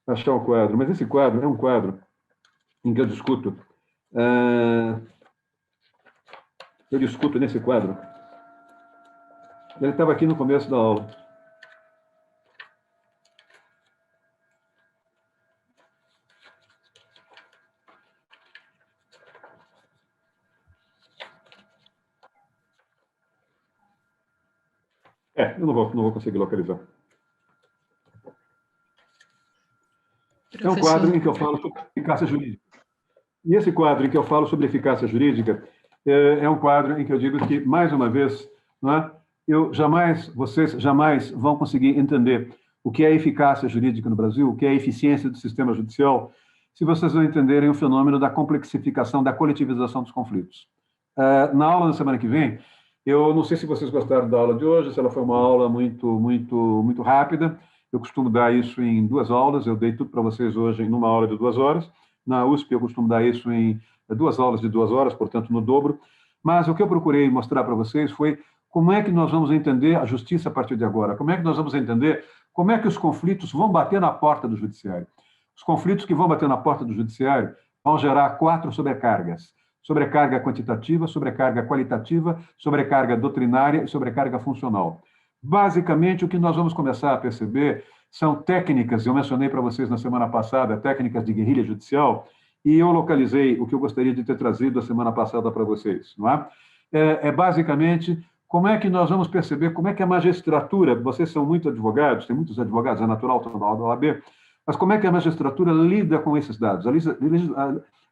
achar o quadro. Mas esse quadro é um quadro em que eu discuto nesse quadro. Ele estava aqui no começo da aula. Eu não vou conseguir localizar. É um quadro em que eu falo sobre eficácia jurídica. E esse quadro em que eu falo sobre eficácia jurídica é um quadro em que eu digo que, mais uma vez, não é, vocês jamais vão conseguir entender o que é eficácia jurídica no Brasil, o que é eficiência do sistema judicial, se vocês não entenderem o fenômeno da complexificação, da coletivização dos conflitos. Na aula da semana que vem, eu não sei se vocês gostaram da aula de hoje, se ela foi uma aula muito rápida. Eu costumo dar isso em 2 aulas, eu dei tudo para vocês hoje em uma aula de 2 horas. Na USP, eu costumo dar isso em 2 aulas de 2 horas, portanto, no dobro. Mas o que eu procurei mostrar para vocês foi como é que nós vamos entender a justiça a partir de agora, como é que nós vamos entender como é que os conflitos vão bater na porta do judiciário. Os conflitos que vão bater na porta do judiciário vão gerar 4 sobrecargas. Sobrecarga quantitativa, sobrecarga qualitativa, sobrecarga doutrinária e sobrecarga funcional. Basicamente, o que nós vamos começar a perceber são técnicas, eu mencionei para vocês na semana passada, técnicas de guerrilha judicial, e eu localizei o que eu gostaria de ter trazido a semana passada para vocês. Não é? Basicamente, como é que nós vamos perceber, como é que a magistratura, vocês são muito advogados, tem muitos advogados, é natural, estão na OAB, mas como é que a magistratura lida com esses dados?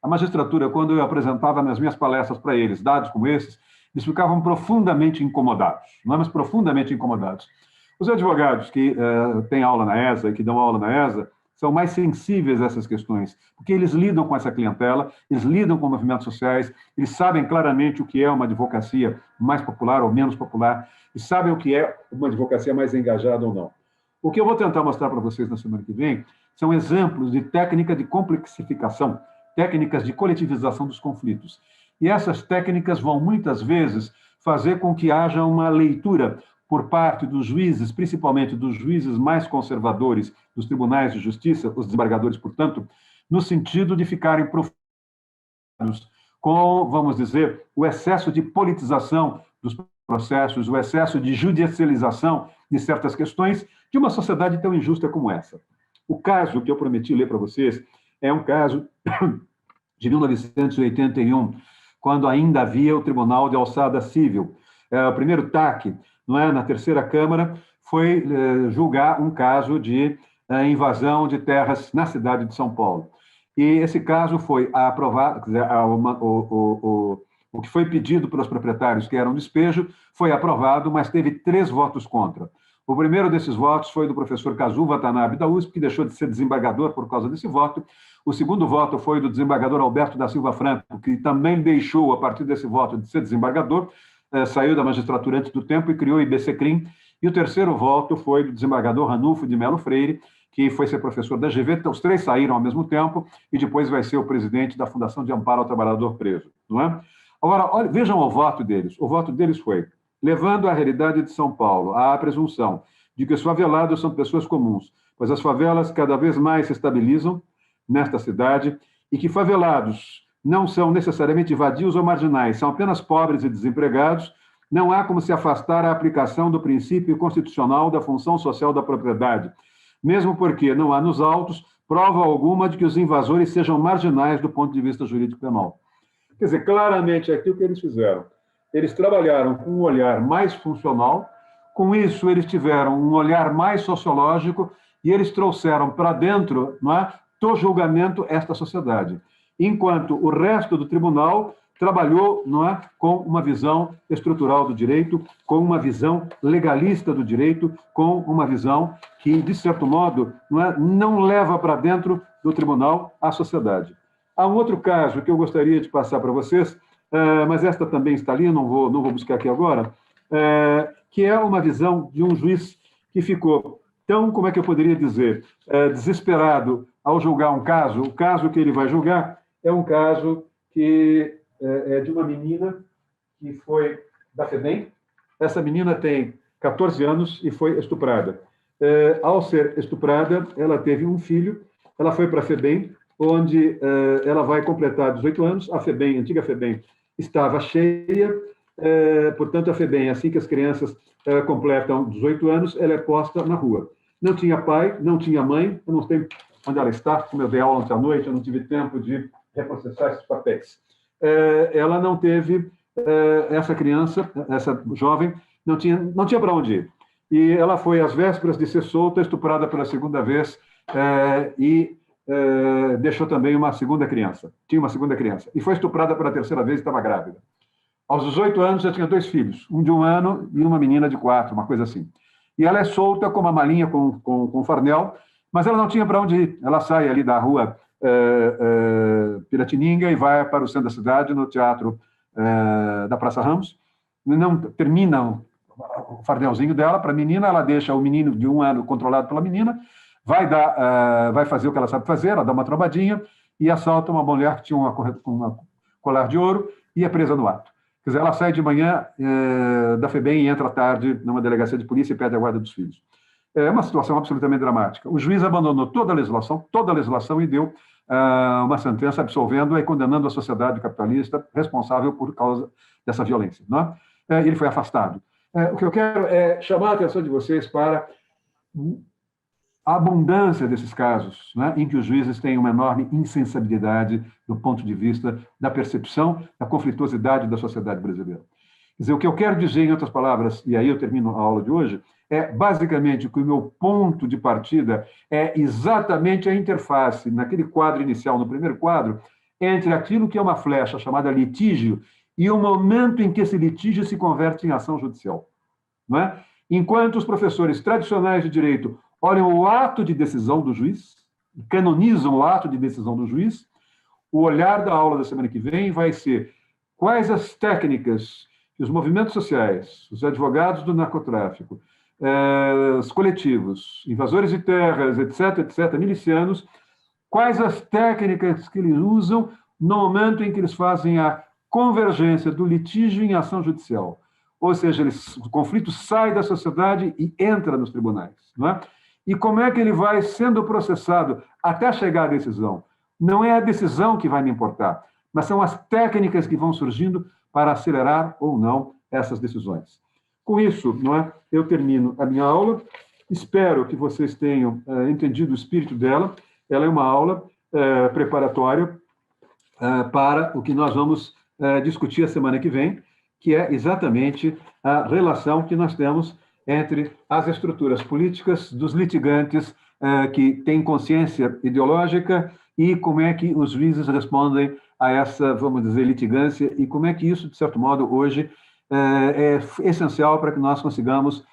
A magistratura, quando eu apresentava nas minhas palestras para eles dados como esses, eles ficavam profundamente incomodados, não é? Mas profundamente incomodados. Os advogados que têm aula na ESA e que dão aula na ESA são mais sensíveis a essas questões, porque eles lidam com essa clientela, eles lidam com movimentos sociais, eles sabem claramente o que é uma advocacia mais popular ou menos popular, e sabem o que é uma advocacia mais engajada ou não. O que eu vou tentar mostrar para vocês na semana que vem são exemplos de técnica de complexificação, técnicas de coletivização dos conflitos. E essas técnicas vão, muitas vezes, fazer com que haja uma leitura por parte dos juízes, principalmente dos juízes mais conservadores dos tribunais de justiça, os desembargadores, portanto, no sentido de ficarem preocupados com, vamos dizer, o excesso de politização dos processos, o excesso de judicialização de certas questões de uma sociedade tão injusta como essa. O caso que eu prometi ler para vocês é um caso de 1981, quando ainda havia o Tribunal de Alçada Civil. o primeiro TAC, não é, na terceira Câmara, foi julgar um caso de invasão de terras na cidade de São Paulo. E esse caso foi aprovado, quer dizer, o que foi pedido pelos proprietários, que era um despejo, foi aprovado, mas teve 3 votos contra. O primeiro desses votos foi do professor Kazu Watanabe, da USP, que deixou de ser desembargador por causa desse voto. O segundo voto foi do desembargador Alberto da Silva Franco, que também deixou, a partir desse voto, de ser desembargador, saiu da magistratura antes do tempo e criou o IBCCRIM. E o terceiro voto foi do desembargador Ranulfo de Melo Freire, que foi ser professor da GV. Então, os 3 saíram ao mesmo tempo e depois vai ser o presidente da Fundação de Amparo ao Trabalhador Preso, não é? Agora, olha, vejam o voto deles. O voto deles foi, levando a realidade de São Paulo à presunção de que os favelados são pessoas comuns, pois as favelas cada vez mais se estabilizam nesta cidade e que favelados não são necessariamente vadios ou marginais, são apenas pobres e desempregados, não há como se afastar a aplicação do princípio constitucional da função social da propriedade, mesmo porque não há nos autos prova alguma de que os invasores sejam marginais do ponto de vista jurídico penal. Quer dizer, claramente aqui o que eles fizeram. Eles trabalharam com um olhar mais funcional, com isso eles tiveram um olhar mais sociológico e eles trouxeram para dentro, não é, do julgamento esta sociedade. Enquanto o resto do tribunal trabalhou, não é, com uma visão estrutural do direito, com uma visão legalista do direito, com uma visão que, de certo modo, não leva para dentro do tribunal a sociedade. Há um outro caso que eu gostaria de passar para vocês, mas esta também está ali, não vou buscar aqui agora, que é uma visão de um juiz que ficou tão, como é que eu poderia dizer, desesperado ao julgar um caso. O caso que ele vai julgar é um caso que é de uma menina que foi da FEBEM. Essa menina tem 14 anos e foi estuprada. Ao ser estuprada, ela teve um filho, ela foi para a FEBEM, onde ela vai completar 18 anos. A FEBEM, a antiga FEBEM, estava cheia, portanto, a FEBEM, assim que as crianças completam 18 anos, ela é posta na rua. Não tinha pai, não tinha mãe, eu não sei onde ela está, como eu dei aula ontem à noite, eu não tive tempo de reprocessar esses papéis. Ela não teve, essa criança, essa jovem, não tinha para onde ir. E ela foi, às vésperas de ser solta, estuprada pela segunda vez e deixou também uma segunda criança. Tinha uma segunda criança. E foi estuprada pela terceira vez e estava grávida. Aos 18 anos, já tinha 2 filhos, um de 1 ano e uma menina de 4, uma coisa assim. E ela é solta com uma malinha com farnel, mas ela não tinha para onde ir. Ela sai ali da rua Piratininga e vai para o centro da cidade, no teatro da Praça Ramos. Não termina o farnelzinho dela para a menina, ela deixa o menino de 1 ano controlado pela menina, vai fazer o que ela sabe fazer, ela dá uma trombadinha e assalta uma mulher que tinha uma colar de ouro e é presa no ato. Quer dizer, ela sai de manhã da FEBEM e entra à tarde numa delegacia de polícia e pede a guarda dos filhos. É uma situação absolutamente dramática. O juiz abandonou toda a legislação e deu uma sentença absolvendo-a e condenando a sociedade capitalista responsável por causa dessa violência. Não é? Ele foi afastado. O que eu quero é chamar a atenção de vocês para a abundância desses casos, né, em que os juízes têm uma enorme insensibilidade do ponto de vista da percepção da conflituosidade da sociedade brasileira. Quer dizer, o que eu quero dizer, em outras palavras, e aí eu termino a aula de hoje, é basicamente que o meu ponto de partida é exatamente a interface, naquele quadro inicial, no primeiro quadro, entre aquilo que é uma flecha chamada litígio e o momento em que esse litígio se converte em ação judicial. Não é? Enquanto os professores tradicionais de direito olham o ato de decisão do juiz, canonizam o ato de decisão do juiz, o olhar da aula da semana que vem vai ser quais as técnicas que os movimentos sociais, os advogados do narcotráfico, os coletivos, invasores de terras, etc., milicianos, quais as técnicas que eles usam no momento em que eles fazem a convergência do litígio em ação judicial. Ou seja, o conflito sai da sociedade e entra nos tribunais. Não é? E como é que ele vai sendo processado até chegar à decisão? Não é a decisão que vai me importar, mas são as técnicas que vão surgindo para acelerar ou não essas decisões. Com isso, não é, eu termino a minha aula. Espero que vocês tenham entendido o espírito dela. Ela é uma aula preparatória para o que nós vamos discutir a semana que vem. que é exatamente a relação que nós temos entre as estruturas políticas dos litigantes que têm consciência ideológica e como é que os juízes respondem a essa, vamos dizer, litigância e como é que isso, de certo modo, hoje é essencial para que nós consigamos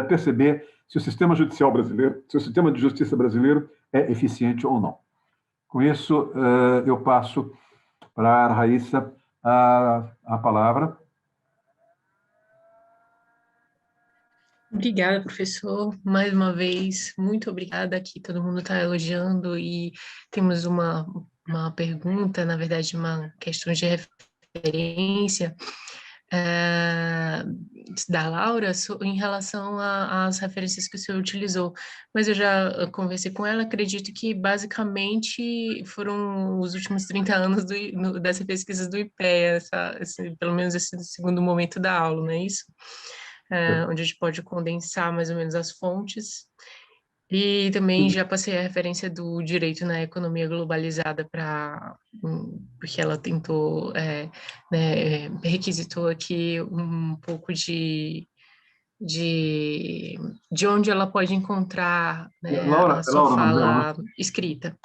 perceber se o sistema judicial brasileiro, se o sistema de justiça brasileiro é eficiente ou não. Com isso, eu passo para a Raíssa a palavra. Obrigada, professor. Mais uma vez, muito obrigada. Aqui todo mundo está elogiando e temos uma pergunta, na verdade, uma questão de referência da Laura em relação às referências que o senhor utilizou. Mas eu já conversei com ela, acredito que basicamente foram os últimos 30 anos dessas pesquisas do IPEA, pelo menos esse segundo momento da aula, não é isso? Onde a gente pode condensar mais ou menos as fontes. E também já passei a referência do direito na economia globalizada porque ela tentou, requisitou aqui um pouco de onde ela pode encontrar, né, a sua Laura, fala escrita.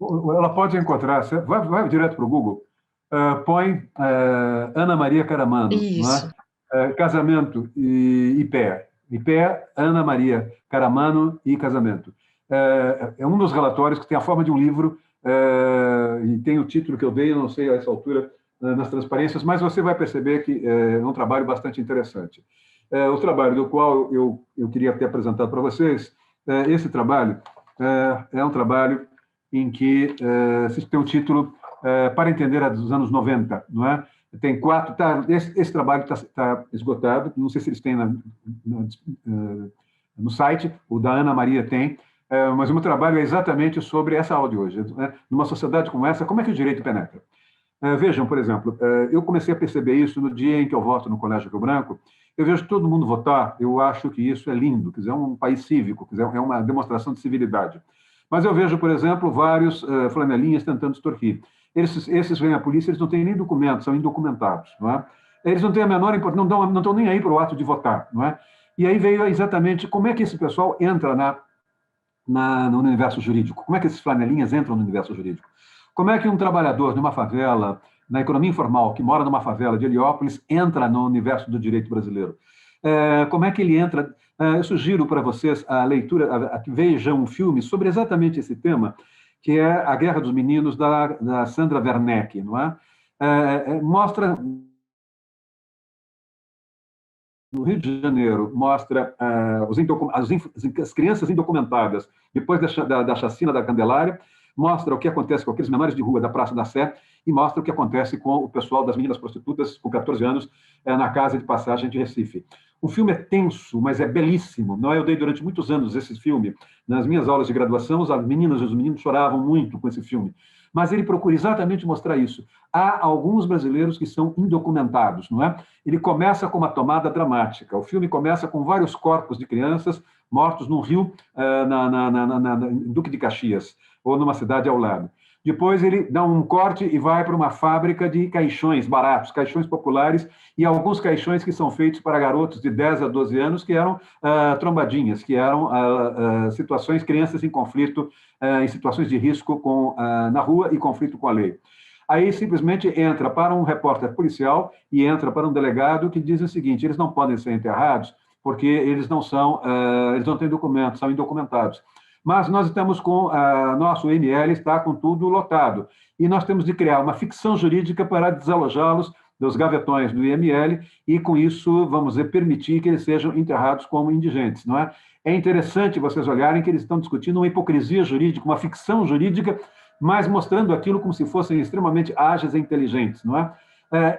Ela pode encontrar, vai direto para o Google, põe Ana Maria Caramano, não Isso. é? Casamento e IPEA. IPEA, Ana Maria Caramano e casamento. É um dos relatórios que tem a forma de um livro e tem o título que eu dei, eu não sei a essa altura, nas transparências, mas você vai perceber que é um trabalho bastante interessante. O trabalho do qual eu queria ter apresentado para vocês, esse trabalho é um trabalho em que se tem o título Para Entender a dos anos 90, não é? Tem 4, esse trabalho está esgotado, não sei se eles têm no site, o da Ana Maria tem, mas o meu trabalho é exatamente sobre essa aula de hoje. Né? Numa sociedade como essa, como é que o direito penetra? Vejam, por exemplo, eu comecei a perceber isso no dia em que eu voto no Colégio Rio Branco. Eu vejo todo mundo votar, eu acho que isso é lindo, quer dizer, é um país cívico, quer dizer, é uma demonstração de civilidade. Mas eu vejo, por exemplo, vários flanelinhas tentando extorquir. Esses vêm à polícia, eles não têm nem documentos, são indocumentados, não é? Eles não têm a menor importância, não estão nem aí para o ato de votar, não é? E aí veio exatamente como é que esse pessoal entra no universo jurídico, como é que esses flanelinhas entram no universo jurídico. Como é que um trabalhador de uma favela, na economia informal, que mora numa favela de Heliópolis, entra no universo do direito brasileiro? Como é que ele entra? Eu sugiro para vocês a leitura, que vejam um filme sobre exatamente esse tema, que é A Guerra dos Meninos, da Sandra Werneck, não é? Mostra, no Rio de Janeiro, mostra as crianças indocumentadas depois da chacina da Candelária, mostra o que acontece com aqueles menores de rua da Praça da Sé e mostra o que acontece com o pessoal das meninas prostitutas com 14 anos na casa de passagem de Recife. O filme é tenso, mas é belíssimo. Não é? Eu dei durante muitos anos esse filme. Nas minhas aulas de graduação, as meninas e os meninos choravam muito com esse filme. Mas ele procura exatamente mostrar isso. Há alguns brasileiros que são indocumentados, não é? Ele começa com uma tomada dramática. O filme começa com vários corpos de crianças mortos num rio em Duque de Caxias, ou numa cidade ao lado. Depois ele dá um corte e vai para uma fábrica de caixões baratos, caixões populares, e alguns caixões que são feitos para garotos de 10 a 12 anos, que eram trombadinhas, que eram situações, crianças em conflito, em situações de risco na rua e conflito com a lei. Aí simplesmente entra para um repórter policial e entra para um delegado que diz o seguinte: eles não podem ser enterrados porque eles não têm documentos, são indocumentados. Mas nós estamos com nosso IML está com tudo lotado e nós temos de criar uma ficção jurídica para desalojá-los dos gavetões do IML e com isso vamos permitir que eles sejam enterrados como indigentes, não é? É interessante vocês olharem que eles estão discutindo uma hipocrisia jurídica, uma ficção jurídica, mas mostrando aquilo como se fossem extremamente ágeis e inteligentes, não é?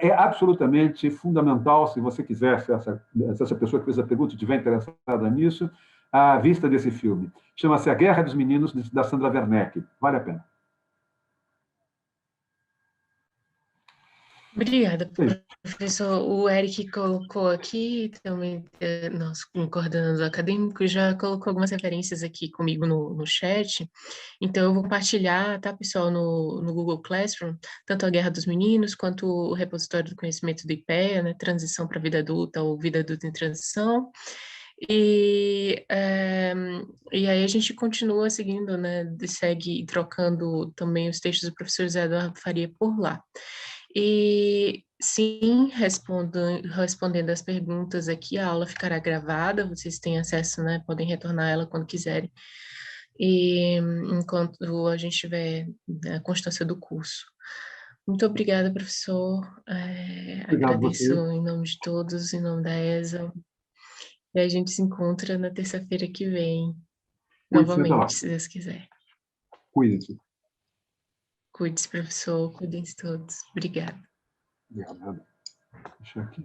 É absolutamente fundamental, se você quiser, se essa pessoa que fez a pergunta estiver interessada nisso, à vista desse filme. Chama-se A Guerra dos Meninos, da Sandra Werneck. Vale a pena. Obrigada. Professor, o Eric colocou aqui, também, nosso coordenador acadêmico, já colocou algumas referências aqui comigo no chat, então eu vou partilhar, tá, pessoal, no Google Classroom, tanto a Guerra dos Meninos, quanto o repositório do conhecimento do IPEA, né, Transição para a Vida Adulta ou Vida Adulta em Transição, e aí a gente continua seguindo, né, segue trocando também os textos do professor José Eduardo Faria por lá. E sim, respondendo as perguntas aqui, a aula ficará gravada, vocês têm acesso, né? Podem retornar ela quando quiserem. E enquanto a gente tiver a constância do curso. Muito obrigada, professor. Obrigado a Agradeço você. em nome de todos, em nome da ESA. E a gente se encontra na terça-feira que vem, Cuide-se até lá. novamente, se Deus quiser. Cuide-se. Cuide-se, professor. Cuidem-se todos. Obrigada. Obrigado. Deixa aqui.